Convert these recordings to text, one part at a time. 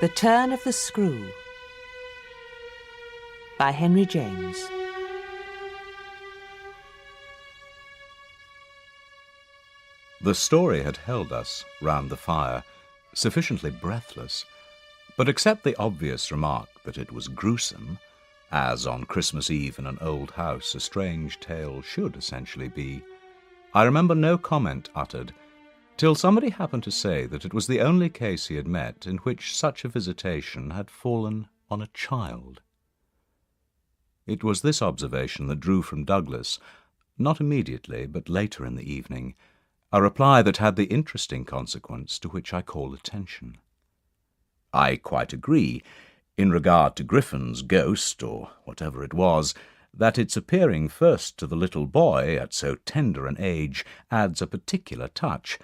The Turn of the Screw by Henry James. The story had held us round the fire, sufficiently breathless, but except the obvious remark that it was gruesome, as on Christmas Eve in an old house a strange tale should essentially be, I remember no comment uttered, till somebody happened to say that it was the only case he had met in which such a visitation had fallen on a child. It was this observation that drew from Douglas, not immediately, but later in the evening, a reply that had the interesting consequence to which I call attention. I quite agree, in regard to Griffin's ghost, or whatever it was, that its appearing first to the little boy at so tender an age adds a particular touch,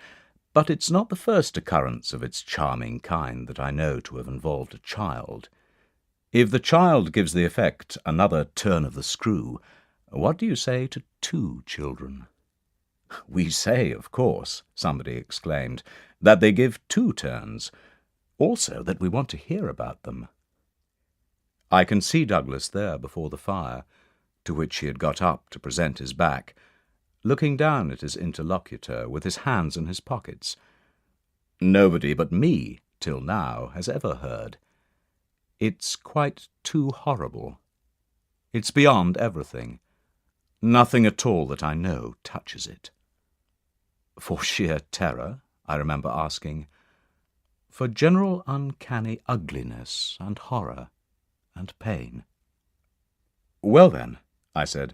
but it's not the first occurrence of its charming kind that I know to have involved a child. If the child gives the effect another turn of the screw, what do you say to two children? We say, of course, somebody exclaimed, that they give two turns, also that we want to hear about them. I can see Douglas there before the fire, to which he had got up to present his back, looking down at his interlocutor with his hands in his pockets. Nobody but me, till now, has ever heard. It's quite too horrible. It's beyond everything. Nothing at all that I know touches it. For sheer terror, I remember asking. For general uncanny ugliness and horror and pain. Well then, I said,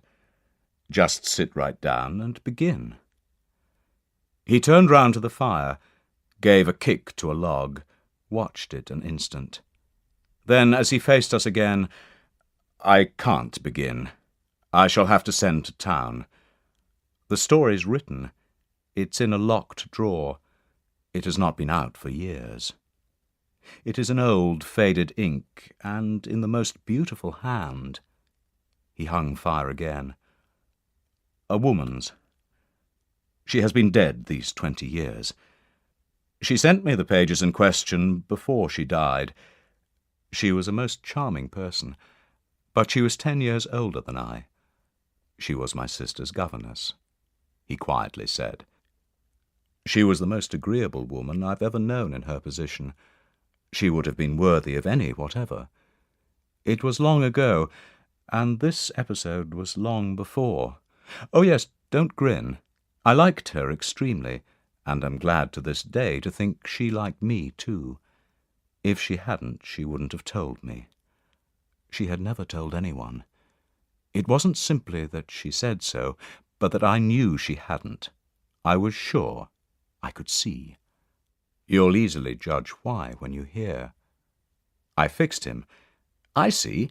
just sit right down and begin. He turned round to the fire, gave a kick to a log, watched it an instant. Then, as he faced us again, I can't begin. I shall have to send to town. The story's written. It's in a locked drawer. It has not been out for years. It is an old, faded ink, and in the most beautiful hand. He hung fire again. A woman's. She has been dead these 20 years. She sent me the pages in question before she died. She was a most charming person, but she was 10 years older than I. She was my sister's governess, he quietly said. She was the most agreeable woman I've ever known in her position. She would have been worthy of any whatever. It was long ago, and this episode was long before. Oh yes, don't grin. I liked her extremely, and am glad to this day to think she liked me too. If she hadn't, she wouldn't have told me. She had never told anyone. It wasn't simply that she said so, but that I knew she hadn't. I was sure. I could see. You'll easily judge why when you hear. I fixed him. I see.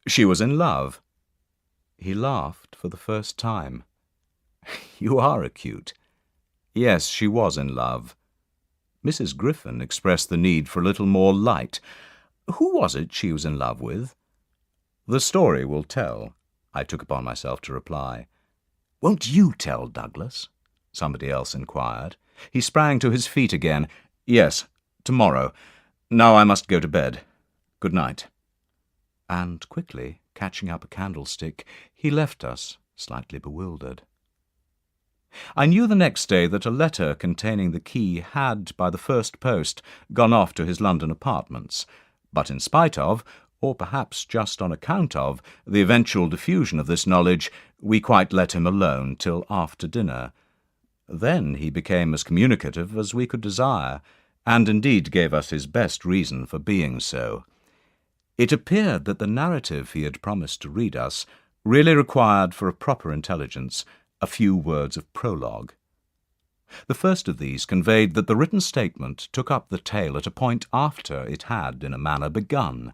She was in love. He laughed for the first time. You are acute. Yes, she was in love. Mrs. Griffin expressed the need for a little more light. Who was it she was in love with? The story will tell, I took upon myself to reply. Won't you tell, Douglas? Somebody else inquired. He sprang to his feet again. Yes, tomorrow. Now I must go to bed. Good night. And quickly, catching up a candlestick, he left us, slightly bewildered. I knew the next day that a letter containing the key had, by the first post, gone off to his London apartments, but in spite of, or perhaps just on account of, the eventual diffusion of this knowledge, we quite let him alone till after dinner. Then he became as communicative as we could desire, and indeed gave us his best reason for being so. It appeared that the narrative he had promised to read us really required for a proper intelligence a few words of prologue. The first of these conveyed that the written statement took up the tale at a point after it had, in a manner, begun.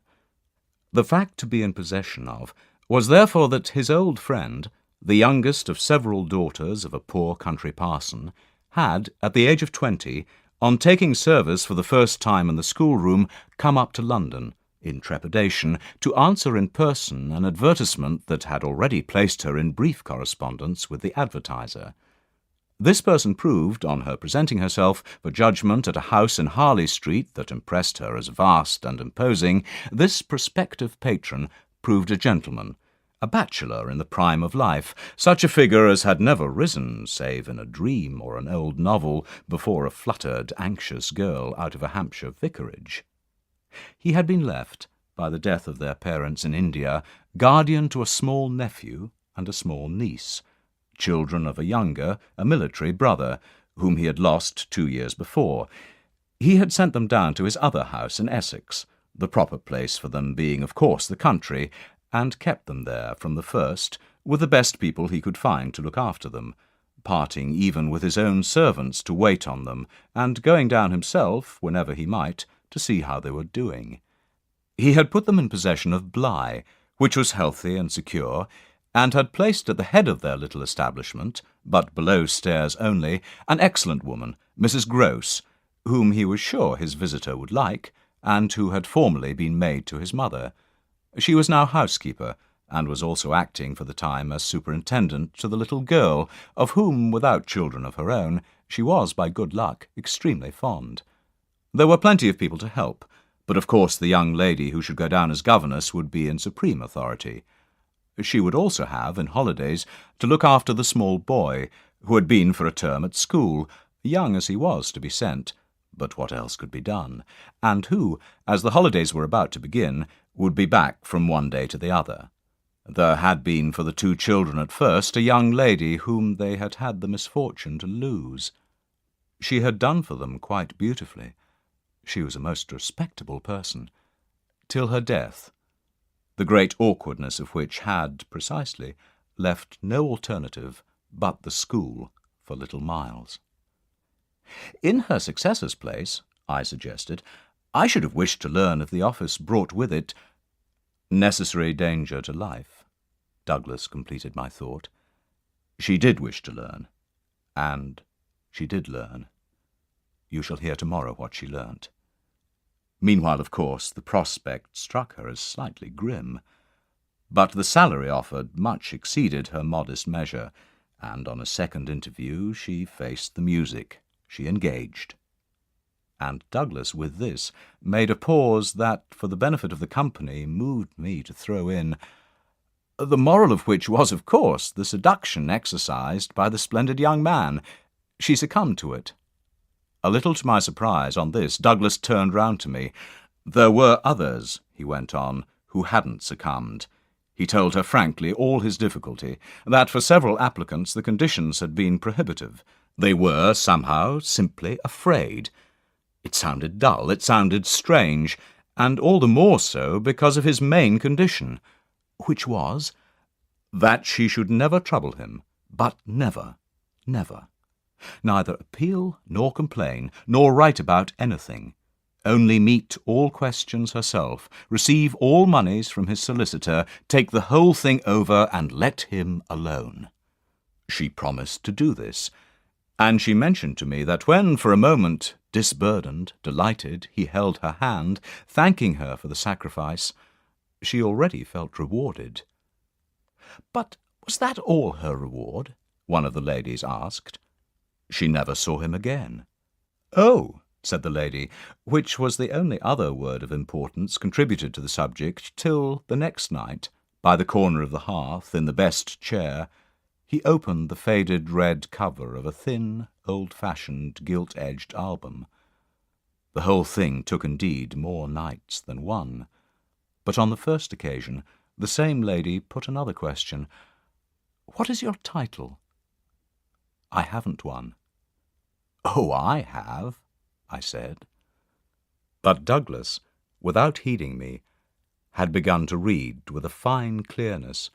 The fact to be in possession of was therefore that his old friend, the youngest of several daughters of a poor country parson, had, at the age of 20, on taking service for the first time in the schoolroom, come up to London, in trepidation, to answer in person an advertisement that had already placed her in brief correspondence with the advertiser. This person proved, on her presenting herself for judgment at a house in Harley Street that impressed her as vast and imposing, this prospective patron proved a gentleman, a bachelor in the prime of life, such a figure as had never risen, save in a dream or an old novel, before a fluttered, anxious girl out of a Hampshire vicarage. He had been left, by the death of their parents in India, guardian to a small nephew and a small niece, children of a younger, a military brother, whom he had lost 2 years before. He had sent them down to his other house in Essex, the proper place for them being, of course, the country, and kept them there from the first, with the best people he could find to look after them, parting even with his own servants to wait on them, and going down himself, whenever he might, to see how they were doing. He had put them in possession of Bly, which was healthy and secure, and had placed at the head of their little establishment, but below stairs only, an excellent woman, Mrs. Grose, whom he was sure his visitor would like, and who had formerly been maid to his mother. She was now housekeeper, and was also acting for the time as superintendent to the little girl, of whom, without children of her own, she was, by good luck, extremely fond. There were plenty of people to help, but of course the young lady who should go down as governess would be in supreme authority. She would also have, in holidays, to look after the small boy, who had been for a term at school, young as he was to be sent, but what else could be done, and who, as the holidays were about to begin, would be back from one day to the other. There had been for the 2 children at first a young lady whom they had had the misfortune to lose. She had done for them quite beautifully. She was a most respectable person, till her death, the great awkwardness of which had, precisely, left no alternative but the school for little Miles. In her successor's place, I suggested, I should have wished to learn if the office brought with it necessary danger to life. Douglas completed my thought. She did wish to learn, and she did learn. You shall hear tomorrow what she learnt. Meanwhile, of course, the prospect struck her as slightly grim. But the salary offered much exceeded her modest measure, and on a second interview she faced the music. She engaged. And Douglas, with this, made a pause that, for the benefit of the company, moved me to throw in, the moral of which was, of course, the seduction exercised by the splendid young man. She succumbed to it. A little to my surprise, on this, Douglas turned round to me. There were others, he went on, who hadn't succumbed. He told her frankly all his difficulty, that for several applicants the conditions had been prohibitive. They were, somehow, simply afraid. It sounded dull, it sounded strange, and all the more so because of his main condition, which was that she should never trouble him, but never, never. Neither appeal nor complain, nor write about anything. Only meet all questions herself, receive all moneys from his solicitor, take the whole thing over, and let him alone. She promised to do this, and she mentioned to me that when, for a moment, disburdened, delighted, he held her hand, thanking her for the sacrifice, she already felt rewarded. But was that all her reward? One of the ladies asked. She never saw him again. Oh, said the lady, which was the only other word of importance contributed to the subject, till the next night, by the corner of the hearth, in the best chair, he opened the faded red cover of a thin, old-fashioned, gilt-edged album. The whole thing took indeed more nights than one, but on the first occasion the same lady put another question. "What is your title?" "I haven't one." "Oh, I have," I said. But Douglas, without heeding me, had begun to read with a fine clearness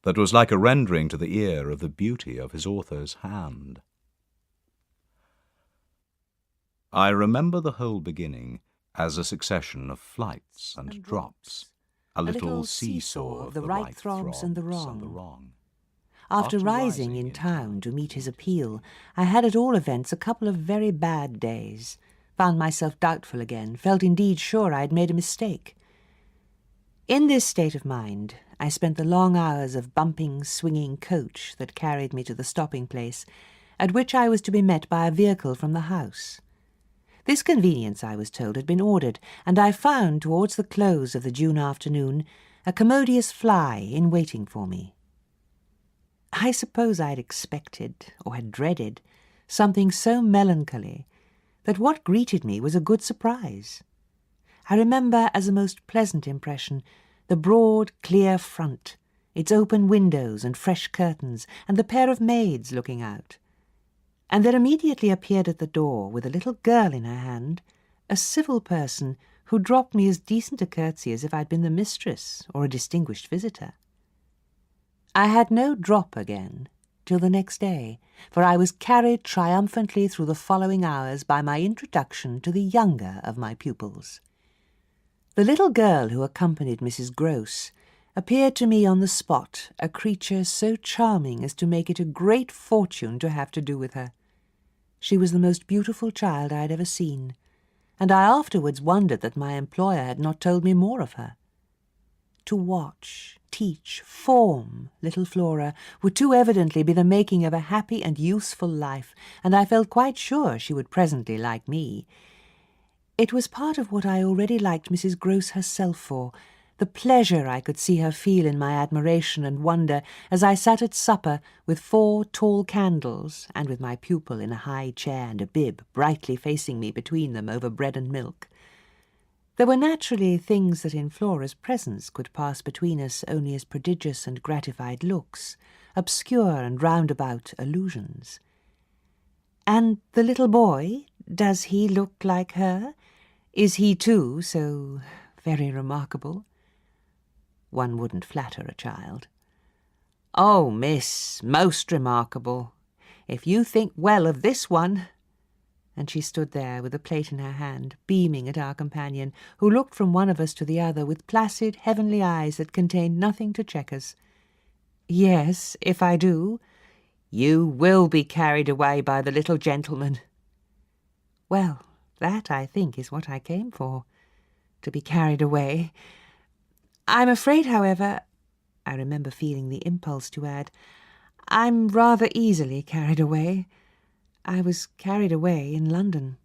that was like a rendering to the ear of the beauty of his author's hand. I remember the whole beginning as a succession of flights and drops, a little seesaw of the right throbs and the wrong. After rising in town to meet his appeal, I had at all events a couple of very bad days, found myself doubtful again, felt indeed sure I had made a mistake. In this state of mind, I spent the long hours of bumping, swinging coach that carried me to the stopping place, at which I was to be met by a vehicle from the house. This convenience, I was told, had been ordered, and I found, towards the close of the June afternoon, a commodious fly in waiting for me. I suppose I had expected, or had dreaded, something so melancholy that what greeted me was a good surprise. I remember as a most pleasant impression the broad, clear front, its open windows and fresh curtains, and the pair of maids looking out. And there immediately appeared at the door, with a little girl in her hand, a civil person who dropped me as decent a curtsy as if I'd been the mistress or a distinguished visitor. I had no drop again till the next day, for I was carried triumphantly through the following hours by my introduction to the younger of my pupils. The little girl who accompanied Mrs. Gross appeared to me on the spot a creature so charming as to make it a great fortune to have to do with her. She was the most beautiful child I had ever seen, and I afterwards wondered that my employer had not told me more of her. To watch, teach, form little Flora would too evidently be the making of a happy and useful life, and I felt quite sure she would presently like me. It was part of what I already liked Mrs. Gross herself for, the pleasure I could see her feel in my admiration and wonder as I sat at supper with 4 tall candles and with my pupil in a high chair and a bib brightly facing me between them over bread and milk. There were naturally things that in Flora's presence could pass between us only as prodigious and gratified looks, obscure and roundabout allusions. And the little boy, does he look like her? Is he too so very remarkable? One wouldn't flatter a child. Oh, miss, most remarkable. If you think well of this one. And she stood there with a plate in her hand, beaming at our companion, who looked from one of us to the other with placid, heavenly eyes that contained nothing to check us. Yes, if I do. You will be carried away by the little gentleman. Well, that, I think, is what I came for, to be carried away. I'm afraid, however, I remember feeling the impulse to add, I'm rather easily carried away. I was carried away in London.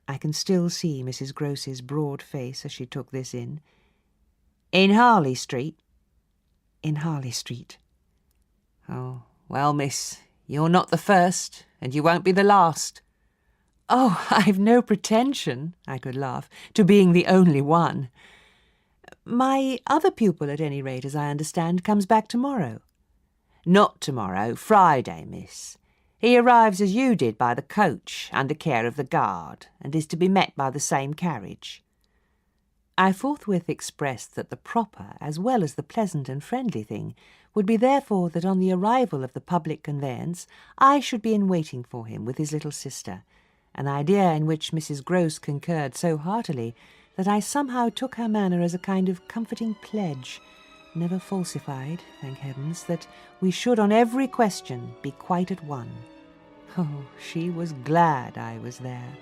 I can still see Mrs. Gross's broad face as she took this in. In Harley Street? In Harley Street. Oh, well, miss, you're not the first, and you won't be the last. Oh, I've no pretension, I could laugh, to being the only one. My other pupil, at any rate, as I understand, comes back tomorrow. Not tomorrow, Friday, miss. He arrives as you did by the coach, under care of the guard, and is to be met by the same carriage. I forthwith expressed that the proper, as well as the pleasant and friendly thing, would be therefore that on the arrival of the public conveyance I should be in waiting for him with his little sister, an idea in which Mrs. Gross concurred so heartily that I somehow took her manner as a kind of comforting pledge, never falsified, thank heavens, that we should on every question be quite at one. Oh, she was glad I was there.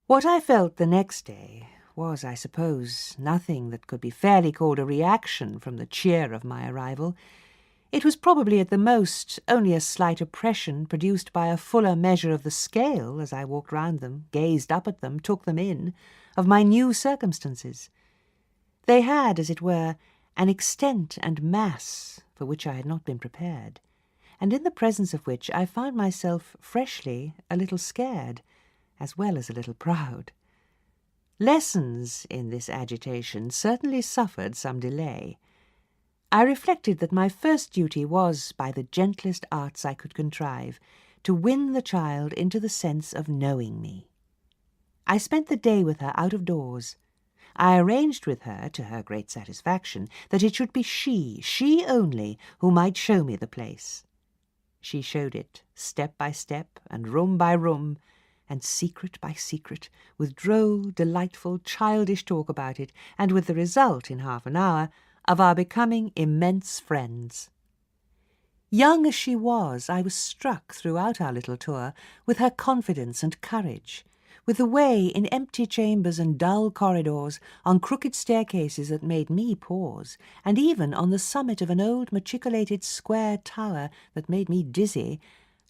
What I felt the next day was, I suppose, nothing that could be fairly called a reaction from the cheer of my arrival. It was probably at the most only a slight oppression produced by a fuller measure of the scale as I walked round them, gazed up at them, took them in, of my new circumstances. They had, as it were, an extent and mass for which I had not been prepared, and in the presence of which I found myself freshly a little scared, as well as a little proud. Lessons in this agitation certainly suffered some delay. I reflected that my first duty was, by the gentlest arts I could contrive, to win the child into the sense of knowing me. I spent the day with her out of doors. I arranged with her, to her great satisfaction, that it should be she only, who might show me the place. She showed it, step by step, and room by room, and secret by secret, with droll, delightful, childish talk about it, and with the result, in half an hour, of our becoming immense friends. Young as she was, I was struck throughout our little tour with her confidence and courage, with the way in empty chambers and dull corridors, on crooked staircases that made me pause, and even on the summit of an old machicolated square tower that made me dizzy,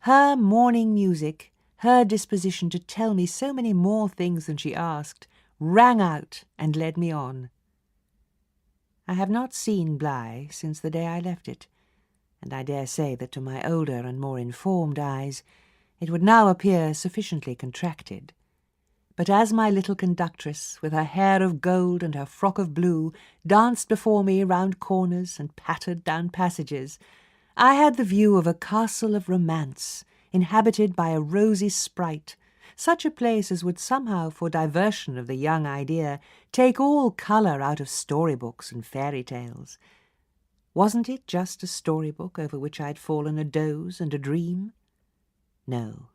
her morning music, her disposition to tell me so many more things than she asked, rang out and led me on. I have not seen Bly since the day I left it, and I dare say that to my older and more informed eyes it would now appear sufficiently contracted. But as my little conductress, with her hair of gold and her frock of blue, danced before me round corners and pattered down passages, I had the view of a castle of romance, inhabited by a rosy sprite, such a place as would somehow, for diversion of the young idea, take all colour out of storybooks and fairy tales. Wasn't it just a storybook over which I'd fallen a doze and a dream? No,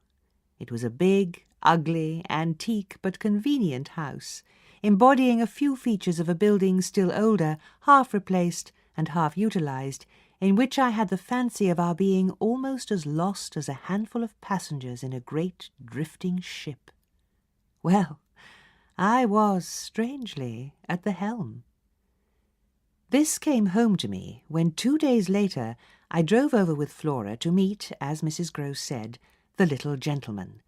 it was a big, ugly, antique but convenient house, embodying a few features of a building still older, half replaced and half utilised, in which I had the fancy of our being almost as lost as a handful of passengers in a great drifting ship. Well, I was, strangely, at the helm. This came home to me when 2 days later I drove over with Flora to meet, as Mrs. Grose said, the little gentleman,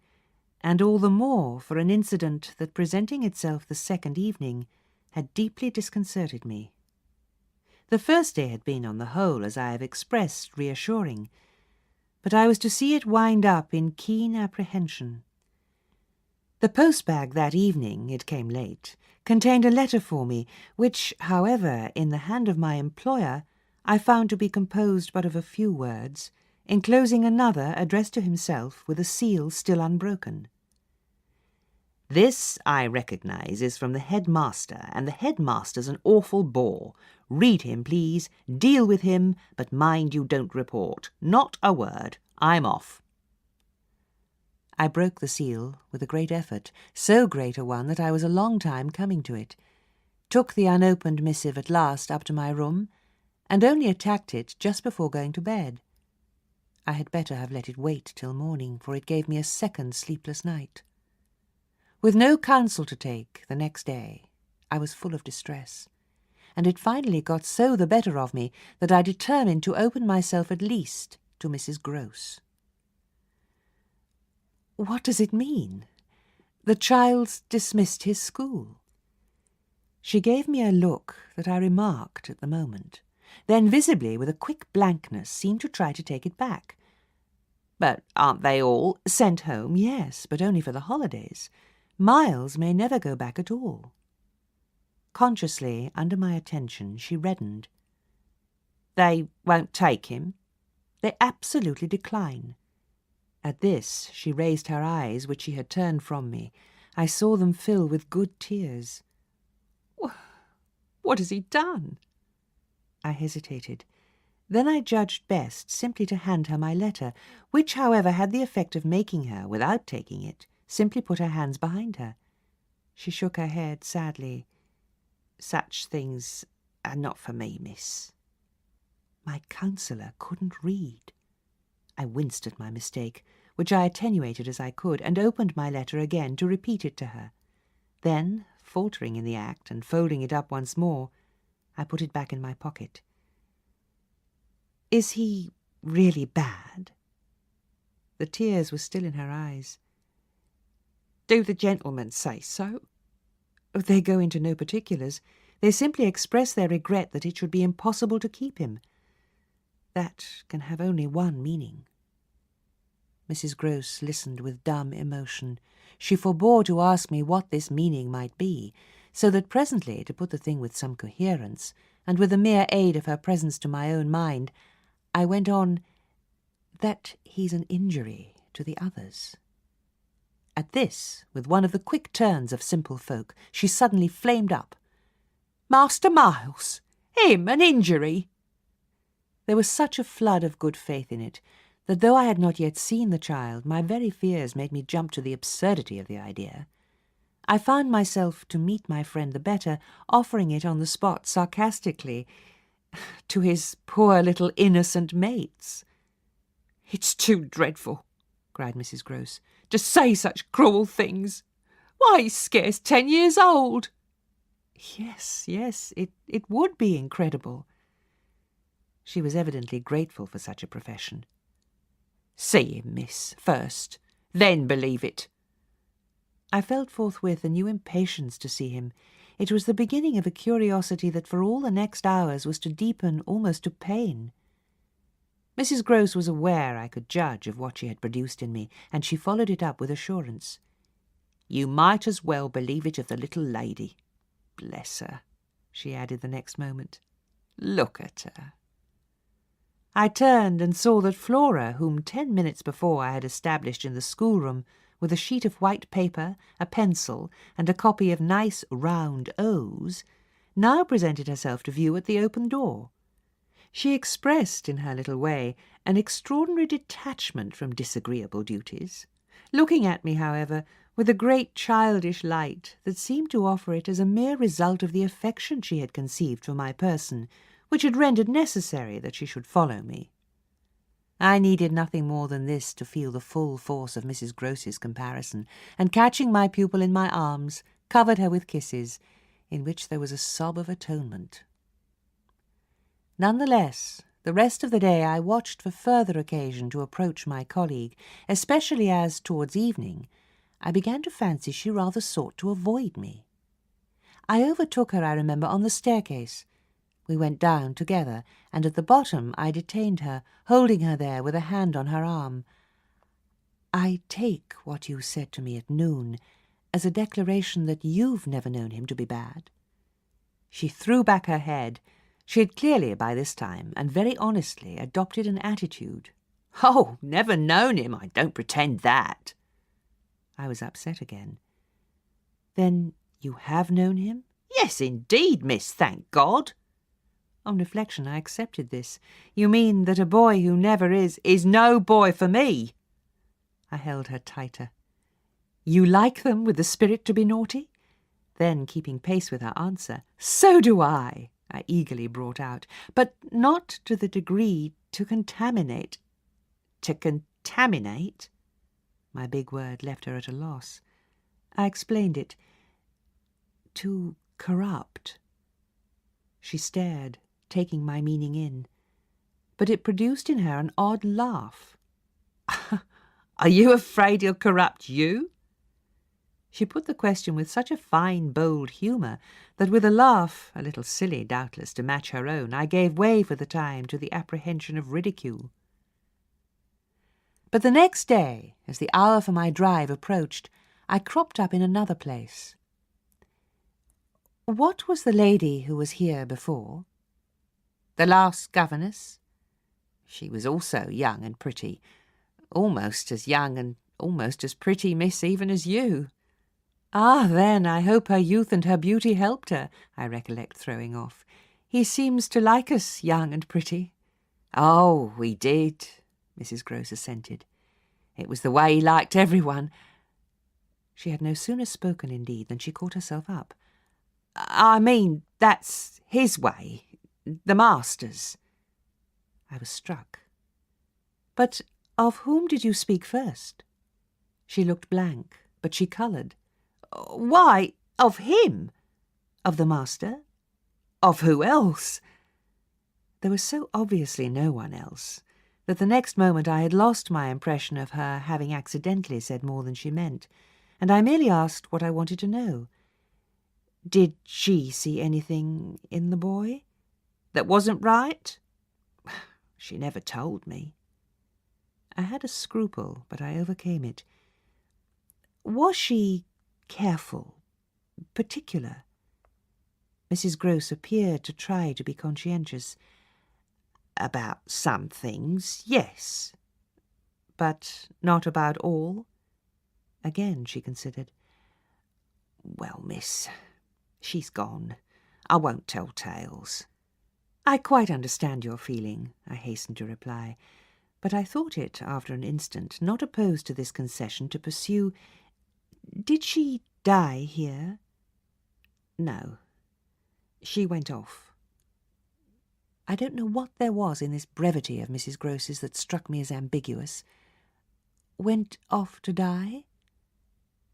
and all the more for an incident that, presenting itself the second evening, had deeply disconcerted me. The first day had been, on the whole, as I have expressed, reassuring, but I was to see it wind up in keen apprehension. The post-bag that evening, it came late, contained a letter for me, which, however, in the hand of my employer, I found to be composed but of a few words, enclosing another addressed to himself with a seal still unbroken. "This, I recognise, is from the headmaster, and the headmaster's an awful bore. Read him, please, deal with him, but mind you don't report. Not a word. I'm off." I broke the seal with a great effort, so great a one that I was a long time coming to it, took the unopened missive at last up to my room, and only attacked it just before going to bed. I had better have let it wait till morning, for it gave me a second sleepless night. With no counsel to take the next day, I was full of distress, and it finally got so the better of me that I determined to open myself at least to Mrs. Grose. What does it mean? The child's dismissed his school. She gave me a look that I remarked at the moment, then visibly, with a quick blankness, seemed to try to take it back. "But aren't they all sent home?" "Yes, but only for the holidays. Miles may never go back at all." Consciously, under my attention, she reddened. "They won't take him?" "They absolutely decline." At this she raised her eyes, which she had turned from me. I saw them fill with good tears. "What has he done?" I hesitated. Then I judged best simply to hand her my letter, which, however, had the effect of making her, without taking it, simply put her hands behind her. She shook her head sadly. "Such things are not for me, miss." My counsellor couldn't read. I winced at my mistake, which I attenuated as I could, and opened my letter again to repeat it to her. Then, faltering in the act and folding it up once more, I put it back in my pocket. "Is he really bad?" The tears were still in her eyes. "Do the gentlemen say so?" "They go into no particulars. They simply express their regret that it should be impossible to keep him. That can have only one meaning." Mrs. Grose listened with dumb emotion. She forbore to ask me what this meaning might be, so that presently, to put the thing with some coherence, and with the mere aid of her presence to my own mind, I went on, "that he's an injury to the others." At this, with one of the quick turns of simple folk, she suddenly flamed up. "Master Miles! Him an injury!" There was such a flood of good faith in it that though I had not yet seen the child, my very fears made me jump to the absurdity of the idea. I found myself, to meet my friend the better, offering it on the spot sarcastically to his poor little innocent mates. "It's too dreadful," cried Mrs. Grose, "to say such cruel things. Why, he's scarce 10 years old." Yes, it would be incredible. She was evidently grateful for such a profession. "See him, miss, first, then believe it." I felt forthwith a new impatience to see him. It was the beginning of a curiosity that for all the next hours was to deepen almost to pain. Mrs. Grose was aware I could judge of what she had produced in me, and she followed it up with assurance. "You might as well believe it of the little lady. Bless her," she added the next moment. "Look at her." I turned and saw that Flora, whom 10 minutes before I had established in the schoolroom with a sheet of white paper, a pencil, and a copy of nice round O's, now presented herself to view at the open door. She expressed, in her little way, an extraordinary detachment from disagreeable duties, looking at me, however, with a great childish light that seemed to offer it as a mere result of the affection she had conceived for my person, which had rendered necessary that she should follow me. I needed nothing more than this to feel the full force of Mrs. Grose's comparison, and catching my pupil in my arms, covered her with kisses, in which there was a sob of atonement. None the less, the rest of the day I watched for further occasion to approach my colleague, especially as, towards evening, I began to fancy she rather sought to avoid me. I overtook her, I remember, on the staircase. We went down together, and at the bottom I detained her, holding her there with a hand on her arm. "I take what you said to me at noon as a declaration that you've never known him to be bad." She threw back her head. She had clearly, by this time, and very honestly, adopted an attitude. "Oh, never known him, I don't pretend that." I was upset again. "Then you have known him?" "Yes, indeed, miss, thank God." On reflection, I accepted this. "You mean that a boy who never is no boy for me." I held her tighter. "You like them with the spirit to be naughty?" Then, keeping pace with her answer, "So do I eagerly brought out, "but not to the degree to contaminate." "To contaminate?" My big word left her at a loss. I explained it. "To corrupt." She stared, taking my meaning in, but it produced in her an odd laugh. "Are you afraid he'll corrupt you?" She put the question with such a fine, bold humour that with a laugh, a little silly, doubtless, to match her own, I gave way for the time to the apprehension of ridicule. But the next day, as the hour for my drive approached, I cropped up in another place. "What was the lady who was here before?" "The last governess. She was also young and pretty. Almost as young and almost as pretty, miss, even as you." "Ah, then, I hope her youth and her beauty helped her," I recollect throwing off. "He seems to like us young and pretty." "Oh, we did," Mrs. Grose assented. "It was the way he liked everyone." She had no sooner spoken, indeed, than she caught herself up. "I mean, that's his way, the master's." I was struck. "But of whom did you speak first?" She looked blank, but she coloured. "Why, of him." "Of the master? Of who else?" There was so obviously no one else that the next moment I had lost my impression of her having accidentally said more than she meant, and I merely asked what I wanted to know. "Did she see anything in the boy?" "That wasn't right?" "She never told me." I had a scruple, but I overcame it. "Was she careful, particular?" Mrs. Grose appeared to try to be conscientious. "About some things, yes." "But not about all?" Again she considered. "Well, miss, she's gone. I won't tell tales." "I quite understand your feeling," I hastened to reply, But I thought it, after an instant, not opposed to this concession, to pursue, "Did she die here?" "No. She went off." I don't know what there was in this brevity of Mrs. Groce's that struck me as ambiguous. "Went off to die?"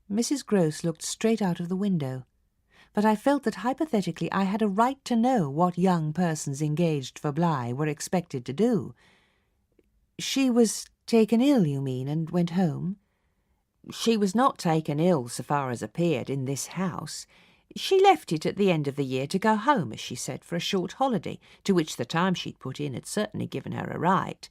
Mrs. Groce looked straight out of the window, but I felt that hypothetically I had a right to know what young persons engaged for Bly were expected to do. "She was taken ill, you mean, and went home?" "She was not taken ill, so far as appeared, in this house. She left it at the end of the year to go home, as she said, for a short holiday, to which the time she'd put in had certainly given her a right.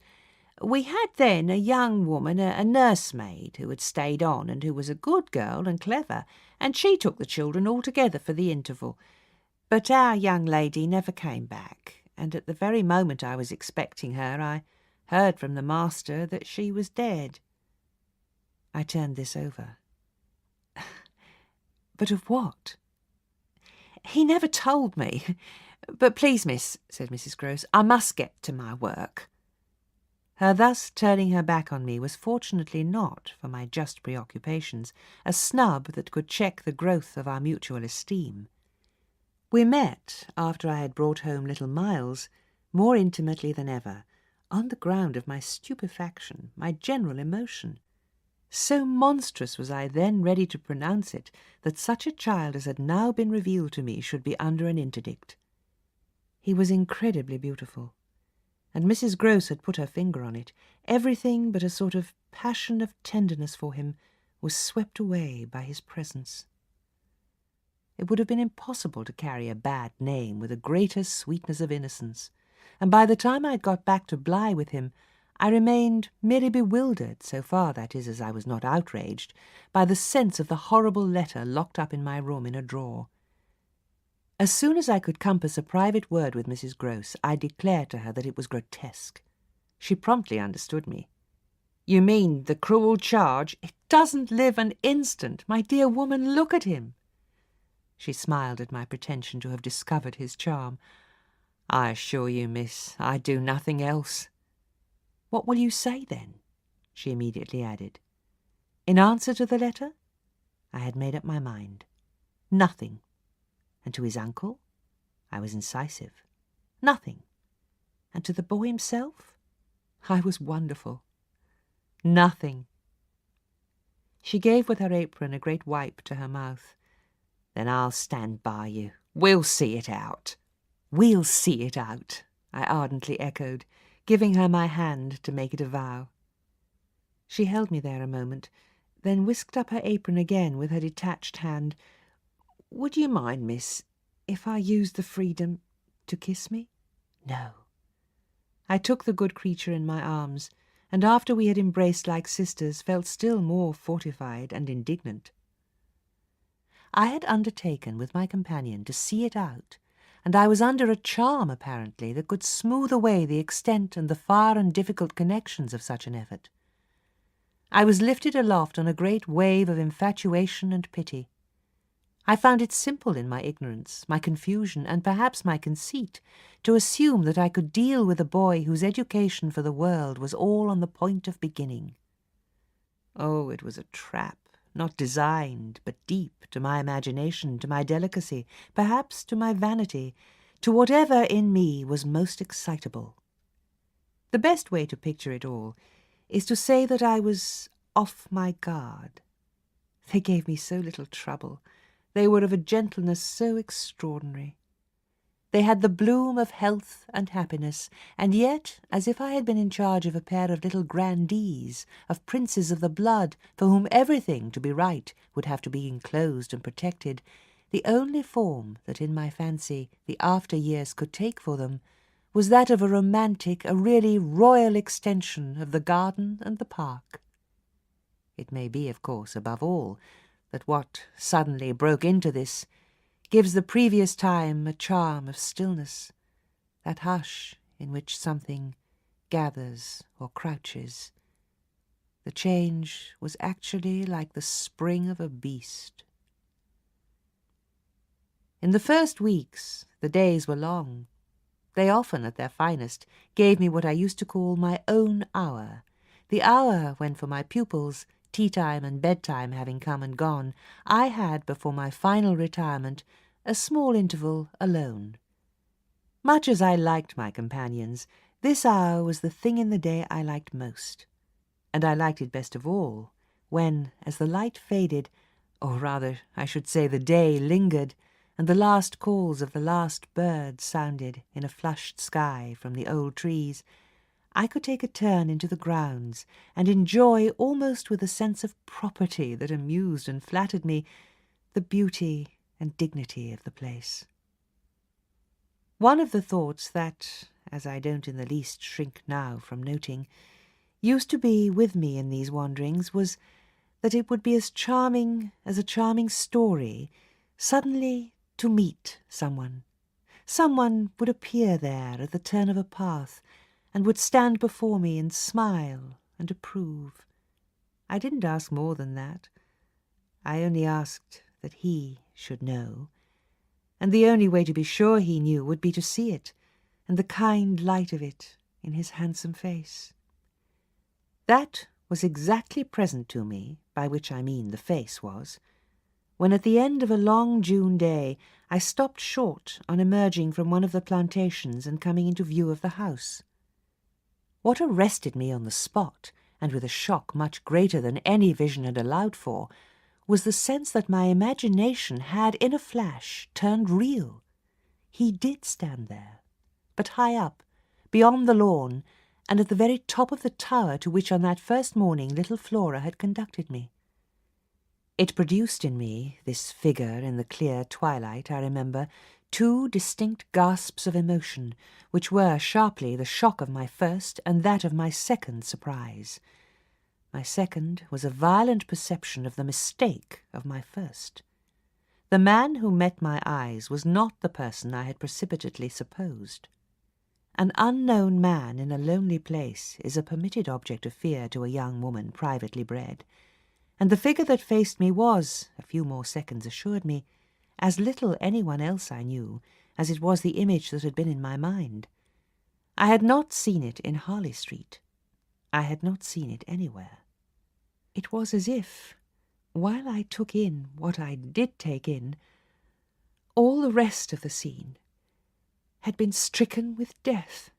We had then a young woman, a nursemaid, who had stayed on, and who was a good girl and clever, and she took the children altogether for the interval. But our young lady never came back, and at the very moment I was expecting her, I heard from the master that she was dead." I turned this over. "But of what?" "He never told me. But please, miss," said Mrs. Groce, "I must get to my work." Her thus turning her back on me was fortunately not, for my just preoccupations, a snub that could check the growth of our mutual esteem. We met, after I had brought home little Miles, more intimately than ever, on the ground of my stupefaction, my general emotion. So monstrous was I then ready to pronounce it that such a child as had now been revealed to me should be under an interdict. He was incredibly beautiful, and Mrs. Groce had put her finger on it. Everything but a sort of passion of tenderness for him was swept away by his presence. It would have been impossible to carry a bad name with a greater sweetness of innocence, and by the time I had got back to Bly with him, I remained merely bewildered, so far, that is, as I was not outraged, by the sense of the horrible letter locked up in my room in a drawer. As soon as I could compass a private word with Mrs. Groce, I declared to her that it was grotesque. She promptly understood me. "You mean the cruel charge?" "It doesn't live an instant. My dear woman, look at him." She smiled at my pretension to have discovered his charm. "I assure you, miss, I do nothing else." "What will you say, then?" she immediately added. In answer to the letter, I had made up my mind. Nothing. And to his uncle, I was incisive. Nothing. And to the boy himself, I was wonderful. Nothing. She gave with her apron a great wipe to her mouth. "Then I'll stand by you. We'll see it out." "We'll see it out," I ardently echoed, giving her my hand to make it a vow. She held me there a moment, then whisked up her apron again with her detached hand. "Would you mind, miss, if I used the freedom to kiss me?" "No." I took the good creature in my arms, and after we had embraced like sisters, felt still more fortified and indignant. I had undertaken with my companion to see it out, and I was under a charm, apparently, that could smooth away the extent and the far and difficult connections of such an effort. I was lifted aloft on a great wave of infatuation and pity. I found it simple in my ignorance, my confusion, and perhaps my conceit, to assume that I could deal with a boy whose education for the world was all on the point of beginning. Oh, it was a trap, not designed, but deep, to my imagination, to my delicacy, perhaps to my vanity, to whatever in me was most excitable. The best way to picture it all is to say that I was off my guard. They gave me so little trouble. They were of a gentleness so extraordinary. They had the bloom of health and happiness, and yet, as if I had been in charge of a pair of little grandees, of princes of the blood, for whom everything, to be right, would have to be enclosed and protected, the only form that in my fancy the after years could take for them was that of a romantic, a really royal extension of the garden and the park. It may be, of course, above all, that what suddenly broke into this gives the previous time a charm of stillness, that hush in which something gathers or crouches. The change was actually like the spring of a beast. In the first weeks the days were long. They often, at their finest, gave me what I used to call my own hour, the hour when, for my pupils, tea-time and bedtime having come and gone, I had, before my final retirement, a small interval alone. Much as I liked my companions, this hour was the thing in the day I liked most, and I liked it best of all when, as the light faded, or rather, I should say the day lingered, and the last calls of the last birds sounded in a flushed sky from the old trees, I could take a turn into the grounds and enjoy, almost with a sense of property that amused and flattered me, the beauty and dignity of the place. One of the thoughts that, as I don't in the least shrink now from noting, used to be with me in these wanderings was that it would be as charming as a charming story suddenly to meet someone. Someone would appear there at the turn of a path and would stand before me and smile and approve. I didn't ask more than that. I only asked that he should know. And the only way to be sure he knew would be to see it, and the kind light of it in his handsome face. That was exactly present to me, by which I mean the face was, when at the end of a long June day I stopped short on emerging from one of the plantations and coming into view of the house. What arrested me on the spot, and with a shock much greater than any vision had allowed for, was the sense that my imagination had in a flash turned real. He did stand there, but high up, beyond the lawn, and at the very top of the tower to which on that first morning little Flora had conducted me. It produced in me, this figure in the clear twilight, I remember, two distinct gasps of emotion, which were sharply the shock of my first and that of my second surprise. My second was a violent perception of the mistake of my first. The man who met my eyes was not the person I had precipitately supposed. An unknown man in a lonely place is a permitted object of fear to a young woman privately bred, and the figure that faced me was, a few more seconds assured me, as little anyone else I knew as it was the image that had been in my mind. I had not seen it in Harley Street. I had not seen it anywhere. It was as if, while I took in what I did take in, all the rest of the scene had been stricken with death.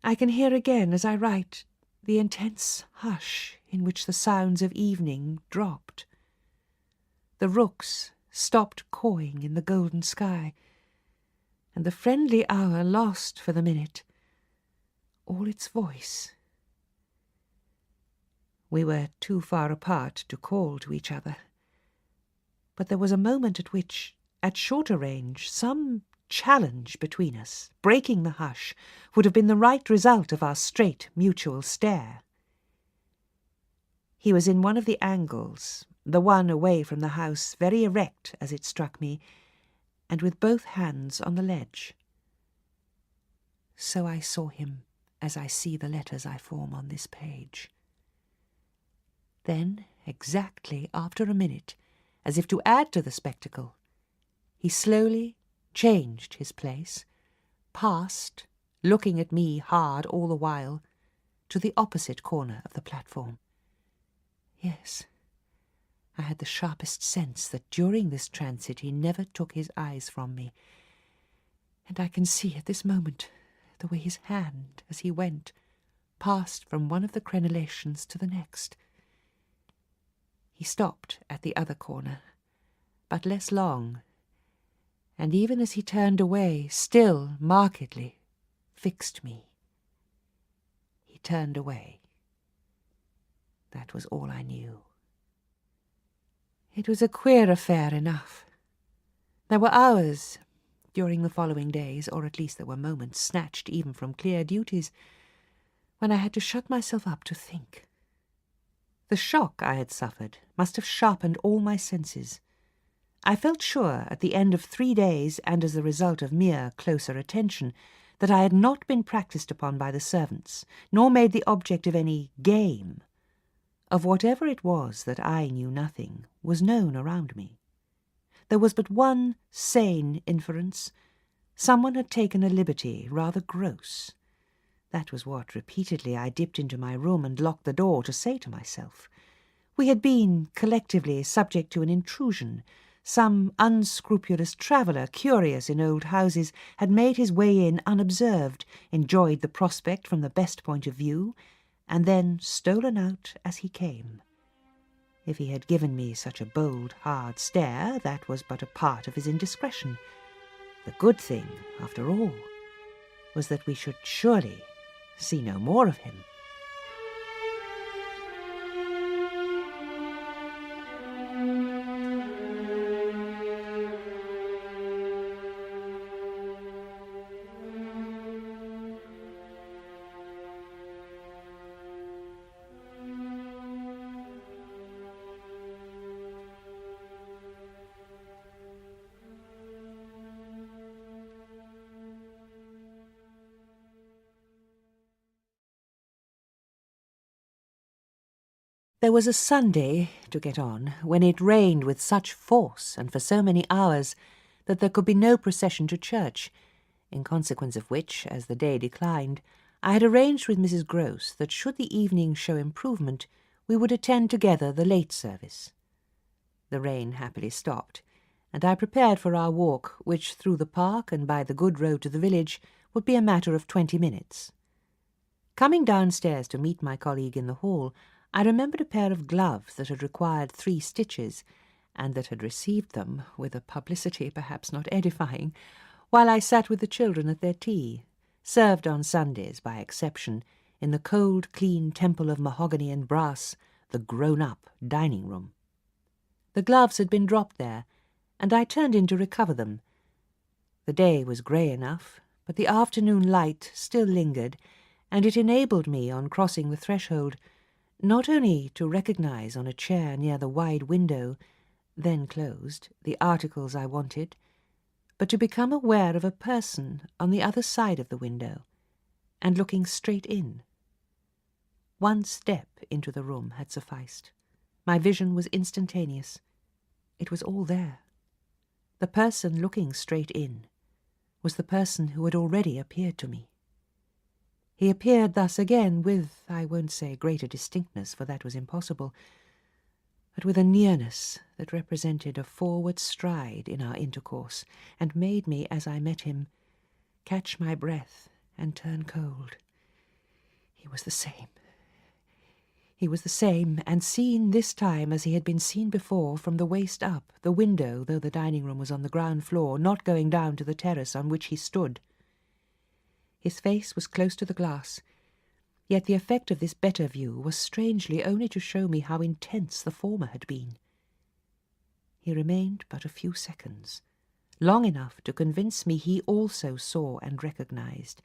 I can hear again, as I write, the intense hush in which the sounds of evening dropped. The rooks stopped cawing in the golden sky, and the friendly hour lost for the minute all its voice. We were too far apart to call to each other, but there was a moment at which, at shorter range, some challenge between us, breaking the hush, would have been the right result of our straight mutual stare. He was in one of the angles, the one away from the house, very erect as it struck me, and with both hands on the ledge. So I saw him as I see the letters I form on this page. Then, exactly after a minute, as if to add to the spectacle, he slowly changed his place, passed, looking at me hard all the while, to the opposite corner of the platform. Yes, I had the sharpest sense that during this transit he never took his eyes from me, and I can see at this moment the way his hand, as he went, passed from one of the crenellations to the next. He stopped at the other corner, but less long, and even as he turned away, still markedly fixed me. He turned away. That was all I knew. It was a queer affair enough. There were hours during the following days, or at least there were moments snatched even from clear duties, when I had to shut myself up to think. The shock I had suffered must have sharpened all my senses. I felt sure at the end of 3 days, and as the result of mere closer attention, that I had not been practised upon by the servants, nor made the object of any game. Of whatever it was that I knew nothing was known around me. There was but one sane inference, Someone had taken a liberty, rather gross. That was what repeatedly I dipped into my room and locked the door to say to myself. We had been, collectively, subject to an intrusion. Some unscrupulous traveller, curious in old houses, had made his way in unobserved, enjoyed the prospect from the best point of view, and then stolen out as he came. If he had given me such a bold, hard stare, that was but a part of his indiscretion. The good thing, after all, was that we should surely see no more of him. There was a Sunday, to get on, when it rained with such force and for so many hours that there could be no procession to church, in consequence of which, as the day declined, I had arranged with Mrs. Gross that should the evening show improvement, we would attend together the late service. The rain happily stopped, and I prepared for our walk, which through the park and by the good road to the village would be a matter of 20 minutes. Coming downstairs to meet my colleague in the hall, I remembered a pair of gloves that had required 3 stitches, and that had received them, with a publicity perhaps not edifying, while I sat with the children at their tea, served on Sundays by exception, in the cold, clean temple of mahogany and brass, the grown-up dining-room. The gloves had been dropped there, and I turned in to recover them. The day was grey enough, but the afternoon light still lingered, and it enabled me, on crossing the threshold, not only to recognize on a chair near the wide window, then closed, the articles I wanted, but to become aware of a person on the other side of the window, and looking straight in. One step into the room had sufficed. My vision was instantaneous. It was all there. The person looking straight in was the person who had already appeared to me. He appeared thus again with, I won't say greater distinctness, for that was impossible, but with a nearness that represented a forward stride in our intercourse, and made me, as I met him, catch my breath and turn cold. He was the same. He was the same, and seen this time as he had been seen before, from the waist up, the window, though the dining-room was on the ground floor, not going down to the terrace on which he stood. His face was close to the glass, yet the effect of this better view was strangely only to show me how intense the former had been. He remained but a few seconds, long enough to convince me he also saw and recognized,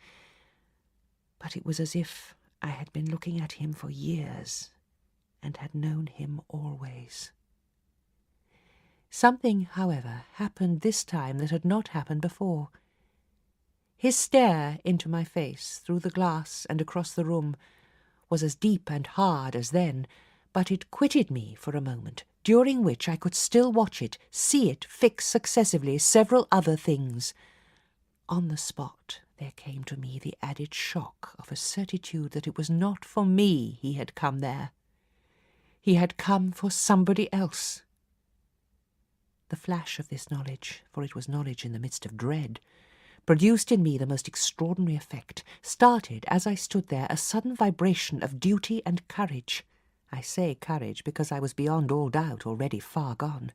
but it was as if I had been looking at him for years and had known him always. Something, however, happened this time that had not happened before. His stare into my face, through the glass and across the room, was as deep and hard as then, but it quitted me for a moment, during which I could still watch it, see it fix successively several other things. On the spot there came to me the added shock of a certitude that it was not for me he had come there. He had come for somebody else. The flash of this knowledge, for it was knowledge in the midst of dread, produced in me the most extraordinary effect. Started, as I stood there, a sudden vibration of duty and courage. I say courage because I was beyond all doubt already far gone.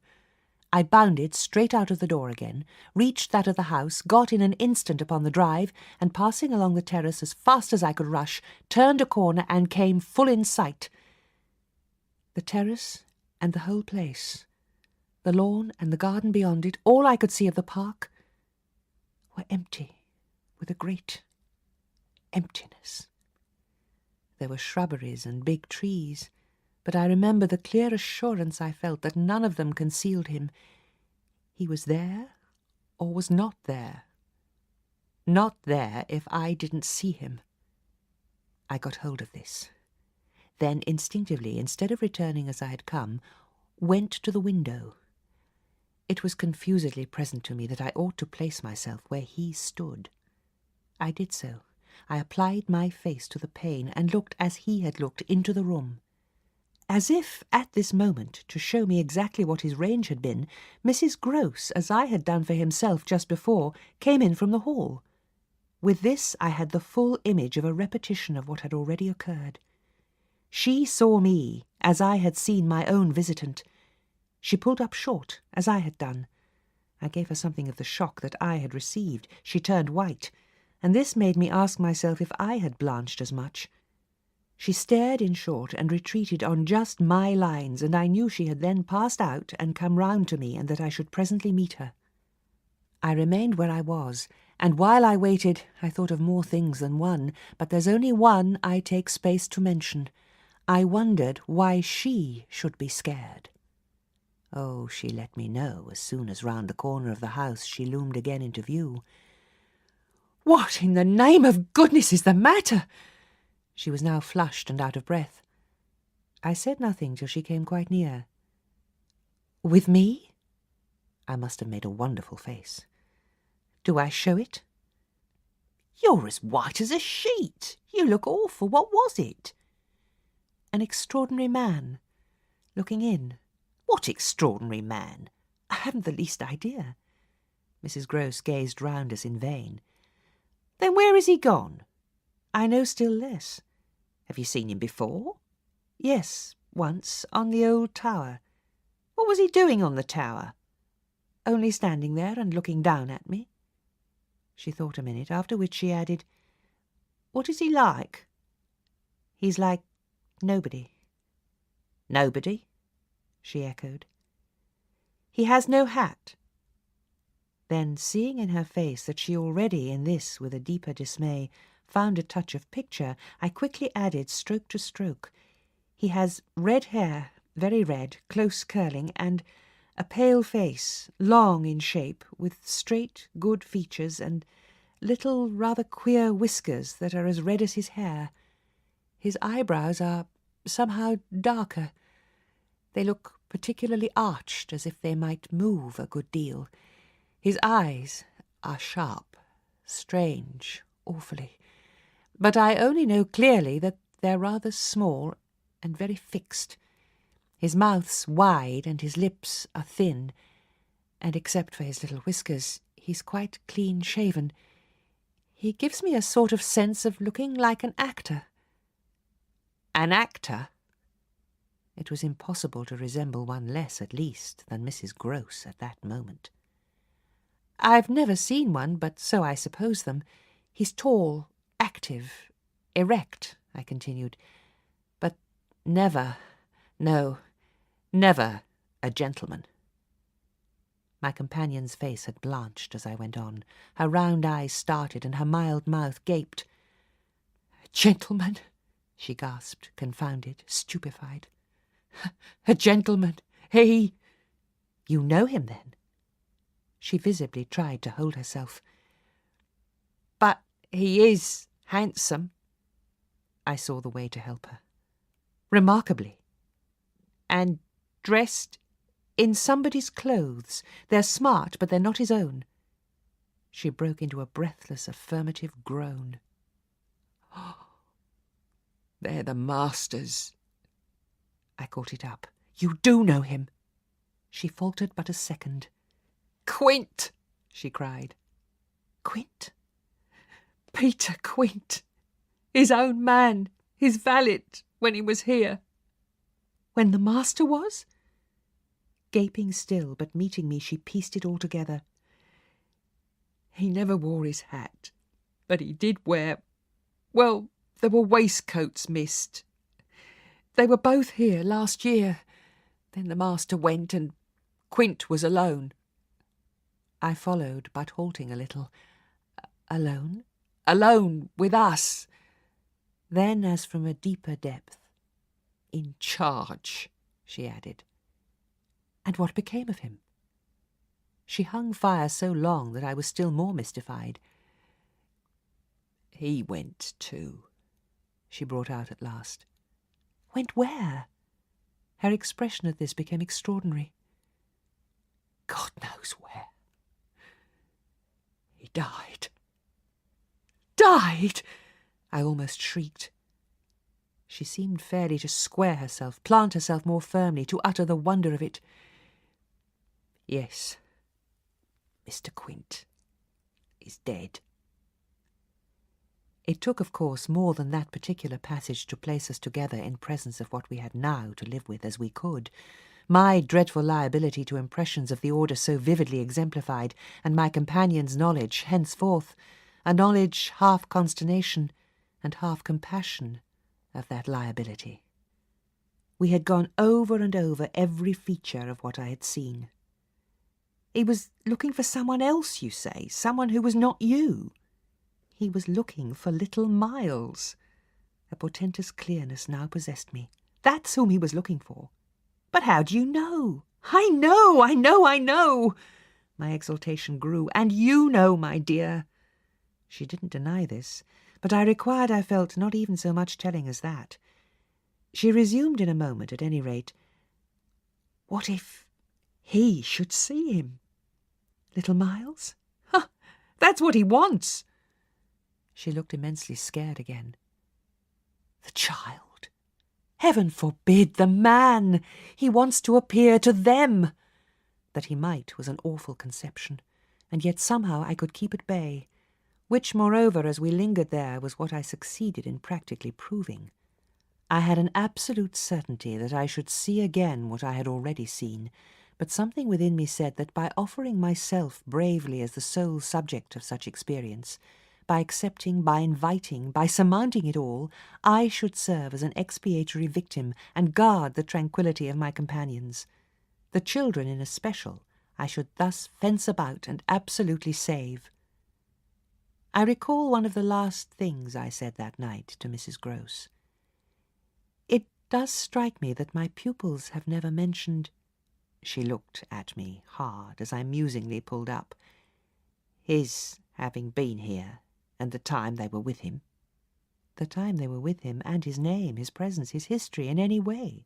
I bounded straight out of the door again, reached that of the house, got in an instant upon the drive, and passing along the terrace as fast as I could rush, turned a corner and came full in sight. The terrace and the whole place, the lawn and the garden beyond it, all I could see of the park, were empty, with a great emptiness. There were shrubberies and big trees, but I remember the clear assurance I felt that none of them concealed him. He was there, or was not there. Not there if I didn't see him. I got hold of this. Then, instinctively, instead of returning as I had come, went to the window. It was confusedly present to me that I ought to place myself where he stood. I did so. I applied my face to the pane and looked as he had looked into the room. As if, at this moment, to show me exactly what his range had been, Mrs. Gross, as I had done for himself just before, came in from the hall. With this I had the full image of a repetition of what had already occurred. She saw me, as I had seen my own visitant. She pulled up short, as I had done. I gave her something of the shock that I had received. She turned white, and this made me ask myself if I had blanched as much. She stared, in short, and retreated on just my lines, and I knew she had then passed out and come round to me, and that I should presently meet her. I remained where I was, and while I waited I thought of more things than one, but there's only one I take space to mention. I wondered why she should be scared. Oh, she let me know as soon as round the corner of the house she loomed again into view. "What in the name of goodness is the matter?" She was now flushed and out of breath. I said nothing till she came quite near. "With me?" I must have made a wonderful face. "Do I show it?" "You're as white as a sheet. You look awful. What was it?" "An extraordinary man, looking in." "What extraordinary man?" "I haven't the least idea." Mrs. Gross gazed round us in vain. "Then where has he gone?" "I know still less." "Have you seen him before?" "Yes, once, on the old tower." "What was he doing on the tower?" "Only standing there and looking down at me." She thought a minute, after which she added, "What is he like?" "He's like nobody." "Nobody?" she echoed. "He has no hat." Then, seeing in her face that she already, in this, with a deeper dismay, found a touch of picture, I quickly added, stroke to stroke, "He has red hair, very red, close curling, and a pale face, long in shape, with straight, good features, and little, rather queer whiskers that are as red as his hair. His eyebrows are somehow darker. They look particularly arched, as if they might move a good deal. His eyes are sharp, strange, awfully. But I only know clearly that they're rather small and very fixed. His mouth's wide and his lips are thin, and except for his little whiskers, he's quite clean-shaven. He gives me a sort of sense of looking like an actor." "An actor?" It was impossible to resemble one less, at least, than Mrs. Gross at that moment. "I've never seen one, but so I suppose them. He's tall, active, erect," I continued, "but never, no, never a gentleman." My companion's face had blanched as I went on. Her round eyes started and her mild mouth gaped. "A gentleman?" she gasped, confounded, stupefied. "A gentleman? He—" "You know him, then?" She visibly tried to hold herself. "But he is handsome." I saw the way to help her. "Remarkably." "And dressed "In somebody's clothes. They're smart, but they're not his own." She broke into a breathless, affirmative groan. "They're the master's." I caught it up. "You do know him." She faltered but a second. "Quint!" she cried. "Quint?" "Peter Quint. His own man, his valet, when he was here." "When the master was?" Gaping still, but meeting me, she pieced it all together. "He never wore his hat, but he did wear... well, there were waistcoats missed. They were both here last year. Then the master went and Quint was alone." I followed, but halting a little. "Alone?" "Alone with us." Then, as from a deeper depth, "In charge," she added. "And what became of him?" She hung fire so long that I was still more mystified. "He went too," she brought out at last. "Went where?" Her expression at this became extraordinary. God knows where. He died. Died! I almost shrieked. She seemed fairly to square herself, plant herself more firmly, to utter the wonder of it. Yes, Mr. Quint is dead. It took, of course, more than that particular passage to place us together in presence of what we had now to live with as we could. My dreadful liability to impressions of the order so vividly exemplified, and my companion's knowledge, henceforth, a knowledge half consternation and half compassion of that liability. We had gone over and over every feature of what I had seen. He was looking for someone else, you say, someone who was not you. He was looking for little Miles. A portentous clearness now possessed me. That's whom he was looking for. But how do you know? I know! My exultation grew. And you know, my dear. She didn't deny this, but I required, I felt, not even so much telling as that. She resumed in a moment, at any rate. What if he should see him? Little Miles? Huh, that's what he wants. She looked immensely scared again. The child! Heaven forbid, the man! He wants to appear to them! That he might was an awful conception, and yet somehow I could keep at bay, which, moreover, as we lingered there, was what I succeeded in practically proving. I had an absolute certainty that I should see again what I had already seen, but something within me said that by offering myself bravely as the sole subject of such experience, by accepting, by inviting, by surmounting it all, I should serve as an expiatory victim and guard the tranquillity of my companions. The children in especial I should thus fence about and absolutely save. I recall one of the last things I said that night to Mrs. Gross. It does strike me that my pupils have never mentioned— She looked at me hard as I musingly pulled up— his having been here, and the time they were with him. The time they were with him, and his name, his presence, his history, in any way.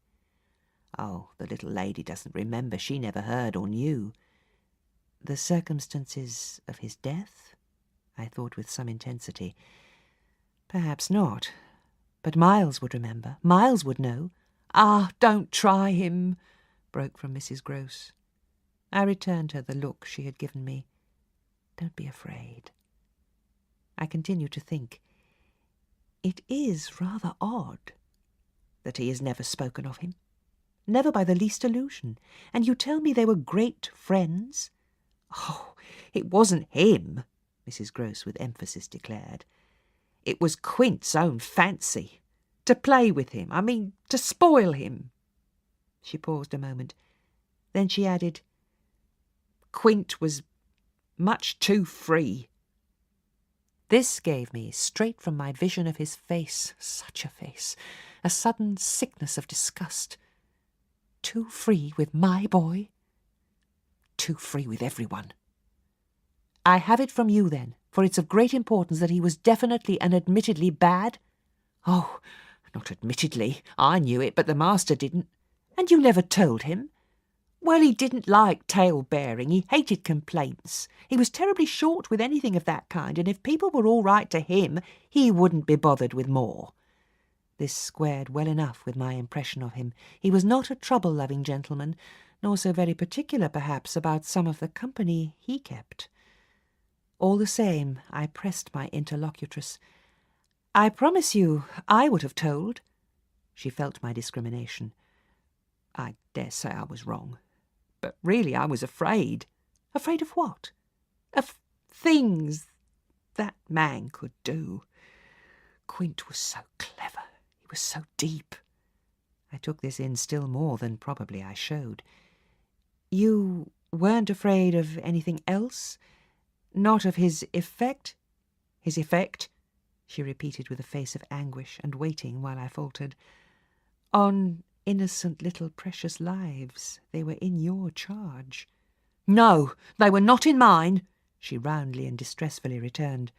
Oh, the little lady doesn't remember. She never heard or knew. The circumstances of his death? I thought with some intensity. Perhaps not. But Miles would remember. Miles would know. Ah, don't try him, broke from Mrs. Gross. I returned her the look she had given me. Don't be afraid. I continued to think. It is rather odd that he has never spoken of him. Never by the least allusion. And you tell me they were great friends? Oh, it wasn't him, Mrs. Gross with emphasis declared. It was Quint's own fancy. To play with him, I mean, to spoil him. She paused a moment. Then she added, Quint was much too free. This gave me, straight from my vision of his face, such a face, a sudden sickness of disgust. Too free with my boy? Too free with everyone. I have it from you, then, for it's of great importance that he was definitely and admittedly bad? Oh, not admittedly. I knew it, but the master didn't. And you never told him? Well, he didn't like tale-bearing. He hated complaints. He was terribly short with anything of that kind, and if people were all right to him, he wouldn't be bothered with more. This squared well enough with my impression of him. He was not a trouble-loving gentleman, nor so very particular, perhaps, about some of the company he kept. All the same, I pressed my interlocutress. I promise you, I would have told. She felt my discrimination. I dare say I was wrong. But really I was afraid. Afraid of what? Of things that man could do. Quint was so clever. He was so deep. I took this in still more than probably I showed. You weren't afraid of anything else? Not of his effect? His effect? She repeated with a face of anguish, and waiting while I faltered. On innocent little precious lives. They were in your charge. No, they were not in mine, she roundly and distressfully returned.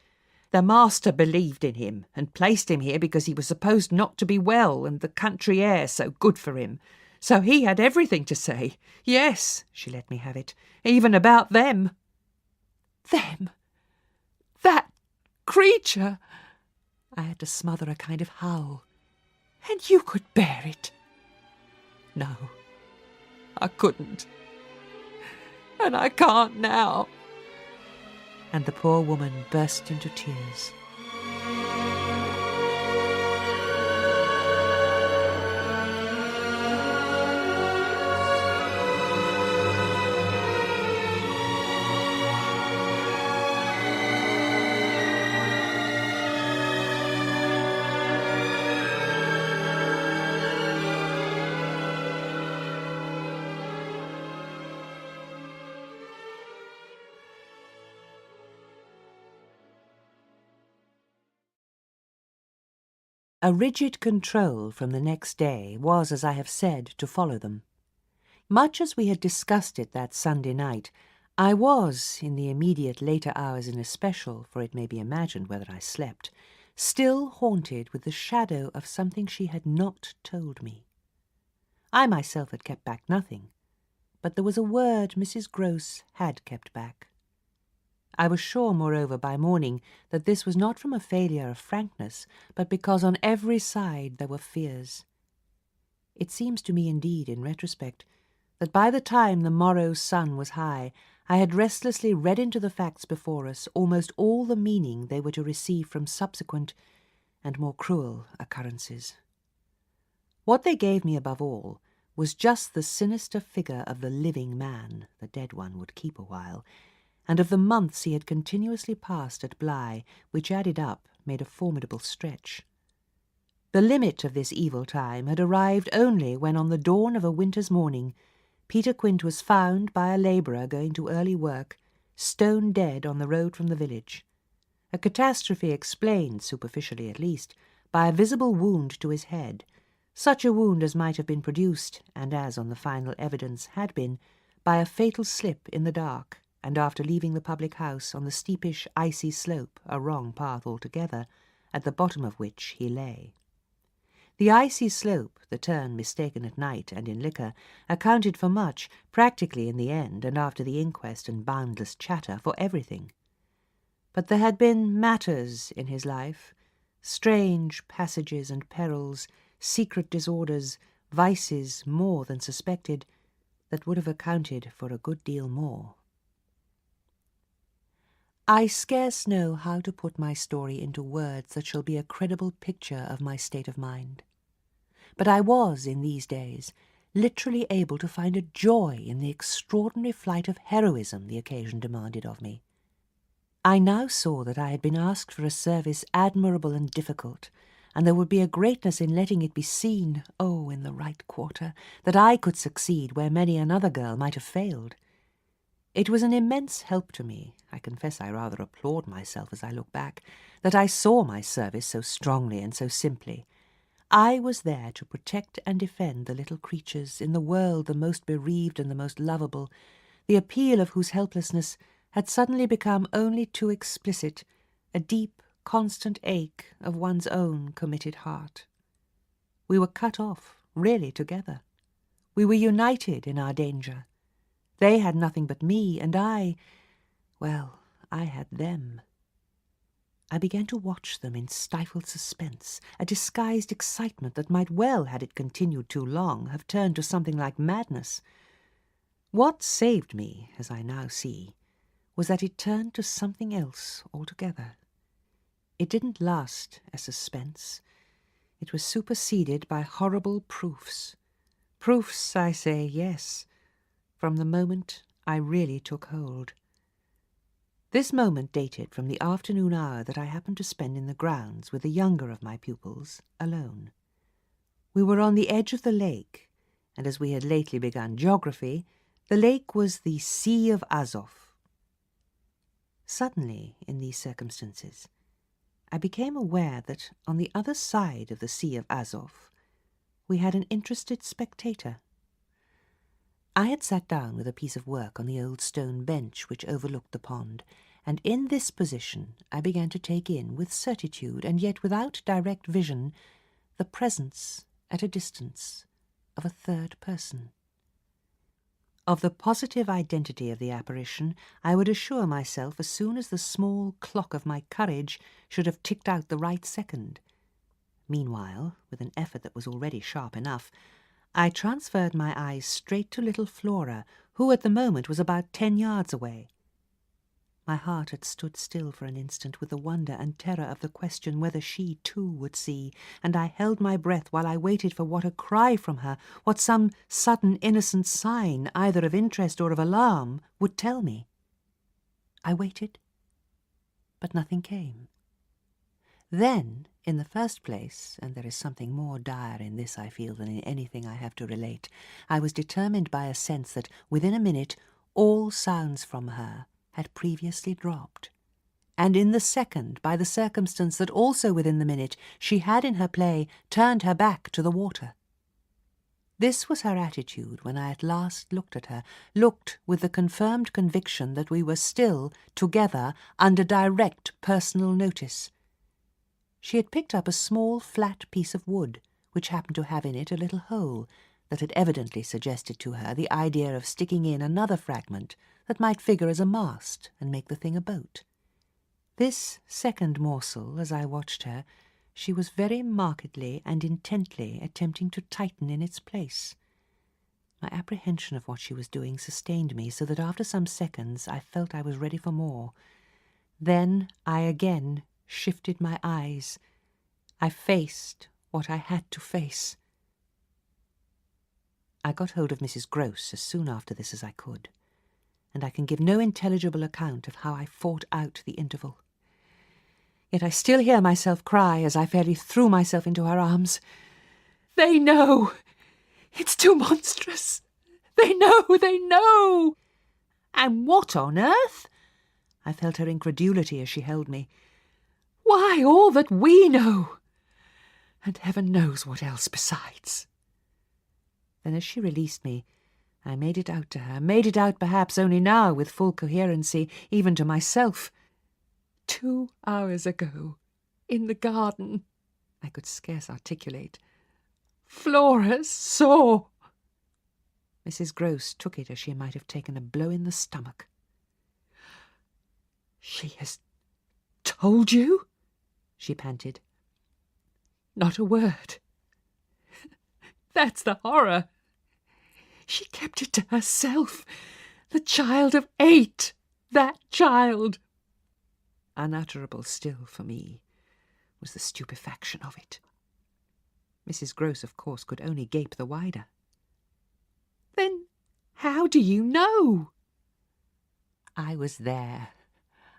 The master believed in him, and placed him here because he was supposed not to be well, and the country air so good for him. So he had everything to say. Yes, she let me have it, even about them. Them! That creature! I had to smother a kind of howl. And you could bear it? No, I couldn't. And I can't now. And the poor woman burst into tears. A rigid control from the next day was, as I have said, to follow them. Much as we had discussed it that Sunday night, I was, in the immediate later hours in especial, for it may be imagined whether I slept, still haunted with the shadow of something she had not told me. I myself had kept back nothing, but there was a word Mrs. Grose had kept back. I was sure, moreover, by morning, that this was not from a failure of frankness, but because on every side there were fears. It seems to me, indeed, in retrospect, that by the time the morrow's sun was high, I had restlessly read into the facts before us almost all the meaning they were to receive from subsequent and more cruel occurrences. What they gave me above all was just the sinister figure of the living man, the dead one would keep a while, and of the months he had continuously passed at Bly, which added up made a formidable stretch. The limit of this evil time had arrived only when, on the dawn of a winter's morning, Peter Quint was found by a labourer going to early work, stone dead on the road from the village, a catastrophe explained, superficially at least, by a visible wound to his head, such a wound as might have been produced, and as on the final evidence had been, by a fatal slip in the dark, and after leaving the public house on the steepish, icy slope, a wrong path altogether, at the bottom of which he lay. The icy slope, the turn mistaken at night and in liquor, accounted for much, practically in the end, and after the inquest and boundless chatter, for everything. But there had been matters in his life, strange passages and perils, secret disorders, vices more than suspected, that would have accounted for a good deal more. I scarce know how to put my story into words that shall be a credible picture of my state of mind. But I was, in these days, literally able to find a joy in the extraordinary flight of heroism the occasion demanded of me. I now saw that I had been asked for a service admirable and difficult, and there would be a greatness in letting it be seen, oh, in the right quarter, that I could succeed where many another girl might have failed. It was an immense help to me, I confess I rather applaud myself as I look back, that I saw my service so strongly and so simply. I was there to protect and defend the little creatures, in the world the most bereaved and the most lovable, the appeal of whose helplessness had suddenly become only too explicit, a deep, constant ache of one's own committed heart. We were cut off, really together. We were united in our danger. They had nothing but me, and I had them. I began to watch them in stifled suspense, a disguised excitement that might well, had it continued too long, have turned to something like madness. What saved me, as I now see, was that it turned to something else altogether. It didn't last as suspense. It was superseded by horrible proofs. Proofs, I say, yes, from the moment I really took hold. This moment dated from the afternoon hour that I happened to spend in the grounds with the younger of my pupils, alone. We were on the edge of the lake, and as we had lately begun geography, the lake was the Sea of Azov. Suddenly, in these circumstances, I became aware that on the other side of the Sea of Azov we had an interested spectator. I had sat down with a piece of work on the old stone bench which overlooked the pond, and in this position I began to take in, with certitude and yet without direct vision, the presence, at a distance, of a third person. Of the positive identity of the apparition I would assure myself as soon as the small clock of my courage should have ticked out the right second. Meanwhile, with an effort that was already sharp enough, I transferred my eyes straight to little Flora, who at the moment was about 10 yards away. My heart had stood still for an instant with the wonder and terror of the question whether she too would see, and I held my breath while I waited for what a cry from her, what some sudden innocent sign, either of interest or of alarm, would tell me. I waited, but nothing came. Then, in the first place, and there is something more dire in this, I feel, than in anything I have to relate, I was determined by a sense that, within a minute, all sounds from her had previously dropped, and in the second by the circumstance that also within the minute she had in her play turned her back to the water. This was her attitude when I at last looked at her, looked with the confirmed conviction that we were still, together, under direct personal notice. She had picked up a small flat piece of wood, which happened to have in it a little hole, that had evidently suggested to her the idea of sticking in another fragment that might figure as a mast and make the thing a boat. This second morsel, as I watched her, she was very markedly and intently attempting to tighten in its place. My apprehension of what she was doing sustained me, so that after some seconds I felt I was ready for more. Then I again shifted my eyes. I faced what I had to face. I got hold of Mrs. Gross as soon after this as I could, and I can give no intelligible account of how I fought out the interval. Yet I still hear myself cry as I fairly threw myself into her arms. "They know! It's too monstrous! They know! They know!" "And what on earth?" I felt her incredulity as she held me. "Why, all that we know, and heaven knows what else besides." Then as she released me, I made it out to her, made it out perhaps only now with full coherency, even to myself. 2 hours ago, in the garden, I could scarce articulate, Flora saw. Mrs. Gross took it as she might have taken a blow in the stomach. "She has told you?" she panted. "Not a word. That's the horror. She kept it to herself. The child of 8. That child." Unutterable still for me was the stupefaction of it. Mrs. Gross, of course, could only gape the wider. "Then how do you know?" "I was there.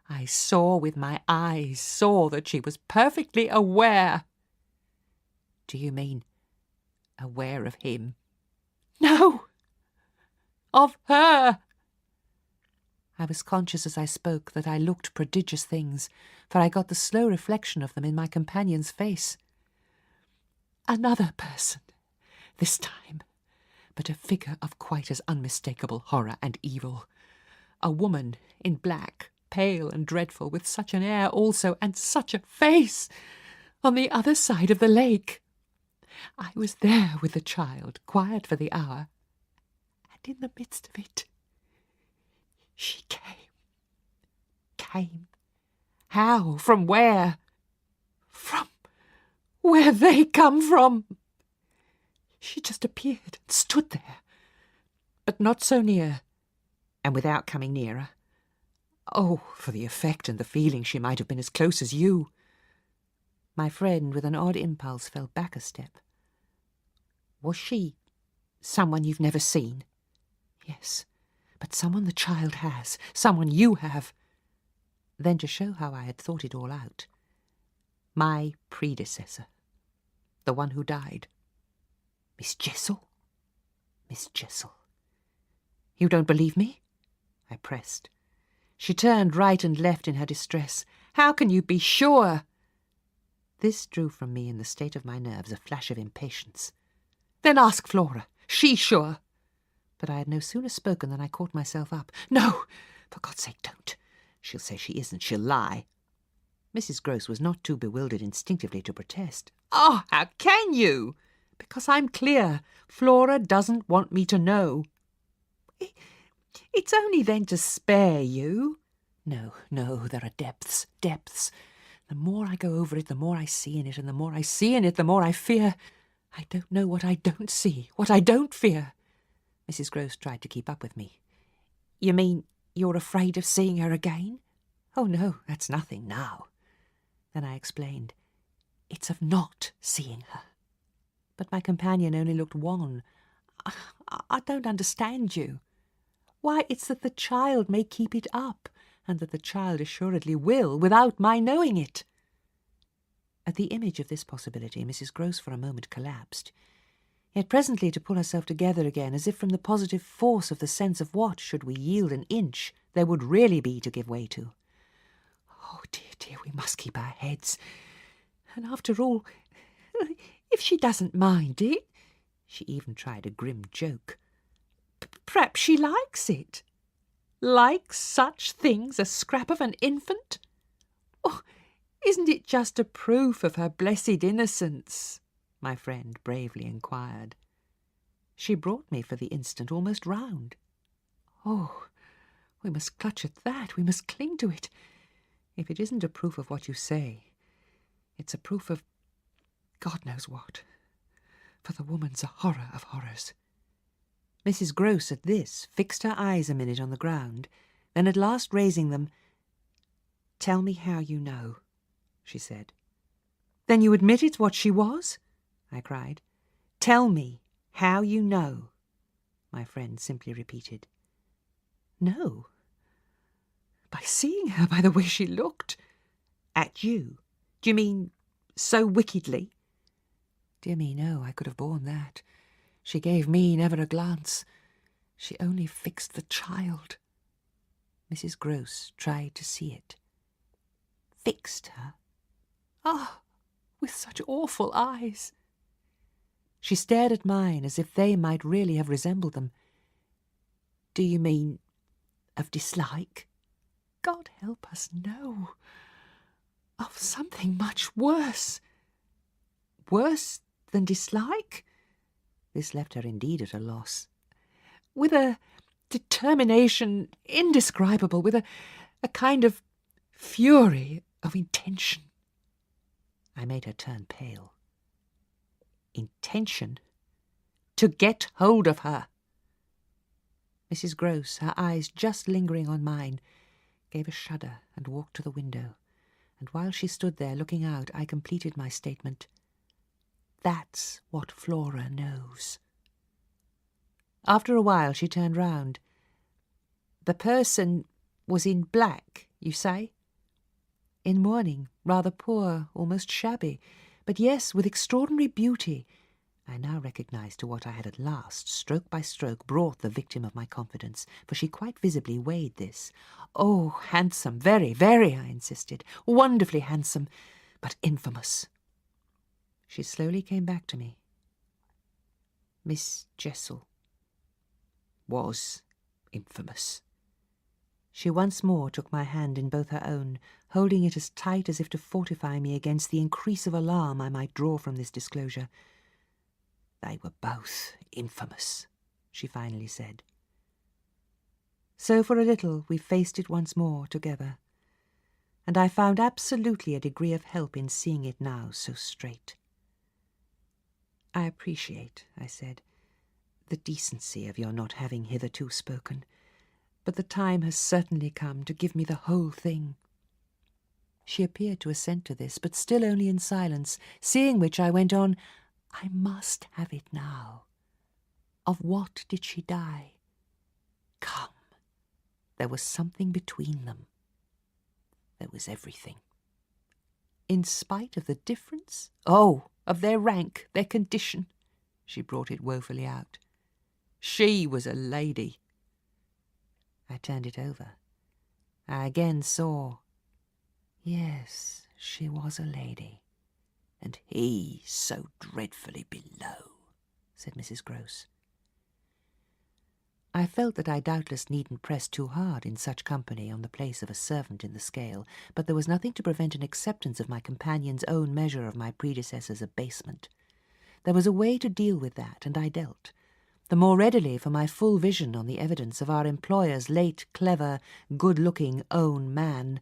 I saw with my eyes, saw that she was perfectly aware." "Do you mean aware of him?" "No, of her." I was conscious as I spoke that I looked prodigious things, for I got the slow reflection of them in my companion's face. Another person, this time, but a figure of quite as unmistakable horror and evil. A woman in black, pale and dreadful, with such an air also, and such a face, on the other side of the lake. I was there with the child, quiet for the hour, and in the midst of it, she came. Came. How? From where? From where they come from. She just appeared and stood there, but not so near, and without coming nearer. Oh, for the effect and the feeling, she might have been as close as you. My friend, with an odd impulse, fell back a step. Was she someone you've never seen? Yes, but someone the child has, someone you have. Then, to show how I had thought it all out, my predecessor, the one who died. Miss Jessel? Miss Jessel. You don't believe me? I pressed. She turned right and left in her distress. How can you be sure? This drew from me in the state of my nerves a flash of impatience. Then ask Flora. She's sure. But I had no sooner spoken than I caught myself up. No, for God's sake, don't. She'll say she isn't. She'll lie. Mrs. Gross was not too bewildered instinctively to protest. Oh, how can you? because I'm clear. Flora doesn't want me to know. It's only then to spare you. No, there are depths, depths. The more I go over it, the more I see in it, and the more I see in it, the more I fear. I don't know what I don't see, what I don't fear. Mrs. Gross tried to keep up with me. You mean you're afraid of seeing her again? Oh, no, that's nothing now. Then I explained. It's of not seeing her. But my companion only looked wan. I don't understand you. Why, it's that the child may keep it up, and that the child assuredly will, without my knowing it. At the image of this possibility, Mrs. Gross for a moment collapsed, yet presently to pull herself together again, as if from the positive force of the sense of what, should we yield an inch, there would really be to give way to. Oh, dear, we must keep our heads. And after all, if she doesn't mind it, she even tried a grim joke, perhaps she likes it. Like such things, a scrap of an infant? Oh, isn't it just a proof of her blessed innocence? My friend bravely inquired. She brought me for the instant almost round. Oh, we must clutch at that, we must cling to it. If it isn't a proof of what you say, it's a proof of God knows what. For the woman's a horror of horrors. Mrs. Gross, at this, fixed her eyes a minute on the ground, then at last raising them, "Tell me how you know," she said. "Then you admit it's what she was?" I cried. "Tell me how you know," my friend simply repeated. "No. By seeing her, by the way she looked." "At you? Do you mean so wickedly?" Dear me, no, I could have borne that. She gave me never a glance. She only fixed the child. Mrs. Gross tried to see it. Fixed her? Ah, with such awful eyes. She stared at mine as if they might really have resembled them. "Do you mean of dislike?" "God help us, no. Of something much worse." "Worse than dislike?" This left her indeed at a loss. "With a determination indescribable, with a kind of fury of intention." I made her turn pale. "Intention? To get hold of her?" Mrs. Gross, her eyes just lingering on mine, gave a shudder and walked to the window, and while she stood there looking out, I completed my statement. "That's what Flora knows." After a while she turned round. "The person was in black, you say?" "In mourning, rather poor, almost shabby, but yes, with extraordinary beauty." I now recognised to what I had at last, stroke by stroke, brought the victim of my confidence, for she quite visibly weighed this. "Oh, handsome, very, very," I insisted. "Wonderfully handsome, but infamous." She slowly came back to me. "Miss Jessel was infamous." She once more took my hand in both her own, holding it as tight as if to fortify me against the increase of alarm I might draw from this disclosure. "They were both infamous," she finally said. So for a little we faced it once more together, and I found absolutely a degree of help in seeing it now so straight. "I appreciate," I said, "the decency of your not having hitherto spoken, but the time has certainly come to give me the whole thing." She appeared to assent to this, but still only in silence, seeing which I went on, "I must have it now. Of what did she die? Come, there was something between them. There was everything." "In spite of the difference?" "Oh, of their rank, their condition." She brought it woefully out. "She was a lady." I turned it over. I again saw. Yes, she was a lady. "And he so dreadfully below," said Mrs. Gross. I felt that I doubtless needn't press too hard in such company on the place of a servant in the scale, but there was nothing to prevent an acceptance of my companion's own measure of my predecessor's abasement. There was a way to deal with that, and I dealt. The more readily for my full vision on the evidence of our employer's late, clever, good-looking own man,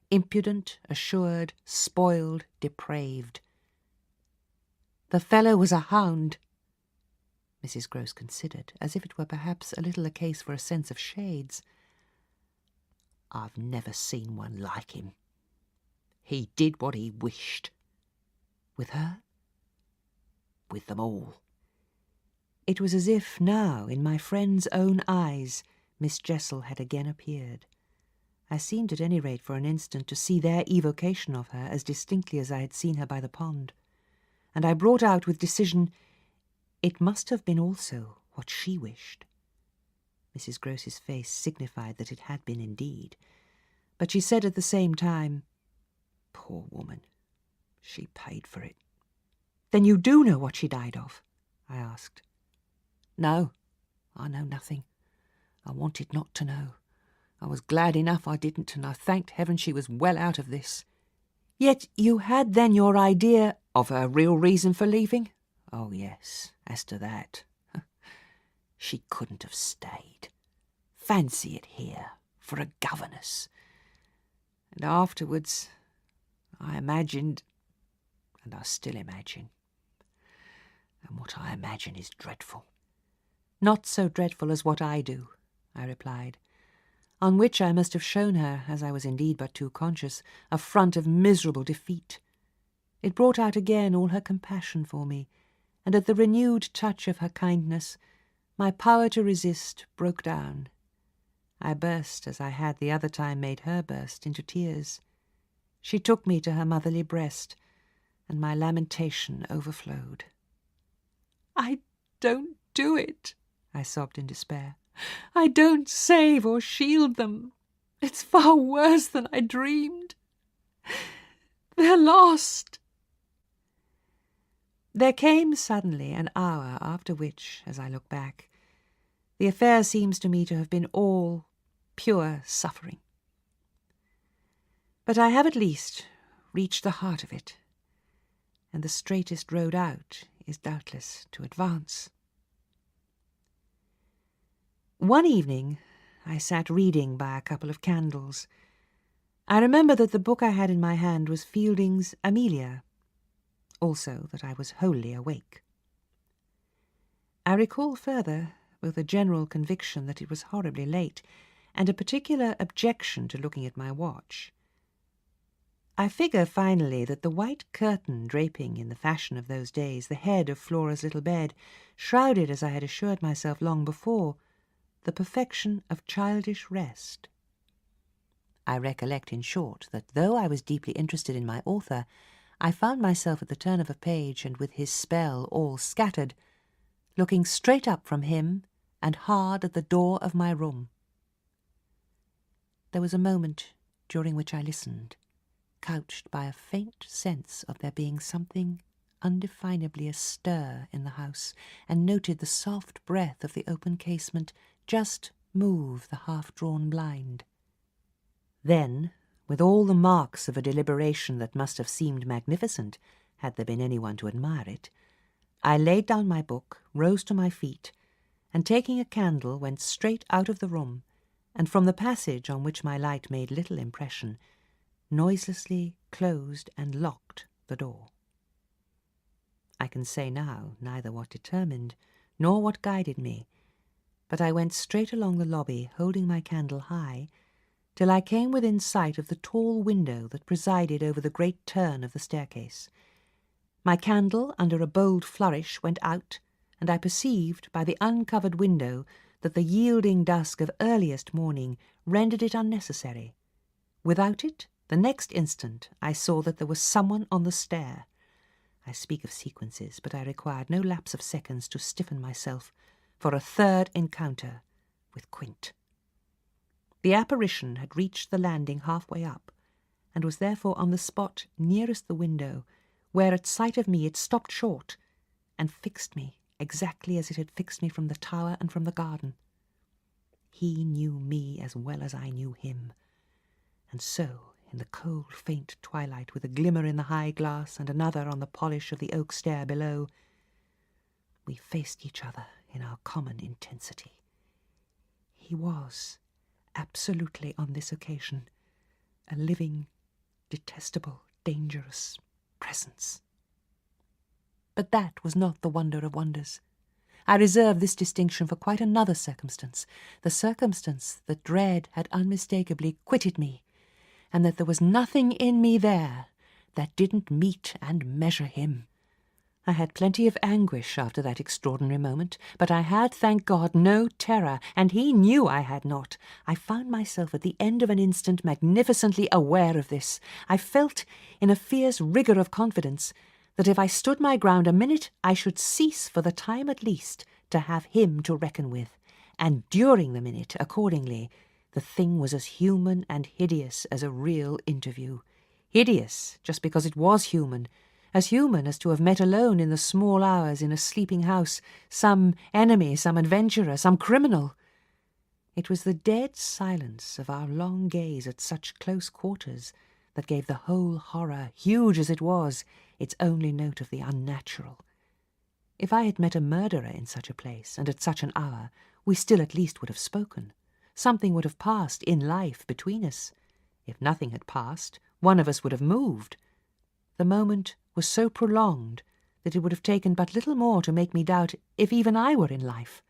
impudent, assured, spoiled, depraved. The fellow was a hound. Mrs. Grose considered, as if it were perhaps a little a case for a sense of shades. I've never seen one like him. He did what he wished. With her? With them all. It was as if now, in my friend's own eyes, Miss Jessel had again appeared. I seemed at any rate for an instant to see their evocation of her as distinctly as I had seen her by the pond, and I brought out with decision, it must have been also what she wished. Mrs. Grose's face signified that it had been indeed, but she said at the same time, poor woman, she paid for it. Then you do know what she died of? I asked. No, I know nothing. I wanted not to know. I was glad enough I didn't, and I thanked heaven she was well out of this. Yet you had then your idea of her real reason for leaving? Oh, yes, as to that. She couldn't have stayed. Fancy it here, for a governess. And afterwards, I imagined, and I still imagine, and what I imagine is dreadful. Not so dreadful as what I do, I replied, on which I must have shown her, as I was indeed but too conscious, a front of miserable defeat. It brought out again all her compassion for me, and at the renewed touch of her kindness, my power to resist broke down. I burst, as I had the other time made her burst, into tears. She took me to her motherly breast, and my lamentation overflowed. I don't do it, I sobbed in despair. I don't save or shield them. It's far worse than I dreamed. They're lost. There came suddenly an hour after which, as I look back, the affair seems to me to have been all pure suffering. But I have at least reached the heart of it, and the straightest road out is doubtless to advance. One evening I sat reading by a couple of candles. I remember that the book I had in my hand was Fielding's Amelia, also that I was wholly awake. I recall further both a general conviction that it was horribly late and a particular objection to looking at my watch. I figure finally that the white curtain draping in the fashion of those days the head of Flora's little bed shrouded, as I had assured myself long before, the perfection of childish rest. I recollect, in short, that though I was deeply interested in my author, I found myself at the turn of a page and with his spell all scattered, looking straight up from him and hard at the door of my room. There was a moment during which I listened, couched by a faint sense of there being something undefinably astir in the house, and noted the soft breath of the open casement just move the half-drawn blind. Then, with all the marks of a deliberation that must have seemed magnificent, had there been anyone to admire it, I laid down my book, rose to my feet, and taking a candle went straight out of the room, and from the passage on which my light made little impression, noiselessly closed and locked the door. I can say now neither what determined nor what guided me, but I went straight along the lobby, holding my candle high, till I came within sight of the tall window that presided over the great turn of the staircase. My candle, under a bold flourish, went out, and I perceived by the uncovered window that the yielding dusk of earliest morning rendered it unnecessary. Without it, the next instant I saw that there was someone on the stair. I speak of sequences, but I required no lapse of seconds to stiffen myself for a third encounter with Quint. The apparition had reached the landing halfway up, and was therefore on the spot nearest the window, where at sight of me it stopped short, and fixed me exactly as it had fixed me from the tower and from the garden. He knew me as well as I knew him, and so, in the cold, faint twilight, with a glimmer in the high glass and another on the polish of the oak stair below, We faced each other in our common intensity. He was, absolutely on this occasion, a living, detestable, dangerous presence. But that was not the wonder of wonders. I reserve this distinction for quite another circumstance, the circumstance that dread had unmistakably quitted me, and that there was nothing in me there that didn't meet and measure him. I had plenty of anguish after that extraordinary moment, but I had, thank God, no terror, and he knew I had not. I found myself at the end of an instant magnificently aware of this. I felt, in a fierce rigour of confidence, that if I stood my ground a minute, I should cease, for the time at least, to have him to reckon with. And during the minute, accordingly, the thing was as human and hideous as a real interview. Hideous, just because it was human as to have met alone in the small hours in a sleeping house some enemy, some adventurer, some criminal. It was the dead silence of our long gaze at such close quarters that gave the whole horror, huge as it was, its only note of the unnatural. If I had met a murderer in such a place, and at such an hour, we still at least would have spoken. Something would have passed in life between us. If nothing had passed, one of us would have moved. The moment was so prolonged that it would have taken but little more to make me doubt if even I were in life.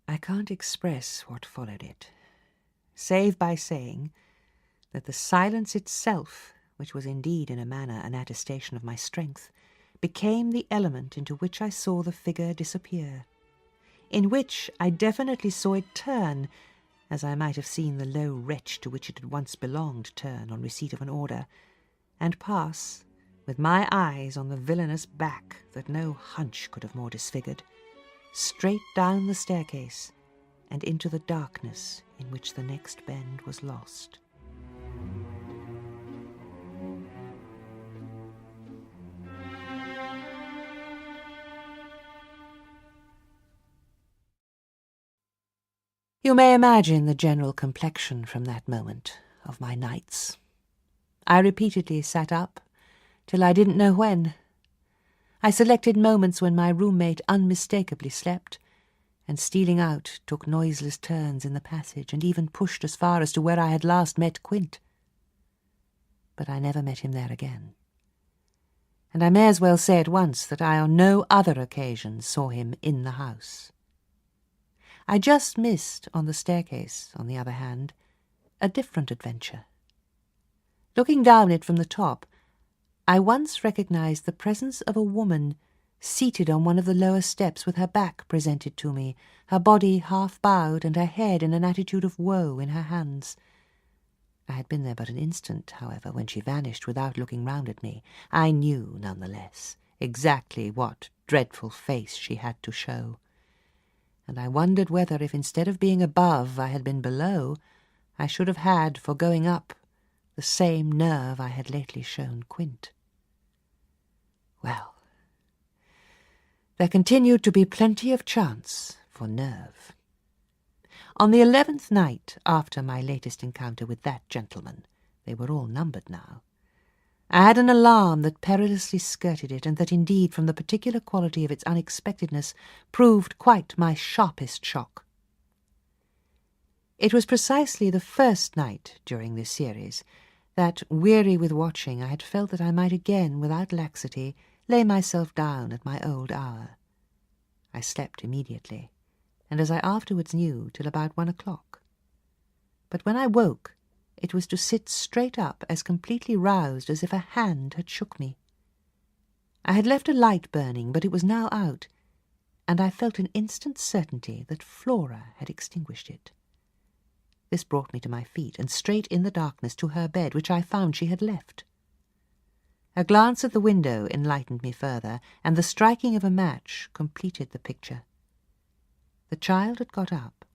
I can't express what followed it, save by saying that the silence itself, which was indeed in a manner an attestation of my strength, became the element into which I saw the figure disappear, in which I definitely saw it turn, as I might have seen the low wretch to which it had once belonged turn on receipt of an order, and pass, with my eyes on the villainous back that no hunch could have more disfigured, straight down the staircase and into the darkness in which the next bend was lost. You may imagine the general complexion from that moment of my nights. I repeatedly sat up till I didn't know when. I selected moments when my roommate unmistakably slept, and stealing out took noiseless turns in the passage and even pushed as far as to where I had last met Quint. But I never met him there again, and I may as well say at once that I on no other occasion saw him in the house. I just missed on the staircase, on the other hand, a different adventure. Looking down it from the top, I once recognized the presence of a woman seated on one of the lower steps with her back presented to me, her body half bowed and her head in an attitude of woe in her hands. I had been there but an instant, however, when she vanished without looking round at me. I knew, none the less, exactly what dreadful face she had to show, and I wondered whether, if instead of being above I had been below, I should have had, for going up, the same nerve I had lately shown Quint. Well, there continued to be plenty of chance for nerve. On the 11th night after my latest encounter with that gentleman, they were all numbered now, I had an alarm that perilously skirted it, and that indeed, from the particular quality of its unexpectedness, proved quite my sharpest shock. It was precisely the first night during this series that, weary with watching, I had felt that I might again, without laxity, lay myself down at my old hour. I slept immediately, and as I afterwards knew, till about 1 o'clock. But when I woke, it was to sit straight up, as completely roused as if a hand had shook me. I had left a light burning, but it was now out, and I felt an instant certainty that Flora had extinguished it. This brought me to my feet, and straight in the darkness to her bed, which I found she had left. A glance at the window enlightened me further, and the striking of a match completed the picture. The child had got up,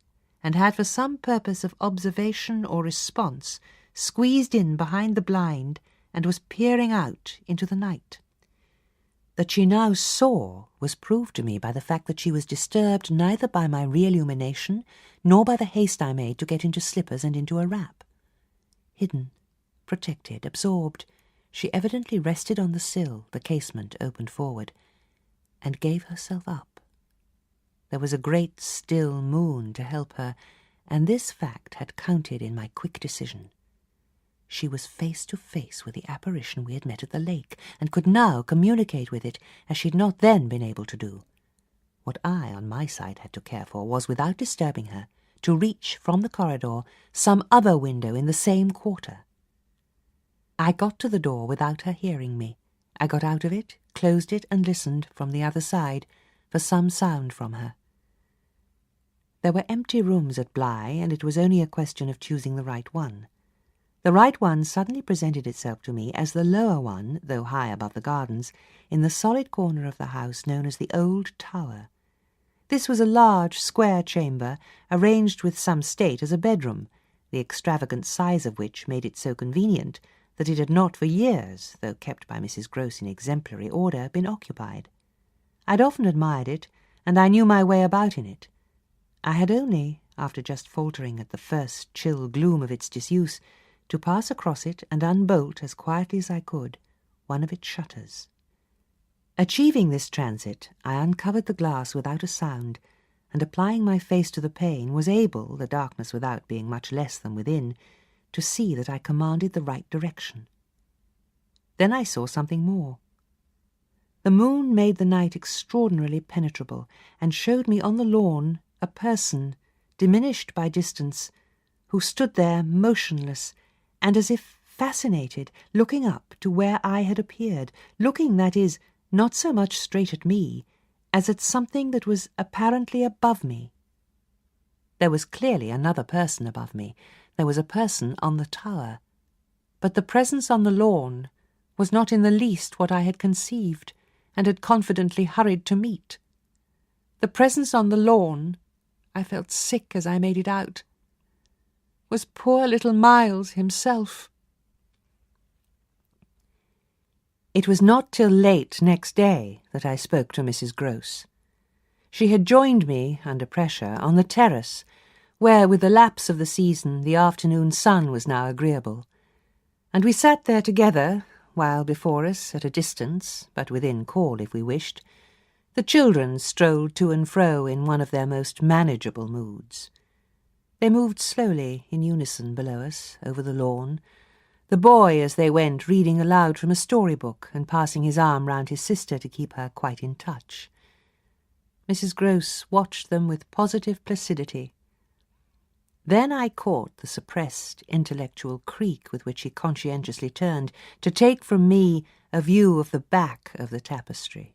and had, for some purpose of observation or response, squeezed in behind the blind, and was peering out into the night. That she now saw was proved to me by the fact that she was disturbed neither by my re-illumination nor by the haste I made to get into slippers and into a wrap. Hidden, protected, absorbed, she evidently rested on the sill, the casement opened forward, and gave herself up. There was a great still moon to help her, and this fact had counted in my quick decision. She was face to face with the apparition we had met at the lake, and could now communicate with it, as she had not then been able to do. What I, on my side, had to care for was, without disturbing her, to reach from the corridor some other window in the same quarter. I got to the door without her hearing me. I got out of it, closed it, and listened from the other side for some sound from her. There were empty rooms at Bly, and it was only a question of choosing the right one. The right one suddenly presented itself to me as the lower one, though high above the gardens, in the solid corner of the house known as the Old Tower. This was a large, square chamber, arranged with some state as a bedroom, the extravagant size of which made it so convenient that it had not for years, though kept by Mrs. Gross in exemplary order, been occupied. I'd often admired it, and I knew my way about in it. I had only, after just faltering at the first chill gloom of its disuse, to pass across it and unbolt as quietly as I could one of its shutters. Achieving this transit, I uncovered the glass without a sound, and applying my face to the pane, was able, the darkness without being much less than within, to see that I commanded the right direction. Then I saw something more. The moon made the night extraordinarily penetrable, and showed me on the lawn a person, diminished by distance, who stood there motionless, and as if fascinated, looking up to where I had appeared, looking, that is, not so much straight at me, as at something that was apparently above me. There was clearly another person above me. There was a person on the tower. But the presence on the lawn was not in the least what I had conceived, and had confidently hurried to meet. The presence on the lawn, I felt sick as I made it out, was poor little Miles himself. It was not till late next day that I spoke to Mrs. Gross. She had joined me, under pressure, on the terrace, where, with the lapse of the season, the afternoon sun was now agreeable, and we sat there together, while before us, at a distance, but within call if we wished, the children strolled to and fro in one of their most manageable moods. They moved slowly, in unison, below us, over the lawn, the boy, as they went, reading aloud from a storybook and passing his arm round his sister to keep her quite in touch. Mrs. Gross watched them with positive placidity. Then I caught the suppressed intellectual creak with which he conscientiously turned to take from me a view of the back of the tapestry.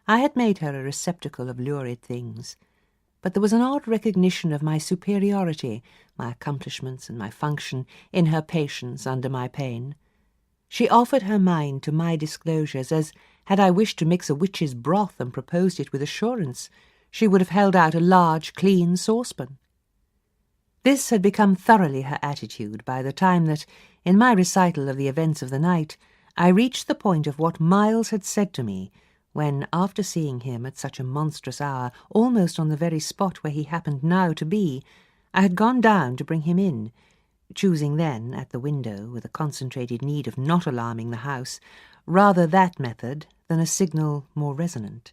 I had made her a receptacle of lurid things, but there was an odd recognition of my superiority, my accomplishments and my function, in her patience under my pain. She offered her mind to my disclosures as, had I wished to mix a witch's broth and proposed it with assurance, she would have held out a large, clean saucepan. This had become thoroughly her attitude by the time that, in my recital of the events of the night, I reached the point of what Miles had said to me, when, after seeing him at such a monstrous hour, almost on the very spot where he happened now to be, I had gone down to bring him in, choosing then, at the window, with a concentrated need of not alarming the house, rather that method than a signal more resonant.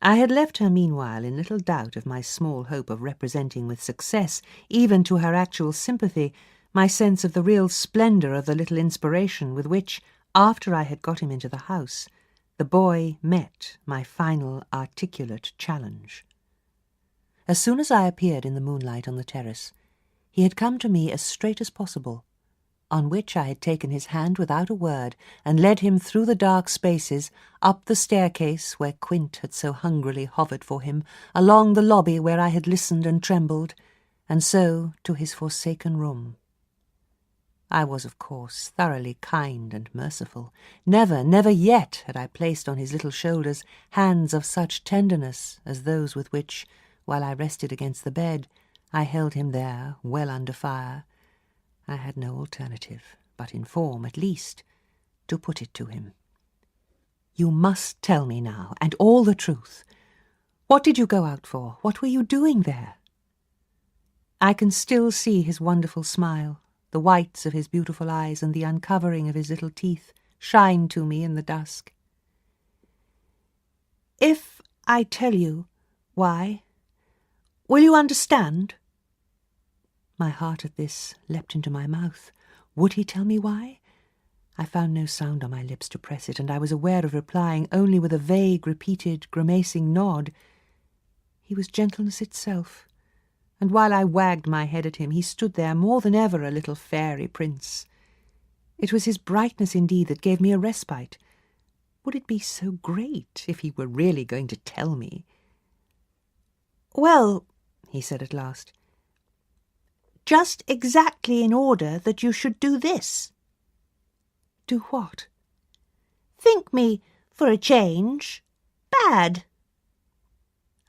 I had left her meanwhile in little doubt of my small hope of representing with success, even to her actual sympathy, my sense of the real splendour of the little inspiration with which, after I had got him into the house, the boy met my final articulate challenge. As soon as I appeared in the moonlight on the terrace, he had come to me as straight as possible, on which I had taken his hand without a word and led him through the dark spaces, up the staircase where Quint had so hungrily hovered for him, along the lobby where I had listened and trembled, and so to his forsaken room. I was, of course, thoroughly kind and merciful. Never, never yet had I placed on his little shoulders hands of such tenderness as those with which, while I rested against the bed, I held him there, well under fire. I had no alternative, but in form at least, to put it to him. You must tell me now, and all the truth. What did you go out for? What were you doing there? I can still see his wonderful smile, the whites of his beautiful eyes and the uncovering of his little teeth shine to me in the dusk. If I tell you why, will you understand? My heart at this leapt into my mouth. Would he tell me why? I found no sound on my lips to press it, and I was aware of replying only with a vague, repeated, grimacing nod. He was gentleness itself, and while I wagged my head at him, he stood there more than ever a little fairy prince. It was his brightness indeed that gave me a respite. Would it be so great if he were really going to tell me? "Well," he said at last, "just exactly in order that you should do this." "Do what?" "Think me, for a change, bad."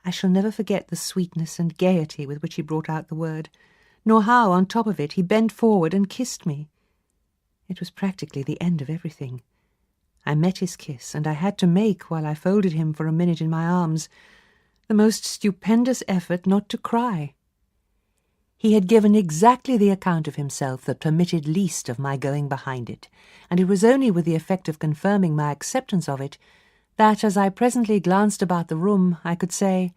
I shall never forget the sweetness and gaiety with which he brought out the word, nor how, on top of it, he bent forward and kissed me. It was practically the end of everything. I met his kiss, and I had to make, while I folded him for a minute in my arms, the most stupendous effort not to cry. He had given exactly the account of himself that permitted least of my going behind it, and it was only with the effect of confirming my acceptance of it that, as I presently glanced about the room, I could say,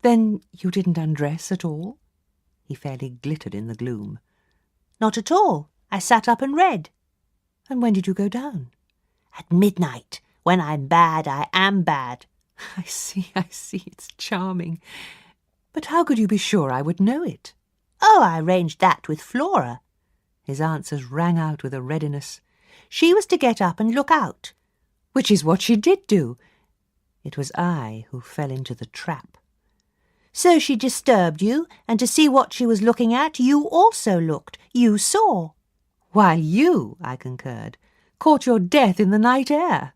"Then you didn't undress at all?" He fairly glittered in the gloom. "Not at all. I sat up and read." "And when did you go down?" "At midnight. When I'm bad, I am bad." I see, it's charming. But how could you be sure I would know it?" "Oh, I arranged that with Flora." His answers rang out with a readiness. "She was to get up and look out." "Which is what she did do." It was I who fell into the trap. "So she disturbed you, and to see what she was looking at, you also looked. You saw." "While you," I concurred, "caught your death in the night air."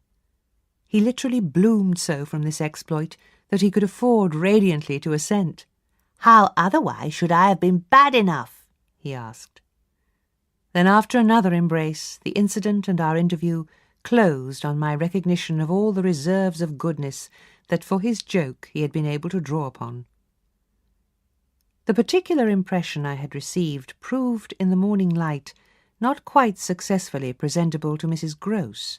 He literally bloomed so from this exploit that he could afford radiantly to assent. "How otherwise should I have been bad enough?" he asked. Then after another embrace, the incident and our interview closed on my recognition of all the reserves of goodness that for his joke he had been able to draw upon. The particular impression I had received proved in the morning light not quite successfully presentable to Mrs. Grose,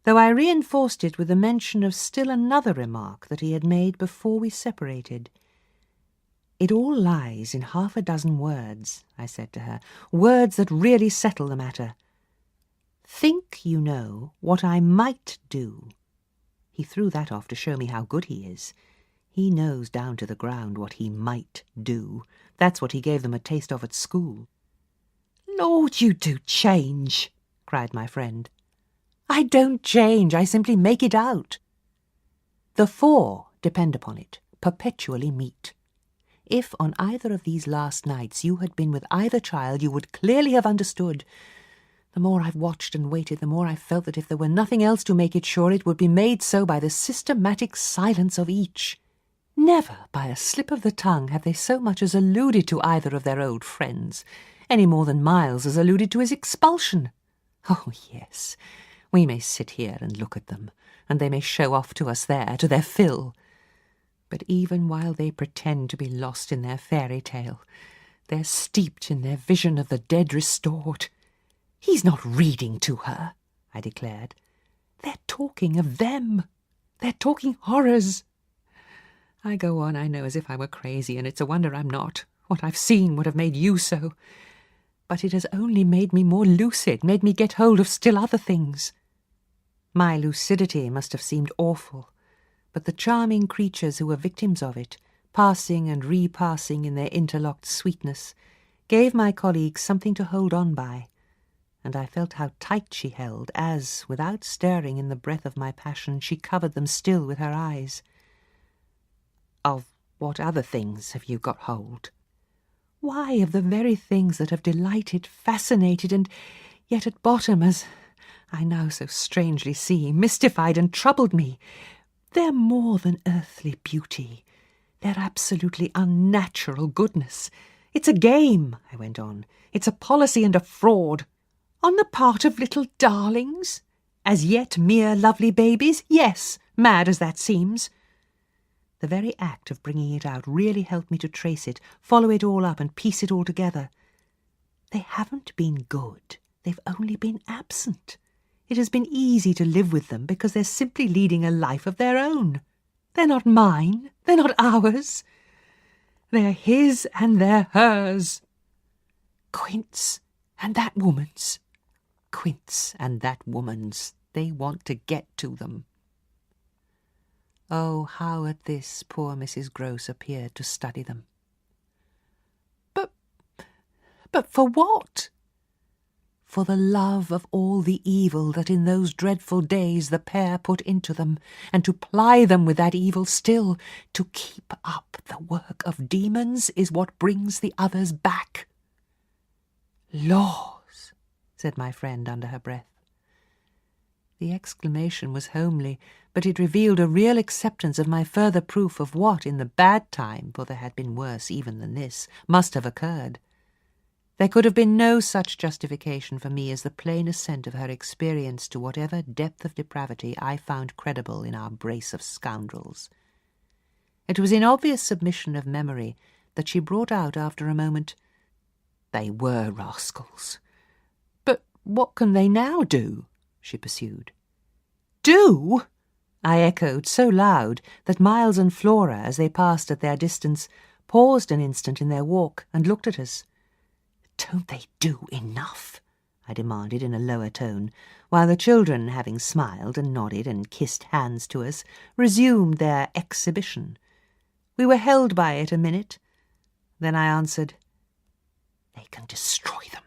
though I reinforced it with the mention of still another remark that he had made before we separated. "It all lies in 6 words," I said to her, "words that really settle the matter. Think, you know, what I might do." He threw that off to show me how good he is. He knows down to the ground what he might do. That's what he gave them a taste of at school. "Lord, you do change," cried my friend. "I don't change, I simply make it out." The 4, depend upon it, perpetually meet. If on either of these last nights you had been with either child, you would clearly have understood. The more I've watched and waited, the more I've felt that if there were nothing else to make it sure, it would be made so by the systematic silence of each. Never by a slip of the tongue have they so much as alluded to either of their old friends, any more than Miles has alluded to his expulsion. Oh, yes, we may sit here and look at them, and they may show off to us there, to their fill. But even while they pretend to be lost in their fairy tale, they're steeped in their vision of the dead restored. "He's not reading to her," I declared. "They're talking of them. They're talking horrors." I go on, I know, as if I were crazy, and it's a wonder I'm not. What I've seen would have made you so. But it has only made me more lucid, made me get hold of still other things. My lucidity must have seemed awful, but the charming creatures who were victims of it, passing and repassing in their interlocked sweetness, gave my colleague something to hold on by, and I felt how tight she held as, without stirring in the breath of my passion, she covered them still with her eyes. "Of what other things have you got hold?" "Why, of the very things that have delighted, fascinated, and yet at bottom, as I now so strangely see, mystified and troubled me. They're more than earthly beauty. They're absolutely unnatural goodness. It's a game," I went on. "It's a policy and a fraud. On the part of little darlings? As yet mere lovely babies? Yes, mad as that seems." The very act of bringing it out really helped me to trace it, follow it all up and piece it all together. They haven't been good. They've only been absent. It has been easy to live with them because they're simply leading a life of their own. They're not mine. They're not ours. They're his and they're hers. Quince and that woman's. Quince and that woman's. They want to get to them. Oh, how at this poor Mrs. Gross appeared to study them. But for what? For the love of all the evil that in those dreadful days the pair put into them, and to ply them with that evil still, to keep up the work of demons is what brings the others back. Laws, said my friend under her breath. The exclamation was homely, but it revealed a real acceptance of my further proof of what, in the bad time, for there had been worse even than this, must have occurred. There could have been no such justification for me as the plain assent of her experience to whatever depth of depravity I found credible in our brace of scoundrels. It was in obvious submission of memory that she brought out after a moment, "They were rascals." "But what can they now do?" she pursued. "Do?" I echoed so loud that Miles and Flora, as they passed at their distance, paused an instant in their walk and looked at us. "Don't they do enough?" I demanded in a lower tone, while the children, having smiled and nodded and kissed hands to us, resumed their exhibition. We were held by it a minute. Then I answered, "They can destroy them."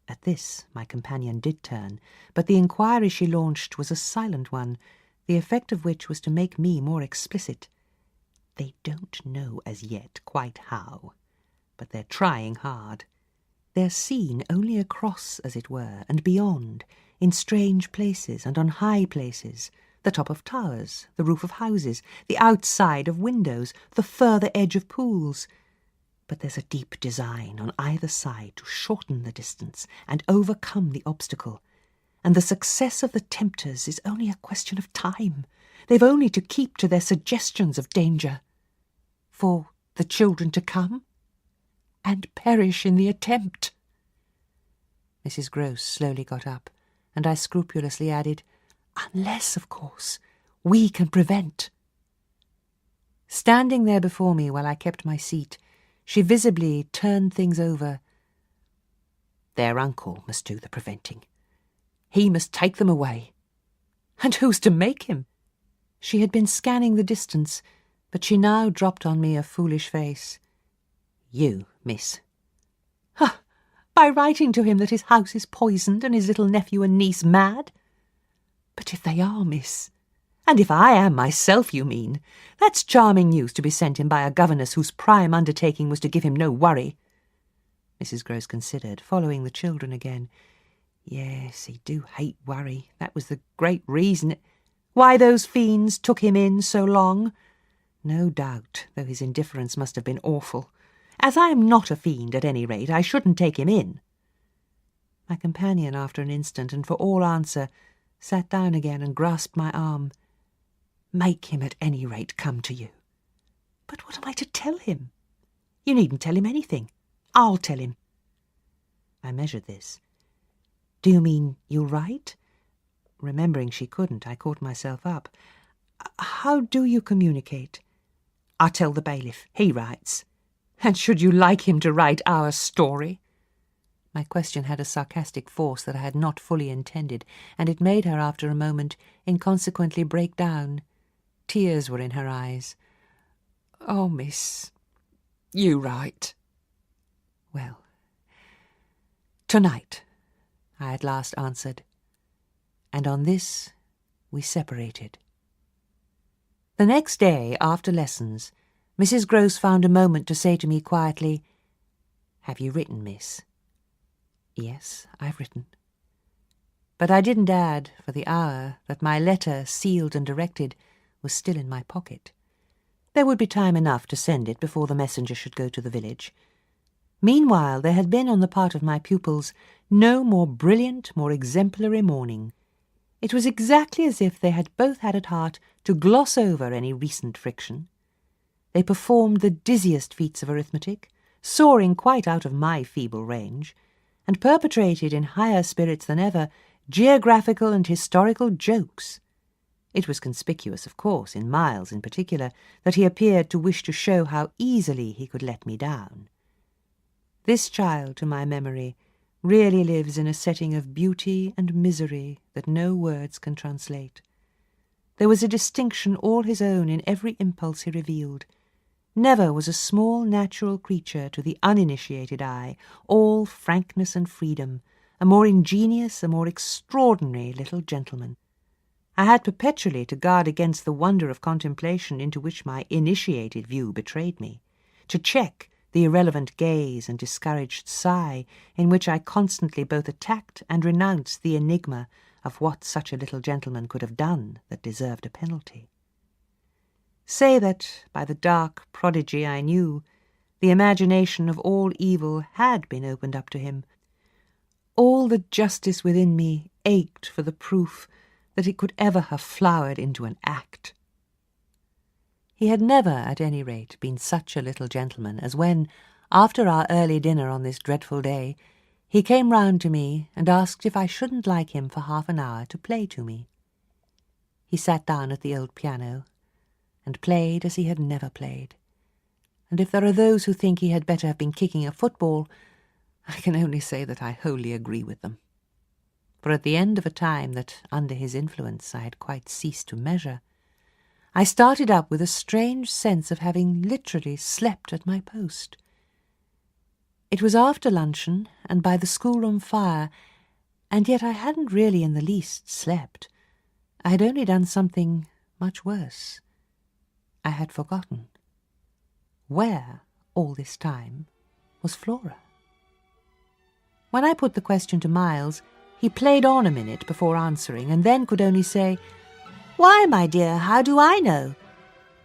At this my companion did turn, but the inquiry she launched was a silent one, the effect of which was to make me more explicit. They don't know as yet quite how, but they're trying hard. They're seen only across, as it were, and beyond, in strange places and on high places, the top of towers, the roof of houses, the outside of windows, the further edge of pools. But there's a deep design on either side to shorten the distance and overcome the obstacle, and the success of the tempters is only a question of time. They've only to keep to their suggestions of danger. For the children to come and perish in the attempt. Mrs. Gross slowly got up, and I scrupulously added, "Unless, of course, we can prevent." Standing there before me while I kept my seat, she visibly turned things over. Their uncle must do the preventing. He must take them away. And who's to make him? She had been scanning the distance, but she now dropped on me a foolish face. "You, miss." "Ha! By writing to him that his house is poisoned and his little nephew and niece mad?" "But if they are, miss, and if I am myself, you mean, that's charming news to be sent him by a governess whose prime undertaking was to give him no worry." Mrs. Gross considered, following the children again. "Yes, he do hate worry. That was the great reason why those fiends took him in so long. No doubt, though his indifference must have been awful. As I am not a fiend, at any rate, I shouldn't take him in." My companion, after an instant, and for all answer, sat down again and grasped my arm. "Make him at any rate come to you." "But what am I to tell him?" "You needn't tell him anything. I'll tell him." I measured this. "Do you mean you'll write?" Remembering she couldn't, I caught myself up. "How do you communicate?" "I tell the bailiff. He writes." "And should you like him to write our story?" My question had a sarcastic force that I had not fully intended, and it made her, after a moment, inconsequently break down. Tears were in her eyes. "Oh, miss, you write." "Well, tonight," I at last answered, and on this we separated. The next day, after lessons, Mrs. Gross found a moment to say to me quietly, "Have you written, miss?" "Yes, I've written." But I didn't add, for the hour, that my letter, sealed and directed, was still in my pocket. There would be time enough to send it before the messenger should go to the village. Meanwhile, there had been on the part of my pupils no more brilliant, more exemplary morning. It was exactly as if they had both had at heart to gloss over any recent friction. They performed the dizziest feats of arithmetic, soaring quite out of my feeble range, and perpetrated in higher spirits than ever geographical and historical jokes. It was conspicuous, of course, in Miles in particular, that he appeared to wish to show how easily he could let me down. This child, to my memory, really lives in a setting of beauty and misery that no words can translate. There was a distinction all his own in every impulse he revealed. Never was a small natural creature to the uninitiated eye all frankness and freedom, a more ingenious, a more extraordinary little gentleman. I had perpetually to guard against the wonder of contemplation into which my initiated view betrayed me, to check the irrelevant gaze and discouraged sigh in which I constantly both attacked and renounced the enigma of what such a little gentleman could have done that deserved a penalty. Say that, by the dark prodigy I knew, the imagination of all evil had been opened up to him. All the justice within me ached for the proof that it could ever have flowered into an act. He had never, at any rate, been such a little gentleman as when, after our early dinner on this dreadful day, he came round to me and asked if I shouldn't like him for half an hour to play to me. He sat down at the old piano and played as he had never played. And if there are those who think he had better have been kicking a football, I can only say that I wholly agree with them. For at the end of a time that, under his influence, I had quite ceased to measure, I started up with a strange sense of having literally slept at my post. It was after luncheon and by the schoolroom fire, and yet I hadn't really in the least slept. I had only done something much worse. I had forgotten. Where, all this time, was Flora? When I put the question to Miles, he played on a minute before answering, and then could only say, "Why, my dear, how do I know?"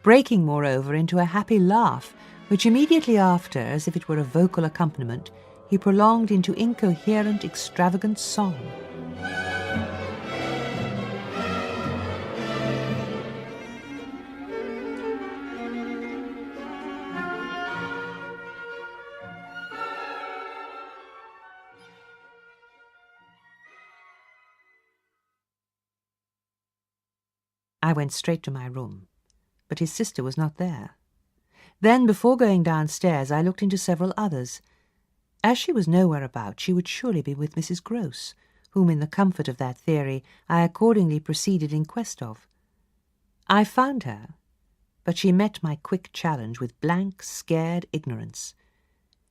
breaking, moreover, into a happy laugh, which immediately after, as if it were a vocal accompaniment, he prolonged into incoherent, extravagant song. I went straight to my room, but his sister was not there. Then, before going downstairs, I looked into several others. As she was nowhere about, she would surely be with Mrs. Grose, whom, in the comfort of that theory, I accordingly proceeded in quest of. I found her, but she met my quick challenge with blank, scared ignorance.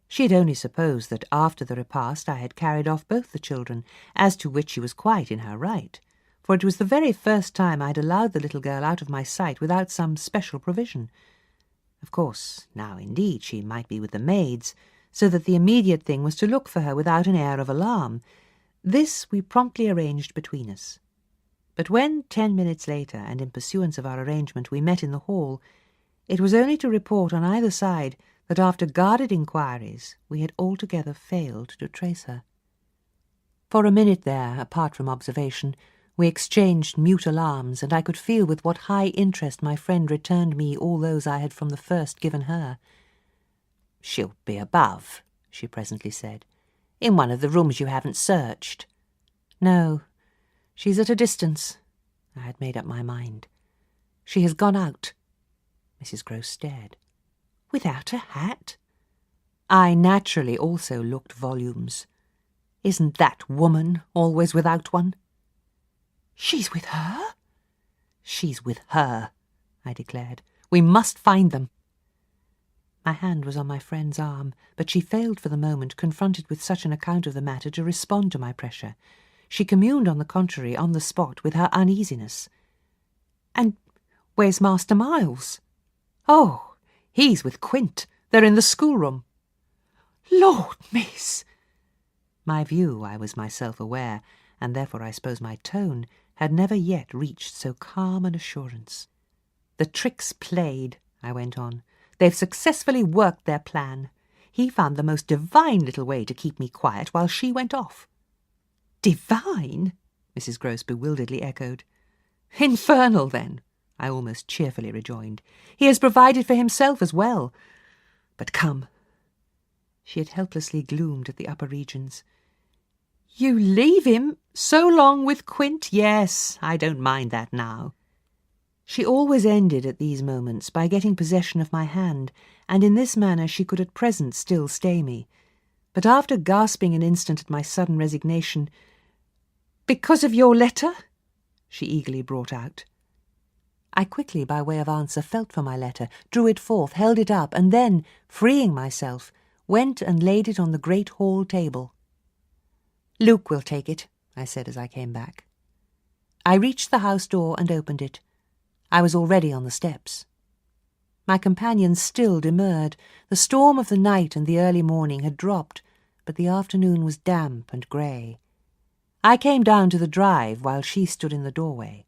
She had only supposed that after the repast I had carried off both the children, as to which she was quite in her right, for it was the very first time I had allowed the little girl out of my sight without some special provision. Of course, now indeed she might be with the maids, so that the immediate thing was to look for her without an air of alarm. This we promptly arranged between us. But when, 10 minutes later, and in pursuance of our arrangement, we met in the hall, it was only to report on either side that after guarded inquiries we had altogether failed to trace her. For a minute there, apart from observation, we exchanged mute alarms, and I could feel with what high interest my friend returned me all those I had from the first given her. "She'll be above," she presently said, "in one of the rooms you haven't searched." "No, she's at a distance." I had made up my mind. "She has gone out." Mrs. Grose stared. "Without a hat?" I naturally also looked volumes. "Isn't that woman always without one?" "She's with her?" "She's with her," I declared. "We must find them." My hand was on my friend's arm, but she failed for the moment, confronted with such an account of the matter, to respond to my pressure. She communed, on the contrary, on the spot, with her uneasiness. "And where's Master Miles?" "Oh, he's with Quint. They're in the schoolroom." "Lord, miss!" My view, I was myself aware, and therefore I suppose my tone, had never yet reached so calm an assurance. "The trick's played," I went on. "They've successfully worked their plan. He found the most divine little way to keep me quiet while she went off." "Divine?" Mrs. Grose bewilderedly echoed. "Infernal, then," I almost cheerfully rejoined. "He has provided for himself as well. But come." She had helplessly gloomed at the upper regions. "You leave him so long with Quint? Yes, I don't mind that now." She always ended at these moments by getting possession of my hand, and in this manner she could at present still stay me. But after gasping an instant at my sudden resignation, "Because of your letter?" she eagerly brought out. I quickly, by way of answer, felt for my letter, drew it forth, held it up, and then, freeing myself, went and laid it on the great hall table. "Luke will take it," I said as I came back. I reached the house door and opened it. I was already on the steps. My companion still demurred. The storm of the night and the early morning had dropped, but the afternoon was damp and grey. I came down to the drive while she stood in the doorway.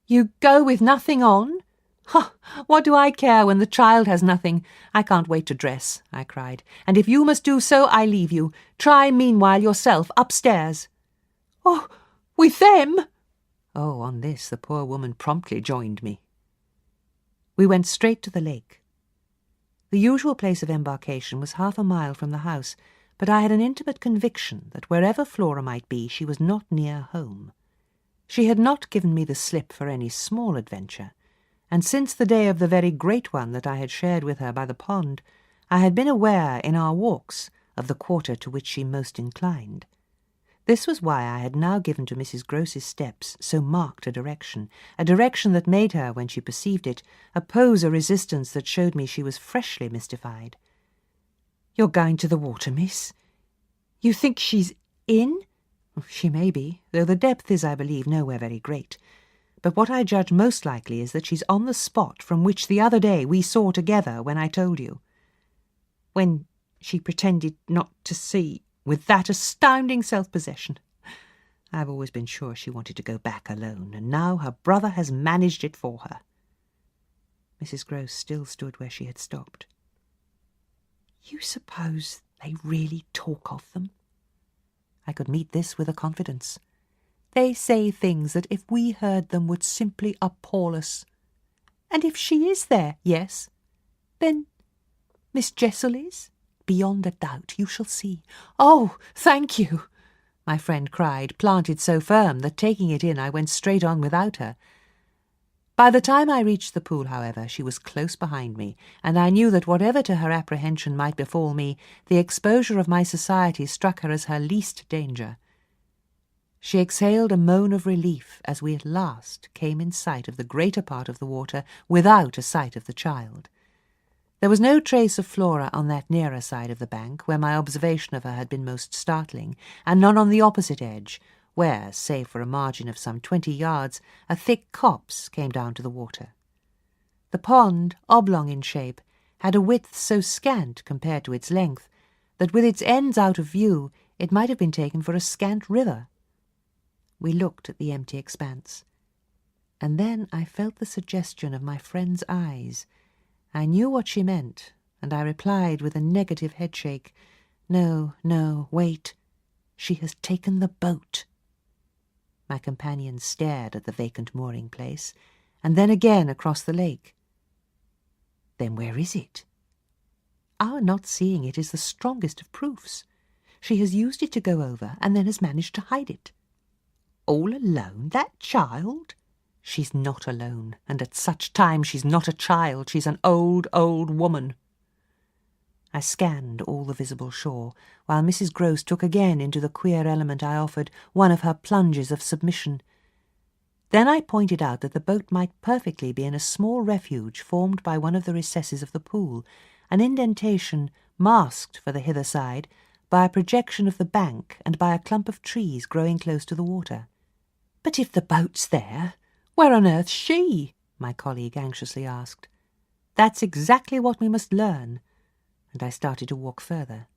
"You go with nothing on? Ha! What do I care when the child has nothing? I can't wait to dress," I cried, "and if you must do so, I leave you. Try meanwhile yourself upstairs." "Oh, with them?" Oh, on this the poor woman promptly joined me. We went straight to the lake. The usual place of embarkation was 1/2 a mile from the house, but I had an intimate conviction that wherever Flora might be, she was not near home. She had not given me the slip for any small adventure, and since the day of the very great one that I had shared with her by the pond, I had been aware in our walks of the quarter to which she most inclined. This was why I had now given to Mrs. Groce's steps so marked a direction that made her, when she perceived it, oppose a resistance that showed me she was freshly mystified. "You're going to the water, miss? You think she's in?" "She may be, though the depth is, I believe, nowhere very great. But what I judge most likely is that she's on the spot from which the other day we saw together when I told you." "When she pretended not to see, with that astounding self-possession. I've always been sure she wanted to go back alone, and now her brother has managed it for her." Mrs. Groce still stood where she had stopped. "You suppose they really talk of them?" I could meet this with a confidence. "They say things that if we heard them would simply appall us." "And if she is there?" "Yes." "Then Miss Jessel is?" "Beyond a doubt. You shall see." "Oh, thank you," my friend cried, planted so firm that, taking it in, I went straight on without her. By the time I reached the pool, however, she was close behind me, and I knew that whatever to her apprehension might befall me, the exposure of my society struck her as her least danger. She exhaled a moan of relief as we at last came in sight of the greater part of the water without a sight of the child. There was no trace of Flora on that nearer side of the bank, where my observation of her had been most startling, and none on the opposite edge, where, save for a margin of some 20 yards, a thick copse came down to the water. The pond, oblong in shape, had a width so scant compared to its length that with its ends out of view it might have been taken for a scant river. We looked at the empty expanse, and then I felt the suggestion of my friend's eyes. I knew what she meant, and I replied with a negative headshake, "No, no, wait. She has taken the boat." My companion stared at the vacant mooring place, and then again across the lake. "Then where is it?" "Our not seeing it is the strongest of proofs. She has used it to go over, and then has managed to hide it." "All alone, that child?" "She's not alone, and at such times she's not a child. She's an old, old woman." I scanned all the visible shore, while Mrs. Groce took again into the queer element I offered one of her plunges of submission. Then I pointed out that the boat might perfectly be in a small refuge formed by one of the recesses of the pool, an indentation masked for the hither side by a projection of the bank and by a clump of trees growing close to the water. "But if the boat's there, where on earth's she?" my colleague anxiously asked. "That's exactly what we must learn," and I started to walk further.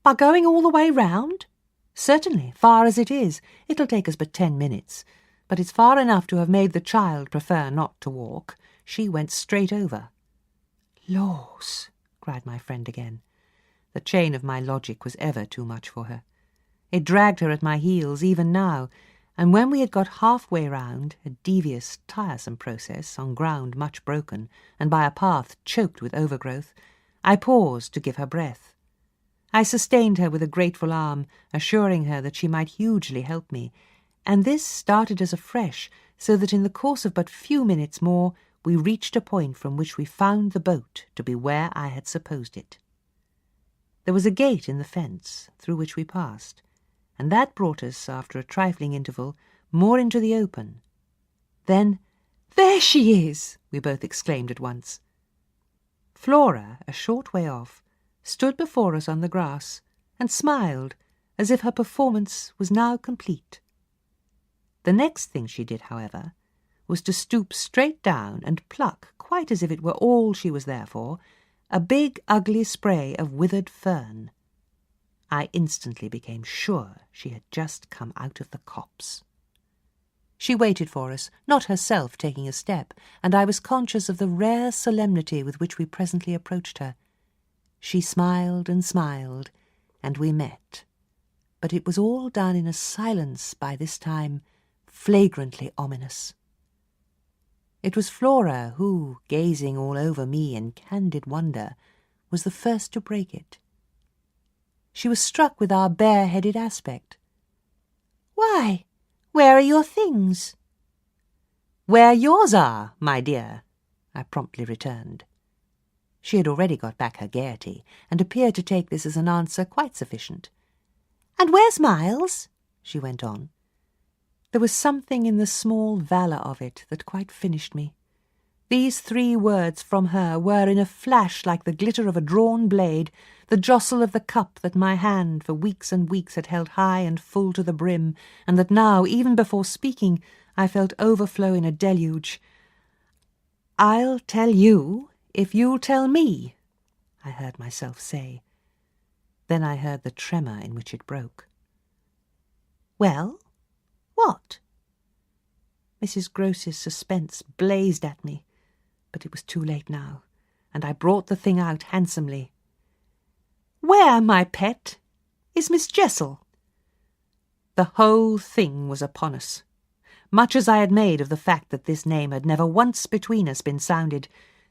"By going all the way round?" "Certainly, far as it is. It'll take us but 10 minutes, but it's far enough to have made the child prefer not to walk. She went straight over." "Laws!" cried my friend again. The chain of my logic was ever too much for her. It dragged her at my heels even now, and when we had got half-way round, a devious, tiresome process, on ground much broken, and by a path choked with overgrowth, I paused to give her breath. I sustained her with a grateful arm, assuring her that she might hugely help me, and this started us afresh, so that in the course of but few minutes more we reached a point from which we found the boat to be where I had supposed it. There was a gate in the fence through which we passed, and that brought us, after a trifling interval, more into the open. Then, "There she is!" we both exclaimed at once. Flora, a short way off, stood before us on the grass and smiled as if her performance was now complete. The next thing she did, however, was to stoop straight down and pluck, quite as if it were all she was there for, a big ugly spray of withered fern. I instantly became sure she had just come out of the copse. She waited for us, not herself taking a step, and I was conscious of the rare solemnity with which we presently approached her. She smiled, and we met. But it was all done in a silence by this time flagrantly ominous. It was Flora who, gazing all over me in candid wonder, was the first to break it. She was struck with our bare-headed aspect. "Why, where are your things?" "Where yours are, my dear," I promptly returned. She had already got back her gaiety, and appeared to take this as an answer quite sufficient. "And where's Miles?" she went on. There was something in the small valour of it that quite finished me. These 3 words from her were in a flash like the glitter of a drawn blade, the jostle of the cup that my hand for weeks and weeks had held high and full to the brim, and that now, even before speaking, I felt overflow in a deluge. "I'll tell you if you'll tell me," I heard myself say. Then I heard the tremor in which it broke. "Well? What?" Mrs. Groce's suspense blazed at me, but it was too late now, and I brought the thing out handsomely. "Where, my pet, is Miss Jessel?" The whole thing was upon us. Much as I had made of the fact that this name had never once between us been sounded,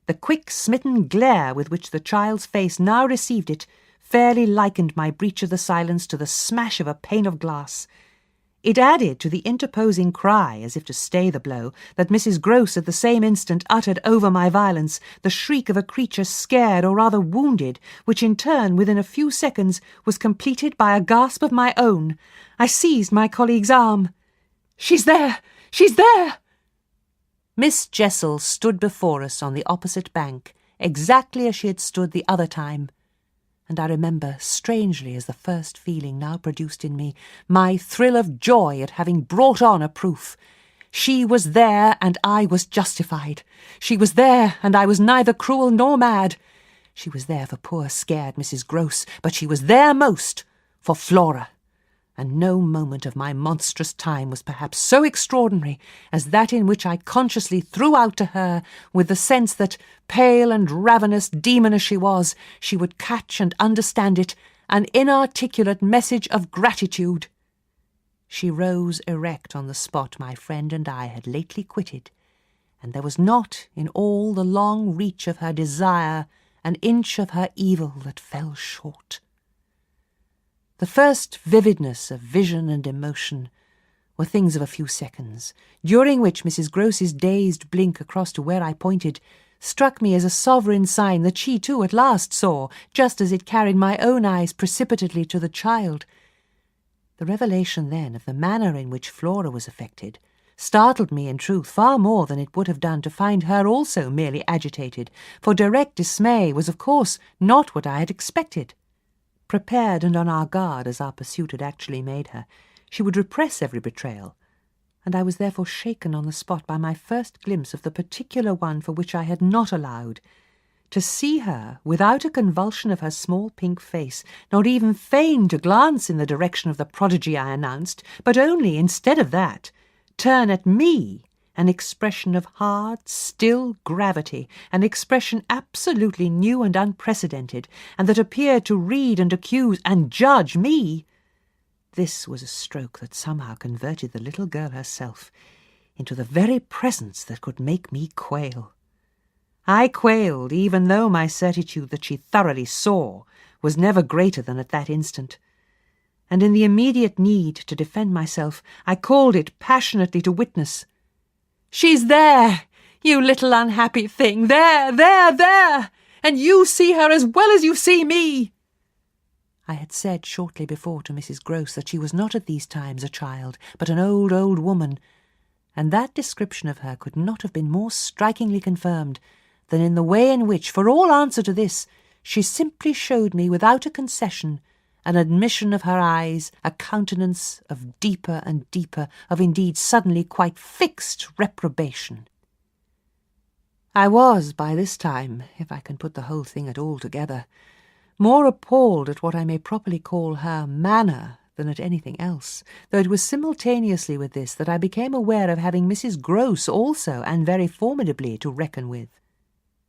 the quick smitten glare with which the child's face now received it fairly likened my breach of the silence to the smash of a pane of glass. It added to the interposing cry, as if to stay the blow, that Mrs. Groce at the same instant uttered over my violence, the shriek of a creature scared or rather wounded, which in turn, within a few seconds, was completed by a gasp of my own. I seized my colleague's arm. "She's there! She's there!" Miss Jessel stood before us on the opposite bank, exactly as she had stood the other time. And I remember, strangely as the first feeling now produced in me, my thrill of joy at having brought on a proof. She was there, and I was justified. She was there, and I was neither cruel nor mad. She was there for poor scared Mrs. Groce, but she was there most for Flora. And no moment of my monstrous time was perhaps so extraordinary as that in which I consciously threw out to her, with the sense that, pale and ravenous demon as she was, she would catch and understand it, an inarticulate message of gratitude. She rose erect on the spot my friend and I had lately quitted, and there was not, in all the long reach of her desire, an inch of her evil that fell short. The first vividness of vision and emotion were things of a few seconds, during which Mrs. Groce's dazed blink across to where I pointed struck me as a sovereign sign that she too at last saw, just as it carried my own eyes precipitately to the child. The revelation then of the manner in which Flora was affected startled me in truth far more than it would have done to find her also merely agitated, for direct dismay was of course not what I had expected. Prepared and on our guard as our pursuit had actually made her, she would repress every betrayal, and I was therefore shaken on the spot by my first glimpse of the particular one for which I had not allowed. To see her, without a convulsion of her small pink face, not even feign to glance in the direction of the prodigy I announced, but only, instead of that, turn at me an expression of hard, still gravity, an expression absolutely new and unprecedented, and that appeared to read and accuse and judge me. This was a stroke that somehow converted the little girl herself into the very presence that could make me quail. I quailed, even though my certitude that she thoroughly saw was never greater than at that instant. and in the immediate need to defend myself, I called it passionately to witness. "She's there, you little unhappy thing, there, there, there, and you see her as well as you see me." I had said shortly before to Mrs. Grose that she was not at these times a child, but an old, old woman, and that description of her could not have been more strikingly confirmed than in the way in which, for all answer to this, she simply showed me without a concession an admission of her eyes, a countenance of deeper and deeper, of indeed suddenly quite fixed reprobation. I was, by this time, if I can put the whole thing at all together, more appalled at what I may properly call her manner than at anything else, though it was simultaneously with this that I became aware of having Mrs. Grose also, and very formidably, to reckon with.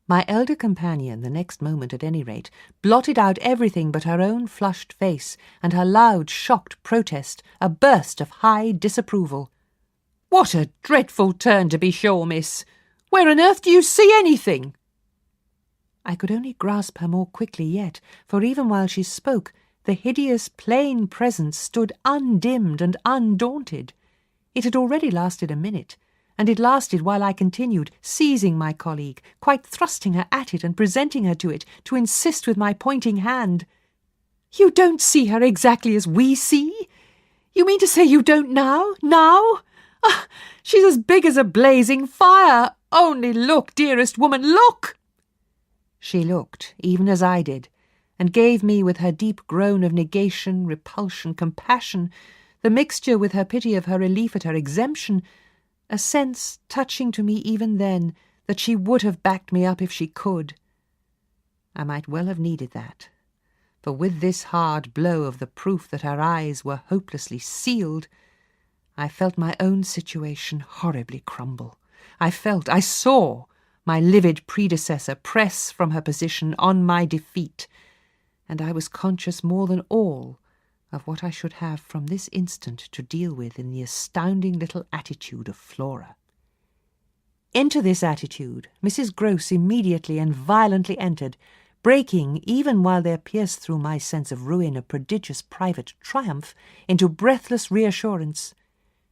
My elder companion, the next moment at any rate, blotted out everything but her own flushed face and her loud, shocked protest, a burst of high disapproval. "What a dreadful turn, to be sure, miss! Where on earth do you see anything?" I could only grasp her more quickly yet, for even while she spoke, the hideous plain presence stood undimmed and undaunted. It had already lasted a minute, and it lasted while I continued, seizing my colleague, quite thrusting her at it and presenting her to it, to insist with my pointing hand. "You don't see her exactly as we see? You mean to say you don't now? Now? Ah, she's as big as a blazing fire! Only look, dearest woman, look!" She looked, even as I did, and gave me, with her deep groan of negation, repulsion, compassion, the mixture with her pity of her relief at her exemption, a sense, touching to me even then, that she would have backed me up if she could. I might well have needed that, for with this hard blow of the proof that her eyes were hopelessly sealed, I felt my own situation horribly crumble. I saw my livid predecessor press from her position on my defeat, and I was conscious more than all of what I should have from this instant to deal with in the astounding little attitude of Flora. Into this attitude Mrs. Grose immediately and violently entered, breaking, even while there pierced through my sense of ruin a prodigious private triumph, into breathless reassurance.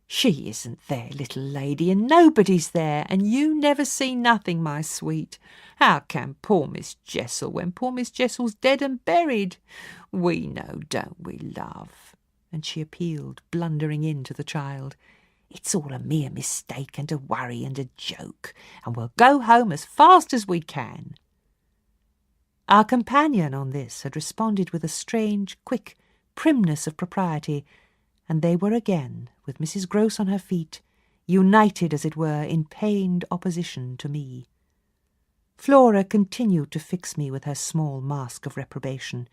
"She isn't there, little lady, and nobody's there, and you never see nothing, my sweet. How can poor Miss Jessel, when poor Miss Jessel's dead and buried? We know, don't we, love?" And she appealed, blundering in to the child. "It's all a mere mistake and a worry and a joke, and we'll go home as fast as we can." Our companion on this had responded with a strange, quick primness of propriety, and they were again, with Mrs. Grose on her feet, united, as it were, in pained opposition to me. Flora continued to fix me with her small mask of reprobation,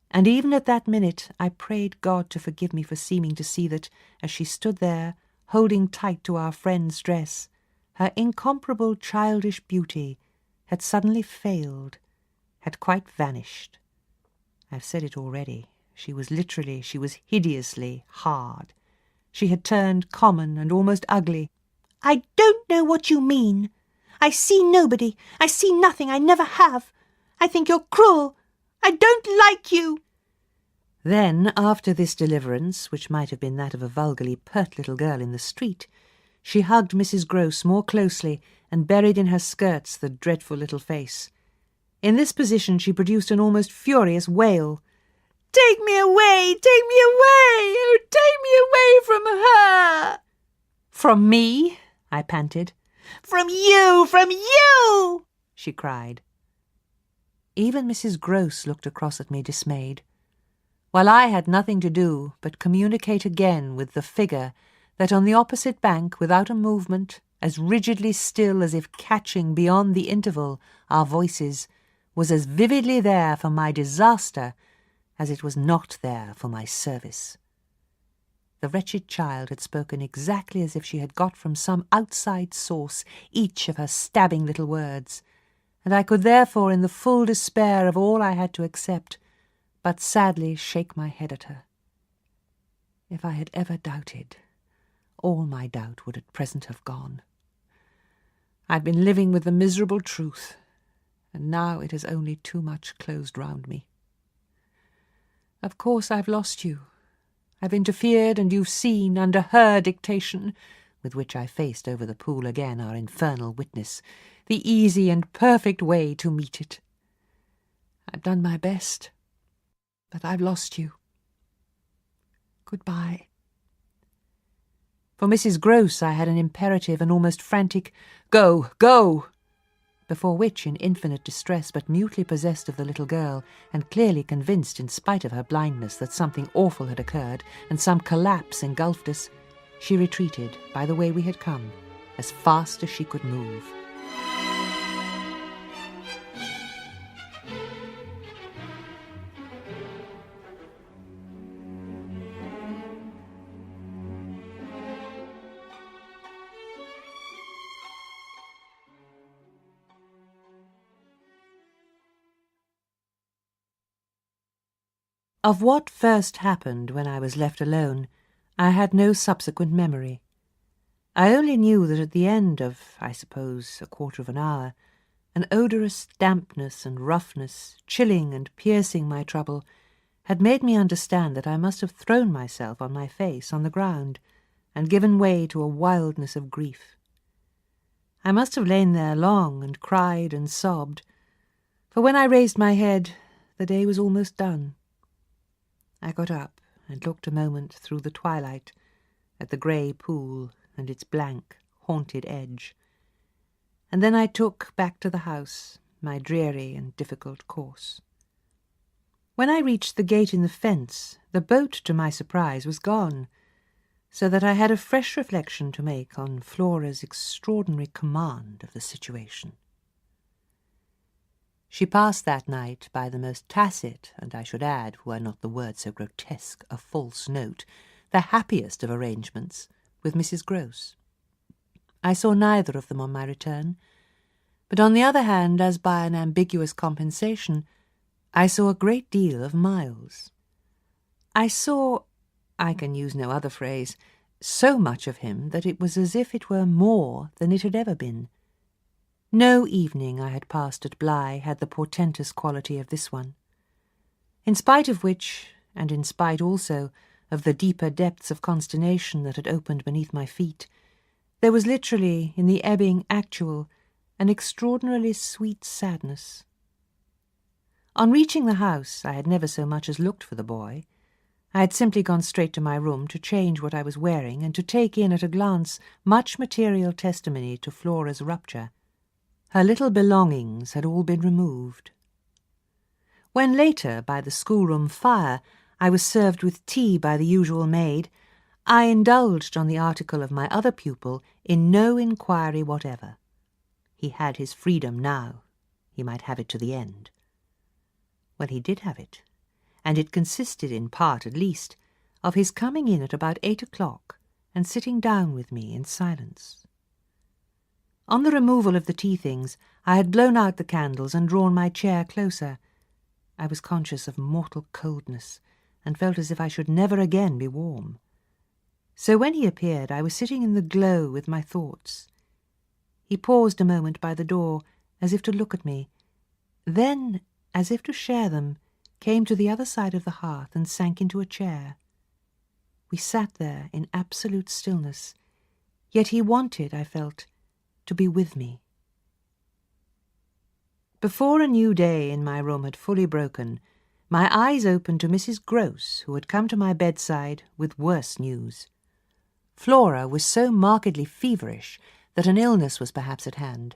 and even at that minute I prayed God to forgive me for seeming to see that, as she stood there, holding tight to our friend's dress, her incomparable childish beauty had suddenly failed, had quite vanished. I've said it already. She was hideously hard. She had turned common and almost ugly. "I don't know what you mean. I see nobody. I see nothing. I never have. I think you're cruel. I don't like you." Then, after this deliverance, which might have been that of a vulgarly pert little girl in the street, she hugged Mrs. Grose more closely and buried in her skirts the dreadful little face. In this position she produced an almost furious wail. "Take me away! Take me away! Oh, take me away from her!" "From me?" I panted. "From you! From you!" she cried. Even Mrs. Grose looked across at me dismayed, while I had nothing to do but communicate again with the figure that on the opposite bank, without a movement, as rigidly still as if catching beyond the interval our voices, was as vividly there for my disaster as it was not there for my service. The wretched child had spoken exactly as if she had got from some outside source each of her stabbing little words, and I could therefore, in the full despair of all I had to accept, but sadly shake my head at her. If I had ever doubted, all my doubt would at present have gone. I'd been living with the miserable truth, and now it has only too much closed round me. Of course I've lost you, I've interfered, and you've seen, under her dictation," with which I faced over the pool again, our infernal witness, "the easy and perfect way to meet it. I've done my best, but I've lost you. Goodbye." For Mrs. Gross I had an imperative and almost frantic "Go, go!" before which, in infinite distress, but mutely possessed of the little girl, and clearly convinced, in spite of her blindness, that something awful had occurred, and some collapse engulfed us, she retreated by the way we had come, as fast as she could move. Of what first happened when I was left alone, I had no subsequent memory. I only knew that at the end of, I suppose, a quarter of an hour, an odorous dampness and roughness, chilling and piercing my trouble, had made me understand that I must have thrown myself on my face on the ground, and given way to a wildness of grief. I must have lain there long and cried and sobbed, for when I raised my head, the day was almost done. I got up and looked a moment through the twilight at the grey pool and its blank, haunted edge, and then I took back to the house my dreary and difficult course. When I reached the gate in the fence, the boat, to my surprise, was gone, so that I had a fresh reflection to make on Flora's extraordinary command of the situation. She passed that night by the most tacit, and I should add, were not the word so grotesque, a false note, the happiest of arrangements, with Mrs. Gross. I saw neither of them on my return, but on the other hand, as by an ambiguous compensation, I saw a great deal of Miles. I saw, I can use no other phrase, so much of him that it was as if it were more than it had ever been. No evening I had passed at Bly had the portentous quality of this one. In spite of which, and in spite also of the deeper depths of consternation that had opened beneath my feet, there was literally, in the ebbing actual, an extraordinarily sweet sadness. On reaching the house, I had never so much as looked for the boy. I had simply gone straight to my room to change what I was wearing and to take in at a glance much material testimony to Flora's rupture. Her little belongings had all been removed. When later, by the schoolroom fire, I was served with tea by the usual maid, I indulged on the article of my other pupil in no inquiry whatever. He had his freedom now. He might have it to the end. Well, he did have it, and it consisted, in part at least, of his coming in at about 8 o'clock and sitting down with me in silence. On the removal of the tea-things, I had blown out the candles and drawn my chair closer. I was conscious of mortal coldness, and felt as if I should never again be warm. So when he appeared, I was sitting in the glow with my thoughts. He paused a moment by the door, as if to look at me, then, as if to share them, came to the other side of the hearth and sank into a chair. We sat there in absolute stillness, yet he wanted, I felt, to be with me. Before a new day in my room had fully broken, my eyes opened to Mrs. Gross, who had come to my bedside with worse news. Flora was so markedly feverish that an illness was perhaps at hand.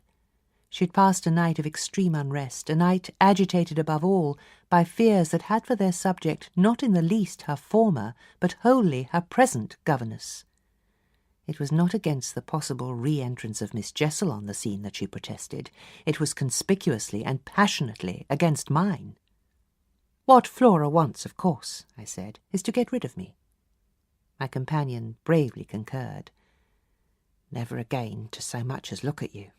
She had passed a night of extreme unrest, a night agitated above all by fears that had for their subject not in the least her former, but wholly her present governess. It was not against the possible re-entrance of Miss Jessel on the scene that she protested. It was conspicuously and passionately against mine. "What Flora wants, of course," I said, "is to get rid of me." My companion bravely concurred. "Never again to so much as look at you."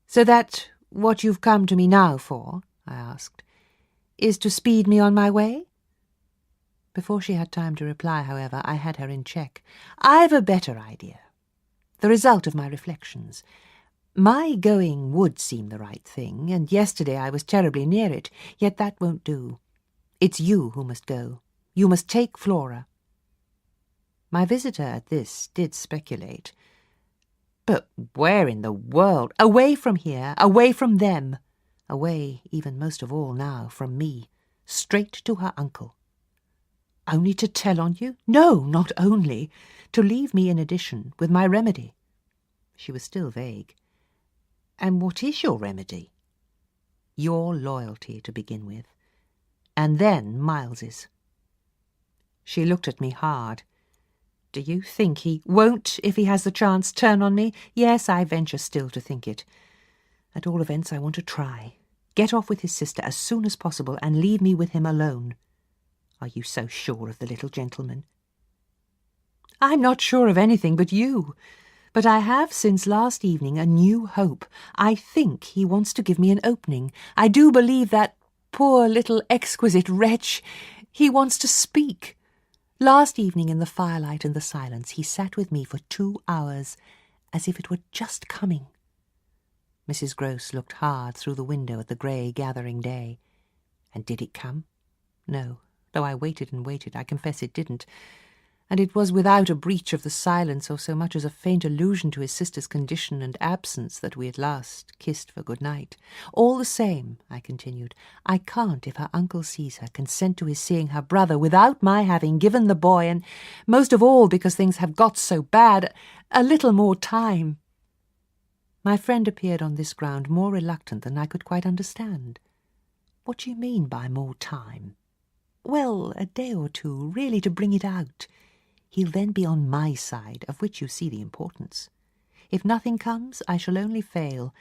"So that what you've come to me now for," I asked, "is to speed me on my way?" Before she had time to reply, however, I had her in check. "I've a better idea. The result of my reflections. My going would seem the right thing, and yesterday I was terribly near it, yet that won't do. It's you who must go. You must take Flora." My visitor at this did speculate. "But where in the world? Away from here, away from them, away, even most of all now, from me, straight to her uncle." "Only to tell on you?" "No, not only. To leave me in addition, with my remedy." She was still vague. "And what is your remedy?" "Your loyalty, to begin with. And then Miles's." She looked at me hard. "Do you think he won't, if he has the chance, turn on me?" "Yes, I venture still to think it. At all events, I want to try. Get off with his sister as soon as possible and leave me with him alone." "Are you so sure of the little gentleman?" "I'm not sure of anything but you. But I have, since last evening, a new hope. I think he wants to give me an opening. I do believe that poor little exquisite wretch, he wants to speak. Last evening in the firelight and the silence he sat with me for 2 hours, as if it were just coming." Mrs. Gross looked hard through the window at the grey gathering day. "And did it come?" "No, though I waited and waited, I confess it didn't. And it was without a breach of the silence or so much as a faint allusion to his sister's condition and absence that we at last kissed for good night. All the same," I continued, "I can't, if her uncle sees her, consent to his seeing her brother without my having given the boy, and most of all because things have got so bad, a little more time." My friend appeared on this ground more reluctant than I could quite understand. "What do you mean by more time?" "Well, a day or two, really to bring it out. He'll then be on my side, of which you see the importance. If nothing comes, I shall only fail,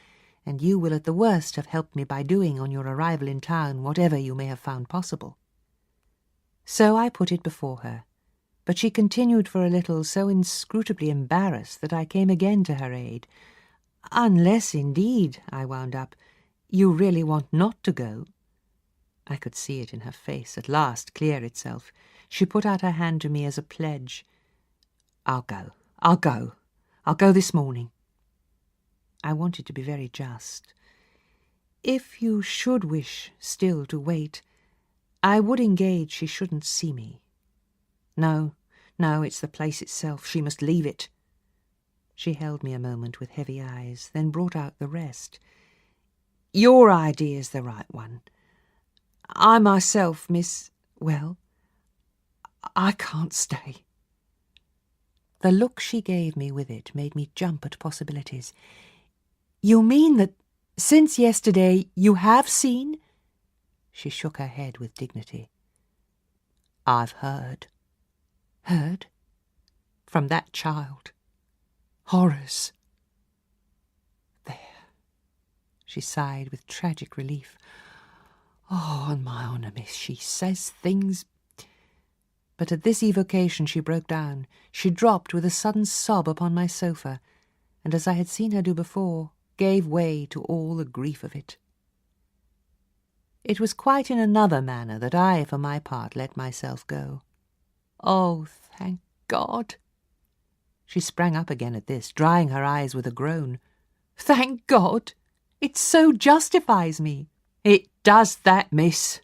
and you will at the worst have helped me by doing on your arrival in town whatever you may have found possible." So I put it before her, but she continued for a little so inscrutably embarrassed that I came again to her aid. "Unless, indeed," I wound up, "you really want not to go." I could see it in her face at last clear itself. She put out her hand to me as a pledge. I'll go. I'll go this morning." I wanted to be very just. "If you should wish still to wait, I would engage she shouldn't see me." No, it's the place itself. She must leave it." She held me a moment with heavy eyes, then brought out the rest. "Your idea's the right one. I myself, well, I can't stay." The look she gave me with it made me jump at possibilities. "You mean that since yesterday you have seen?" She shook her head with dignity. "I've heard." "Heard?" "From that child. Horrors." "There." She sighed with tragic relief. "Oh, on my honour, miss, she says things—" But at this evocation she broke down. She dropped with a sudden sob upon my sofa, and as I had seen her do before, gave way to all the grief of it. It was quite in another manner that I, for my part, let myself go. "Oh, thank God!" She sprang up again at this, drying her eyes with a groan. "Thank God! It so justifies me." "It does that, miss."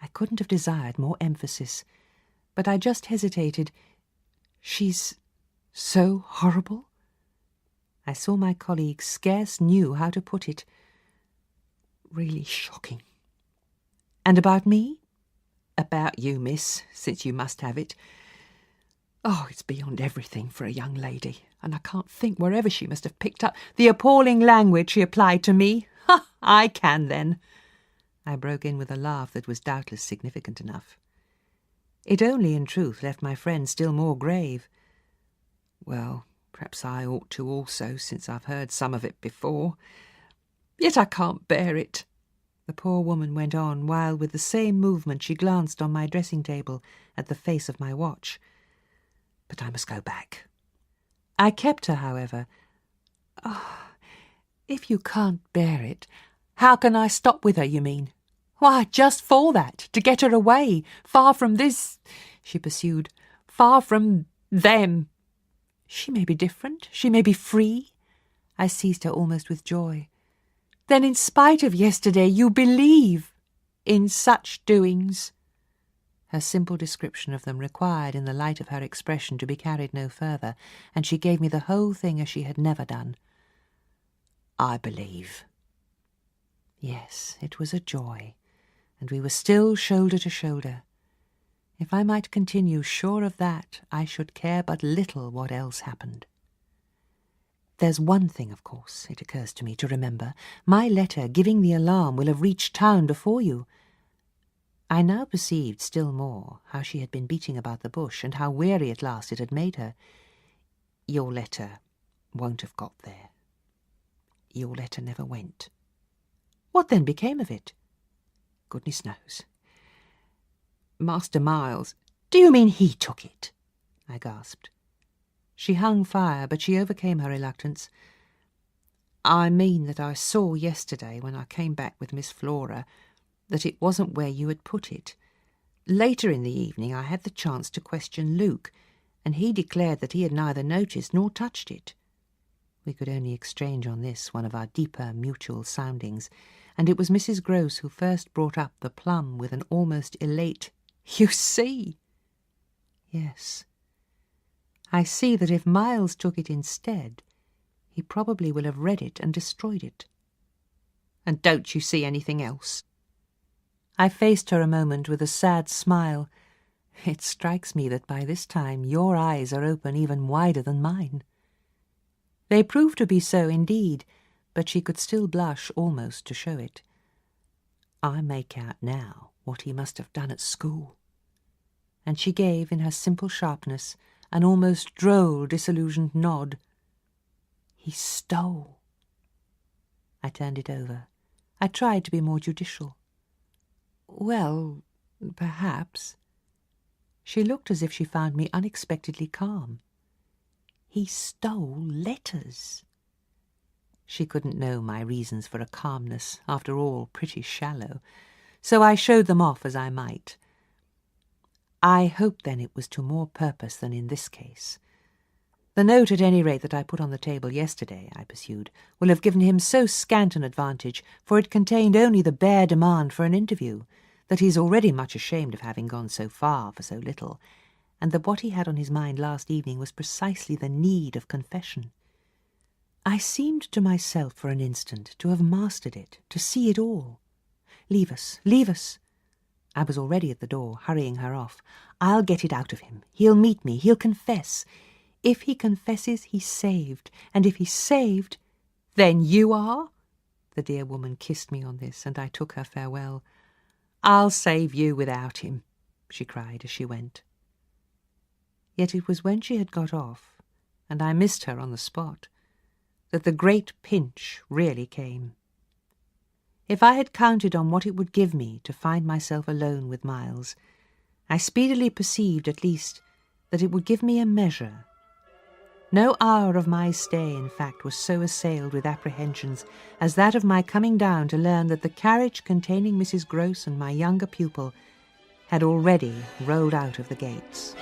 I couldn't have desired more emphasis, but I just hesitated. "She's so horrible?" I saw my colleague scarce knew how to put it. "Really shocking." "And about me?" "About you, miss, since you must have it. Oh, it's beyond everything for a young lady, and I can't think wherever she must have picked up the appalling language she applied to me. Ha! I can, then." I broke in with a laugh that was doubtless significant enough. It only, in truth, left my friend still more grave. "Well, perhaps I ought to also, since I've heard some of it before. Yet I can't bear it," the poor woman went on, while with the same movement she glanced on my dressing-table at the face of my watch. "But I must go back." I kept her, however. "Oh, if you can't bear it, how can I stop with her, you mean?" "Why, just for that, to get her away, far from this," she pursued, "far from them. She may be different, she may be free." I seized her almost with joy. "Then in spite of yesterday you believe in such doings?" Her simple description of them required, in the light of her expression, to be carried no further, and she gave me the whole thing as she had never done. I believe. Yes, it was a joy, and we were still shoulder to shoulder. If I might continue sure of that, I should care but little what else happened. There's one thing, of course, it occurs to me to remember. My letter giving the alarm will have reached town before you. I now perceived still more how she had been beating about the bush, and how weary at last it had made her. Your letter won't have got there. Your letter never went. What then became of it? Goodness knows. Master Miles— Do you mean he took it? I gasped. She hung fire, but she overcame her reluctance. I mean that I saw yesterday, when I came back with Miss Flora, that it wasn't where you had put it. Later in the evening I had the chance to question Luke, and he declared that he had neither noticed nor touched it. We could only exchange on this one of our deeper mutual soundings, and it was Mrs. Grose who first brought up the plum with an almost elate, "You see!" Yes. I see that if Miles took it instead, he probably will have read it and destroyed it. And don't you see anything else? I faced her a moment with a sad smile. It strikes me that by this time your eyes are open even wider than mine. They proved to be so indeed, but she could still blush almost to show it. I make out now what he must have done at school. And she gave, in her simple sharpness, an almost droll, disillusioned nod. He stole. I turned it over. I tried to be more judicial. Well, perhaps. She looked as if she found me unexpectedly calm. He stole letters. She couldn't know my reasons for a calmness, after all pretty shallow, so I showed them off as I might. I hope then it was to more purpose than in this case. The note, at any rate, that I put on the table yesterday, I pursued, will have given him so scant an advantage, for it contained only the bare demand for an interview, that he is already much ashamed of having gone so far for so little, and that what he had on his mind last evening was precisely the need of confession. I seemed to myself for an instant to have mastered it, to see it all. Leave us, leave us. I was already at the door, hurrying her off. I'll get it out of him. He'll meet me. He'll confess. If he confesses, he's saved. And if he's saved, then you are? The dear woman kissed me on this, and I took her farewell. I'll save you without him, she cried as she went. Yet it was when she had got off, and I missed her on the spot, that the great pinch really came. If I had counted on what it would give me to find myself alone with Miles, I speedily perceived, at least, that it would give me a measure. No hour of my stay, in fact, was so assailed with apprehensions as that of my coming down to learn that the carriage containing Mrs. Grose and my younger pupil had already rolled out of the gates.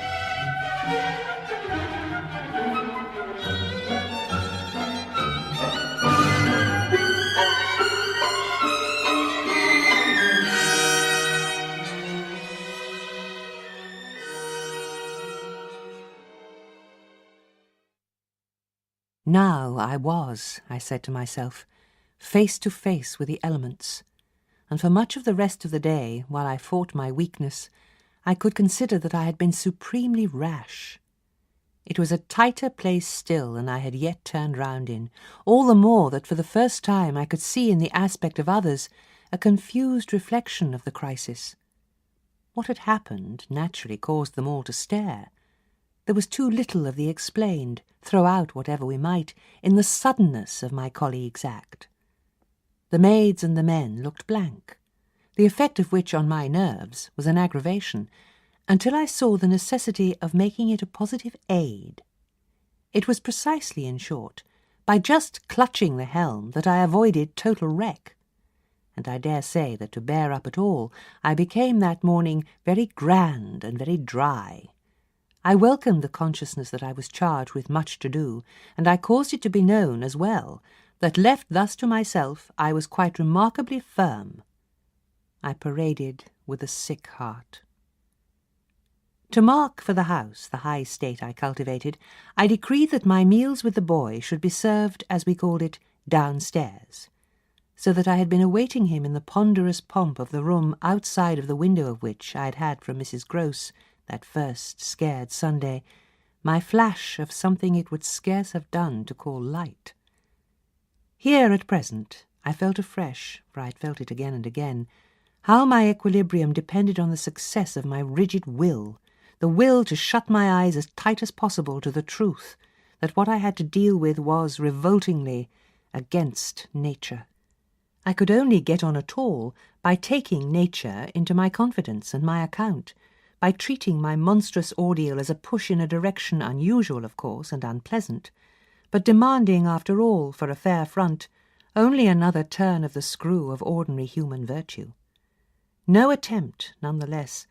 Now I said to myself, face to face with the elements, and for much of the rest of the day, while I fought my weakness, I could consider that I had been supremely rash. It was a tighter place still than I had yet turned round in, all the more that for the first time I could see in the aspect of others a confused reflection of the crisis. What had happened naturally caused them all to stare. There was too little of the explained, throw out whatever we might, in the suddenness of my colleague's act. The maids and the men looked blank, the effect of which on my nerves was an aggravation, until I saw the necessity of making it a positive aid. It was precisely, in short, by just clutching the helm that I avoided total wreck, and I dare say that to bear up at all I became that morning very grand and very dry. I welcomed the consciousness that I was charged with much to do, and I caused it to be known as well that, left thus to myself, I was quite remarkably firm. I paraded with a sick heart. To mark for the house the high state I cultivated, I decreed that my meals with the boy should be served, as we called it, downstairs, so that I had been awaiting him in the ponderous pomp of the room outside of the window of which I had had from Mrs. Gross, that first scared Sunday, my flash of something it would scarce have done to call light. Here at present I felt afresh, for I had felt it again and again, how my equilibrium depended on the success of my rigid will, the will to shut my eyes as tight as possible to the truth that what I had to deal with was, revoltingly, against nature. I could only get on at all by taking nature into my confidence and my account, by treating my monstrous ordeal as a push in a direction unusual, of course, and unpleasant, but demanding, after all, for a fair front, only another turn of the screw of ordinary human virtue. No attempt, none the less,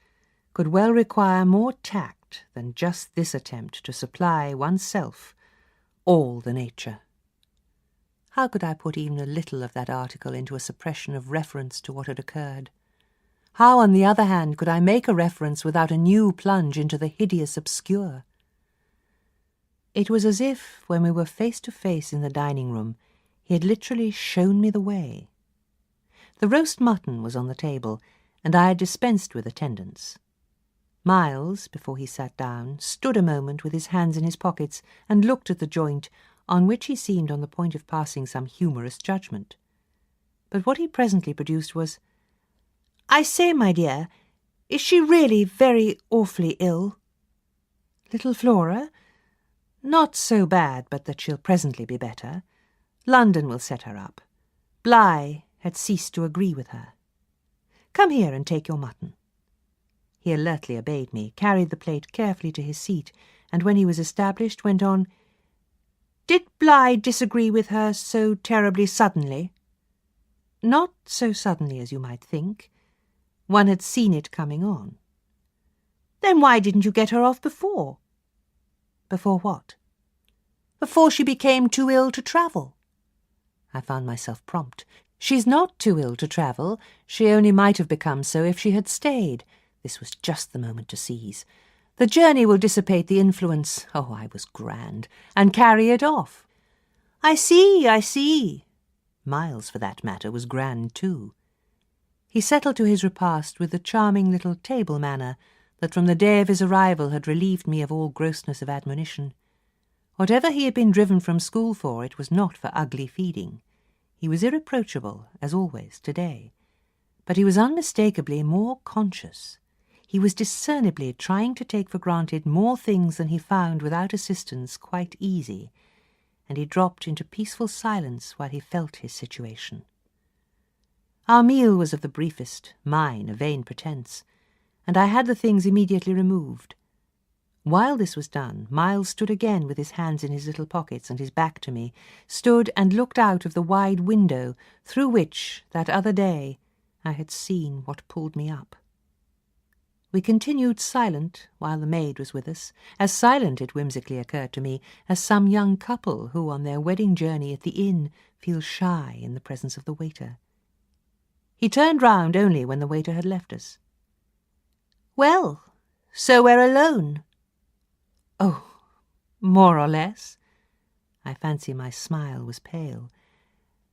could well require more tact than just this attempt to supply oneself all the nature. How could I put even a little of that article into a suppression of reference to what had occurred? How, on the other hand, could I make a reference without a new plunge into the hideous obscure? It was as if, when we were face to face in the dining-room, he had literally shown me the way. The roast mutton was on the table, and I had dispensed with attendance. Miles, before he sat down, stood a moment with his hands in his pockets and looked at the joint, on which he seemed on the point of passing some humorous judgment. But what he presently produced was, "I say, my dear, is she really very awfully ill?" "Little Flora? Not so bad but that she'll presently be better. London will set her up. Bligh had ceased to agree with her. Come here and take your mutton." He alertly obeyed me, carried the plate carefully to his seat, and when he was established went on, "Did Bligh disagree with her so terribly suddenly?" "Not so suddenly as you might think. One had seen it coming on." "Then why didn't you get her off before?" "Before what?" "Before she became too ill to travel." I found myself prompt. "She's not too ill to travel. She only might have become so if she had stayed." This was just the moment to seize. "The journey will dissipate the influence," oh, I was grand, "and carry it off." I see. Miles, for that matter, was grand too. He settled to his repast with the charming little table manner that from the day of his arrival had relieved me of all grossness of admonition. Whatever he had been driven from school for, it was not for ugly feeding. He was irreproachable, as always, today. But he was unmistakably more conscious. He was discernibly trying to take for granted more things than he found without assistance quite easy, and he dropped into peaceful silence while he felt his situation. Our meal was of the briefest, mine a vain pretence, and I had the things immediately removed. While this was done, Miles stood again with his hands in his little pockets and his back to me, stood and looked out of the wide window through which, that other day, I had seen what pulled me up. We continued silent while the maid was with us, as silent, it whimsically occurred to me, as some young couple who, on their wedding journey at the inn, feel shy in the presence of the waiter. He turned round only when the waiter had left us. "Well, so we're alone." "Oh, more or less." I fancy my smile was pale.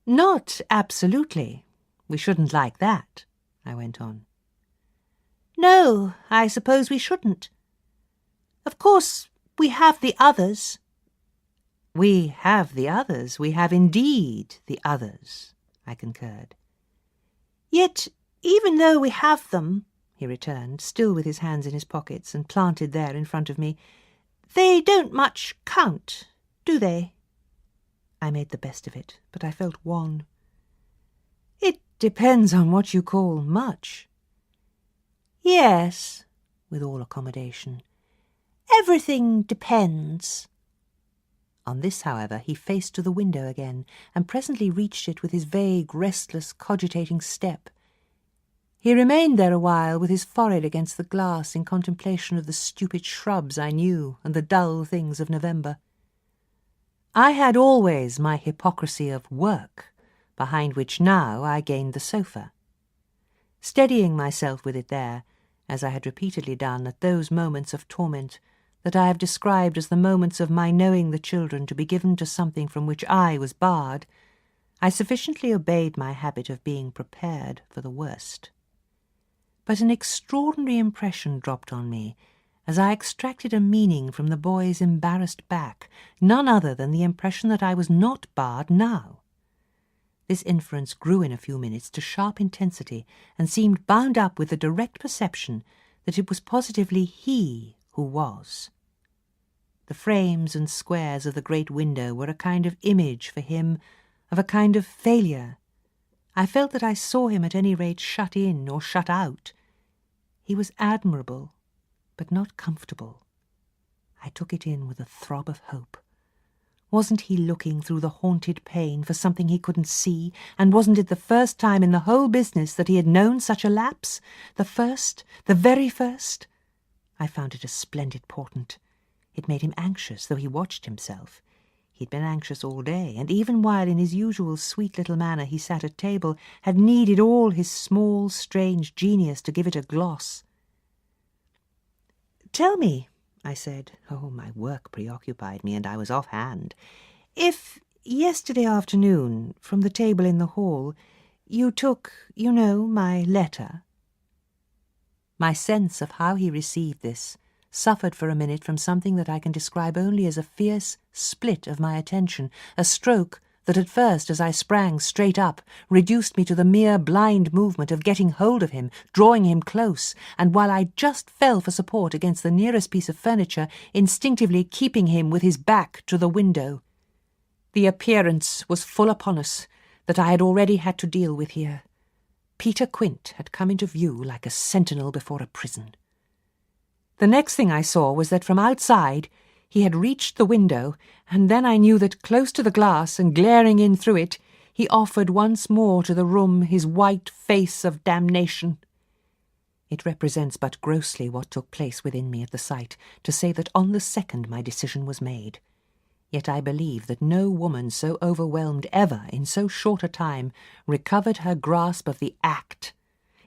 "Not absolutely. We shouldn't like that," I went on. "No, I suppose we shouldn't. Of course, we have the others." "We have the others. We have indeed the others," I concurred. "Yet, even though we have them," he returned, still with his hands in his pockets and planted there in front of me, "they don't much count, do they?" I made the best of it, but I felt wan. "It depends on what you call much." "Yes," with all accommodation. "Everything depends." On this, however, he faced to the window again, and presently reached it with his vague, restless, cogitating step. He remained there a while with his forehead against the glass in contemplation of the stupid shrubs I knew and the dull things of November. I had always my hypocrisy of work, behind which now I gained the sofa. Steadying myself with it there, as I had repeatedly done at those moments of torment that I have described as the moments of my knowing the children to be given to something from which I was barred, I sufficiently obeyed my habit of being prepared for the worst. But an extraordinary impression dropped on me as I extracted a meaning from the boy's embarrassed back, none other than the impression that I was not barred now. This inference grew in a few minutes to sharp intensity and seemed bound up with the direct perception that it was positively he who was. The frames and squares of the great window were a kind of image for him of a kind of failure. I felt that I saw him at any rate shut in or shut out. He was admirable, but not comfortable. I took it in with a throb of hope. Wasn't he looking through the haunted pane for something he couldn't see, and wasn't it the first time in the whole business that he had known such a lapse? The first, the very first? I found it a splendid portent. It made him anxious, though he watched himself. He'd been anxious all day, and even while in his usual sweet little manner he sat at table, had needed all his small, strange genius to give it a gloss. "Tell me," I said, my work preoccupied me, and I was off-hand, "if yesterday afternoon, from the table in the hall, you took, my letter." My sense of how he received this suffered for a minute from something that I can describe only as a fierce split of my attention, a stroke that at first, as I sprang straight up, reduced me to the mere blind movement of getting hold of him, drawing him close, and while I just fell for support against the nearest piece of furniture, instinctively keeping him with his back to the window. The appearance was full upon us that I had already had to deal with here. Peter Quint had come into view like a sentinel before a prison. The next thing I saw was that from outside he had reached the window, and then I knew that close to the glass and glaring in through it, he offered once more to the room his white face of damnation. It represents but grossly what took place within me at the sight, to say that on the second my decision was made. Yet I believe that no woman so overwhelmed ever, in so short a time, recovered her grasp of the act.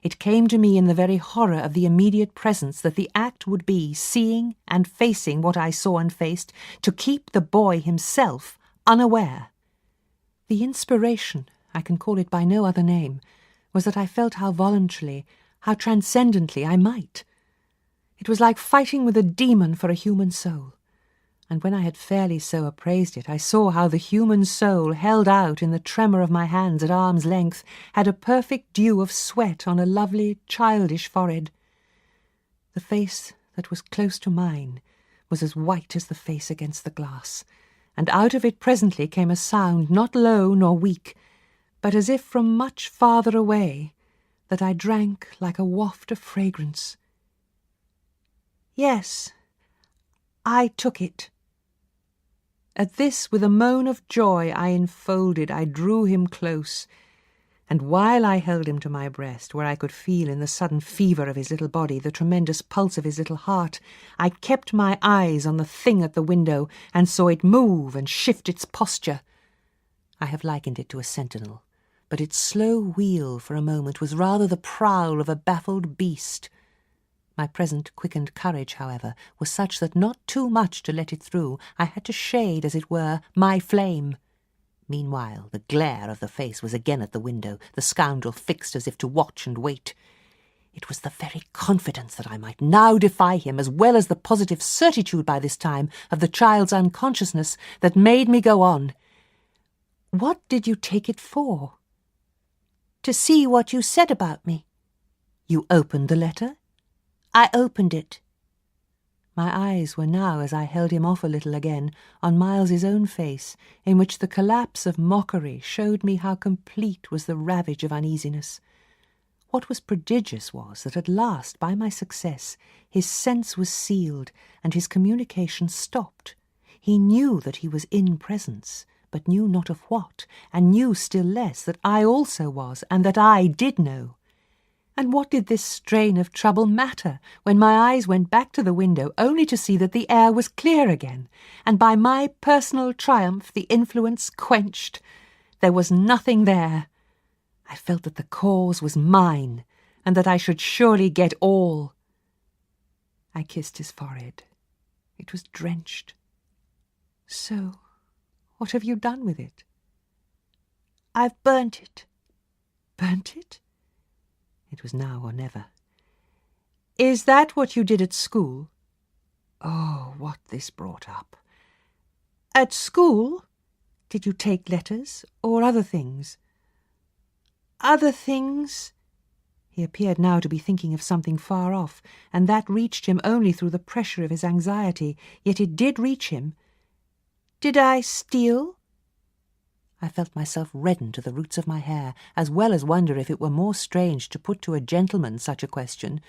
It came to me in the very horror of the immediate presence that the act would be seeing and facing what I saw and faced, to keep the boy himself unaware. The inspiration, I can call it by no other name, was that I felt how voluntarily, how transcendently I might. It was like fighting with a demon for a human soul. And when I had fairly so appraised it, I saw how the human soul, held out in the tremor of my hands at arm's length, had a perfect dew of sweat on a lovely, childish forehead. The face that was close to mine was as white as the face against the glass, and out of it presently came a sound not low nor weak, but as if from much farther away, that I drank like a waft of fragrance. "Yes, I took it." At this, with a moan of joy, I enfolded, I drew him close, and while I held him to my breast, where I could feel in the sudden fever of his little body the tremendous pulse of his little heart, I kept my eyes on the thing at the window, and saw it move and shift its posture. I have likened it to a sentinel, but its slow wheel for a moment was rather the prowl of a baffled beast. My present quickened courage, however, was such that not too much to let it through, I had to shade, as it were, my flame. Meanwhile, the glare of the face was again at the window, the scoundrel fixed as if to watch and wait. It was the very confidence that I might now defy him, as well as the positive certitude by this time of the child's unconsciousness, that made me go on. "What did you take it for?" "To see what you said about me." "You opened the letter?" "I opened it." My eyes were now, as I held him off a little again, on Miles's own face, in which the collapse of mockery showed me how complete was the ravage of uneasiness. What was prodigious was that at last, by my success, his sense was sealed, and his communication stopped. He knew that he was in presence, but knew not of what, and knew still less that I also was, and that I did know. And what did this strain of trouble matter, when my eyes went back to the window only to see that the air was clear again, and by my personal triumph the influence quenched? There was nothing there. I felt that the cause was mine, and that I should surely get all. I kissed his forehead. It was drenched. So, what have you done with it? I've burnt it. Burnt it? It was now or never. Is that what you did at school? Oh, what this brought up. At school? Did you take letters or other things? Other things? He appeared now to be thinking of something far off, and that reached him only through the pressure of his anxiety, yet it did reach him. Did I steal? I felt myself redden to the roots of my hair, as well as wonder if it were more strange to put to a gentleman such a question,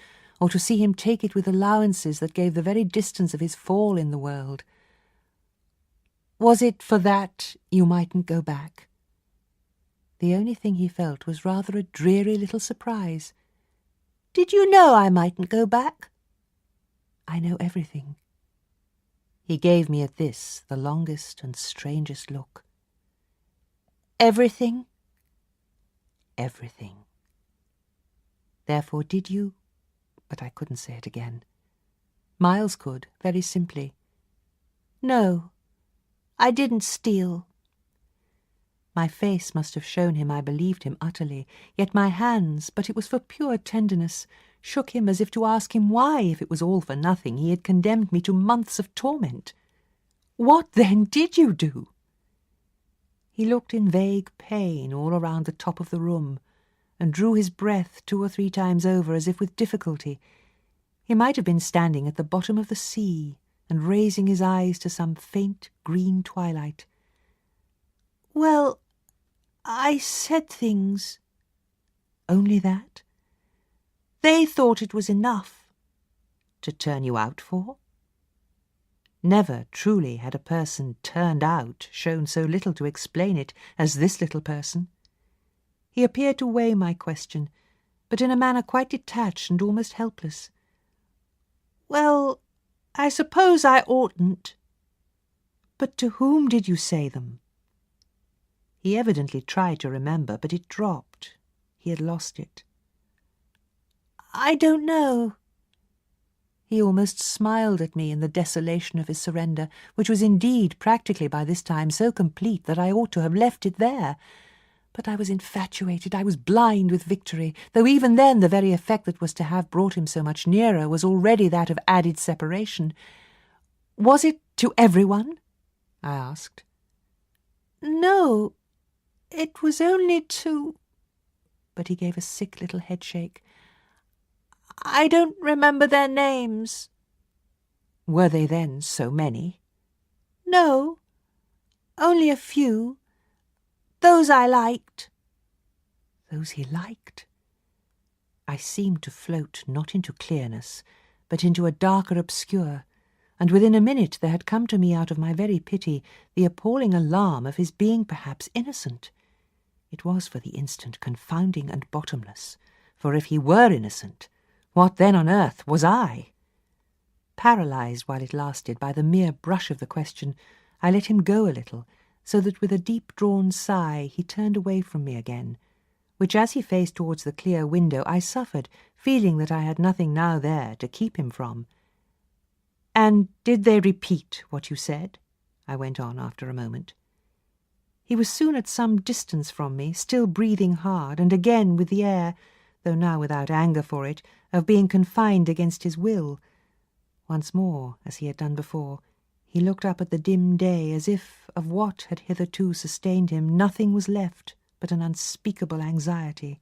or to see him take it with allowances that gave the very distance of his fall in the world. Was it for that you mightn't go back? The only thing he felt was rather a dreary little surprise. Did you know I mightn't go back? I know everything. He gave me at this the longest and strangest look. Everything? Everything. Therefore did you? But I couldn't say it again. Miles could, very simply. No, I didn't steal. My face must have shown him I believed him utterly, yet my hands, but it was for pure tenderness, shook him as if to ask him why, if it was all for nothing, he had condemned me to months of torment. What then did you do? He looked in vague pain all around the top of the room, and drew his breath 2 or 3 times over as if with difficulty. He might have been standing at the bottom of the sea and raising his eyes to some faint green twilight. Well, I said things. Only that? They thought it was enough. To turn you out for? Never truly had a person turned out shown so little to explain it as this little person. He appeared to weigh my question, but in a manner quite detached and almost helpless. Well, I suppose I oughtn't. But to whom did you say them? He evidently tried to remember, but it dropped. He had lost it. I don't know. He almost smiled at me in the desolation of his surrender, which was indeed practically by this time so complete that I ought to have left it there. But I was infatuated, I was blind with victory, though even then the very effect that was to have brought him so much nearer was already that of added separation. Was it to everyone? I asked. No, it was only to... But he gave a sick little headshake. I don't remember their names. Were they then so many? No, only a few. Those I liked. Those he liked? I seemed to float not into clearness, but into a darker obscure, and within a minute there had come to me out of my very pity the appalling alarm of his being perhaps innocent. It was for the instant confounding and bottomless, for if he were innocent, what then on earth was I? Paralysed while it lasted by the mere brush of the question, I let him go a little, so that with a deep-drawn sigh he turned away from me again, which as he faced towards the clear window I suffered, feeling that I had nothing now there to keep him from. "And did they repeat what you said?" I went on after a moment. He was soon at some distance from me, still breathing hard, and again with the air, though now without anger for it, of being confined against his will. Once more, as he had done before, he looked up at the dim day as if, of what had hitherto sustained him, nothing was left but an unspeakable anxiety.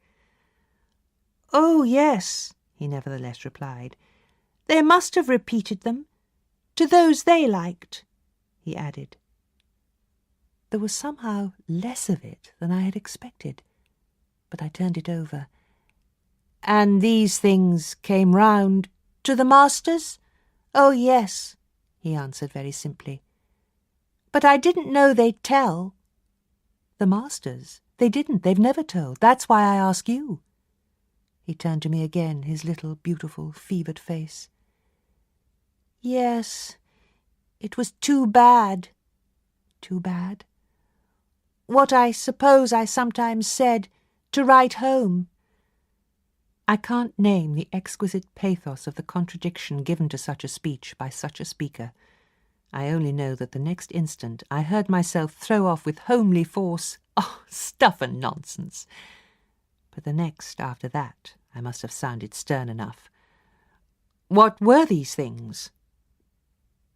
"Oh, yes," he nevertheless replied. "They must have repeated them. To those they liked," he added. There was somehow less of it than I had expected, but I turned it over. "And these things came round to the masters? Oh, yes," he answered very simply. "But I didn't know they'd tell." "The masters? They didn't. They've never told. That's why I ask you." He turned to me again, his little, beautiful, fevered face. "Yes, it was too bad." "Too bad?" "What I suppose I sometimes said, to write home." I can't name the exquisite pathos of the contradiction given to such a speech by such a speaker. I only know that the next instant I heard myself throw off with homely force, "Oh, stuff and nonsense!" But the next after that I must have sounded stern enough. What were these things?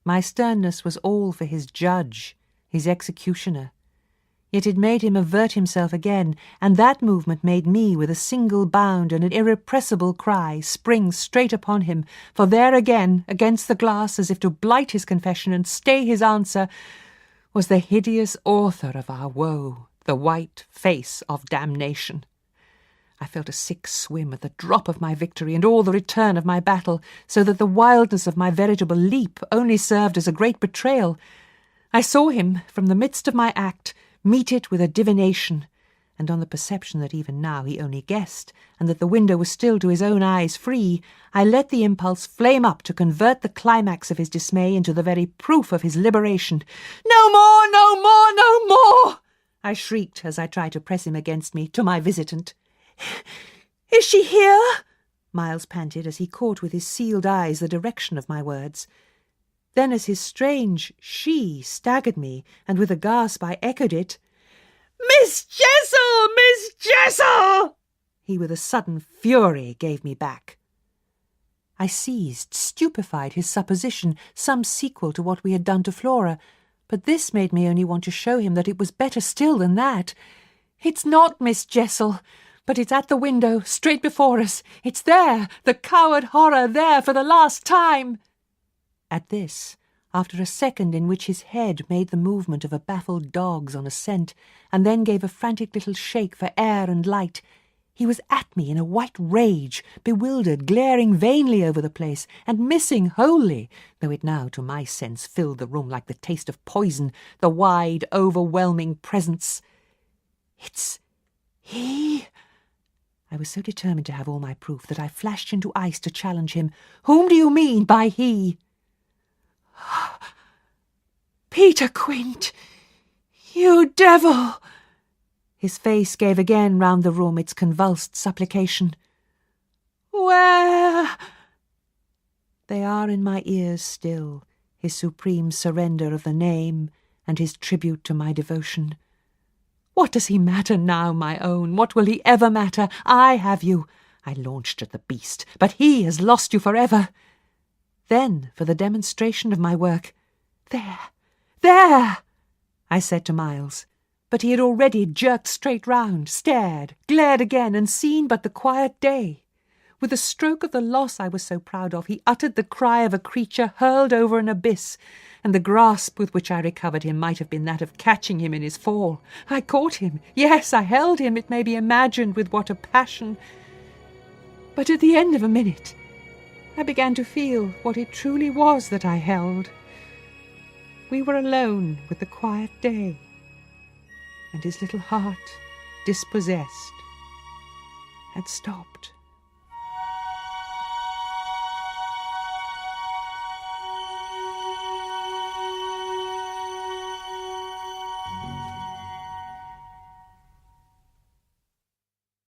My sternness was all for his judge, his executioner. Yet it made him avert himself again, and that movement made me, with a single bound and an irrepressible cry, spring straight upon him, for there again, against the glass, as if to blight his confession and stay his answer, was the hideous author of our woe, the white face of damnation. I felt a sick swim at the drop of my victory and all the return of my battle, so that the wildness of my veritable leap only served as a great betrayal. I saw him, from the midst of my act, meet it with a divination, and on the perception that even now he only guessed, and that the window was still to his own eyes free, I let the impulse flame up to convert the climax of his dismay into the very proof of his liberation. "No more, no more, no more!" I shrieked as I tried to press him against me, to my visitant. "Is she here?" Miles panted as he caught with his sealed eyes the direction of my words. Then as his strange "she" staggered me, and with a gasp I echoed it, "Miss Jessel! Miss Jessel!" he with a sudden fury gave me back. I seized, stupefied, his supposition, some sequel to what we had done to Flora, but this made me only want to show him that it was better still than that. "It's not Miss Jessel, but it's at the window, straight before us. It's there, the coward horror, there for the last time." At this, after a second in which his head made the movement of a baffled dog's on a scent, and then gave a frantic little shake for air and light, he was at me in a white rage, bewildered, glaring vainly over the place, and missing wholly, though it now, to my sense, filled the room like the taste of poison, the wide, overwhelming presence. "It's he!" I was so determined to have all my proof that I flashed into ice to challenge him. "Whom do you mean by he?" "Peter Quint! You devil!" His face gave again round the room its convulsed supplication. "Where?" They are in my ears still, his supreme surrender of the name and his tribute to my devotion. What does he matter now, my own? What will he ever matter? I have you. I launched at the beast, but he has lost you forever. Then, for the demonstration of my work, "There, there!" I said to Miles, but he had already jerked straight round, stared, glared again, and seen but the quiet day. With a stroke of the loss I was so proud of, he uttered the cry of a creature hurled over an abyss, and the grasp with which I recovered him might have been that of catching him in his fall. I caught him, yes, I held him, it may be imagined with what a passion. But at the end of a minute, I began to feel what it truly was that I held. We were alone with the quiet day, and his little heart, dispossessed, had stopped.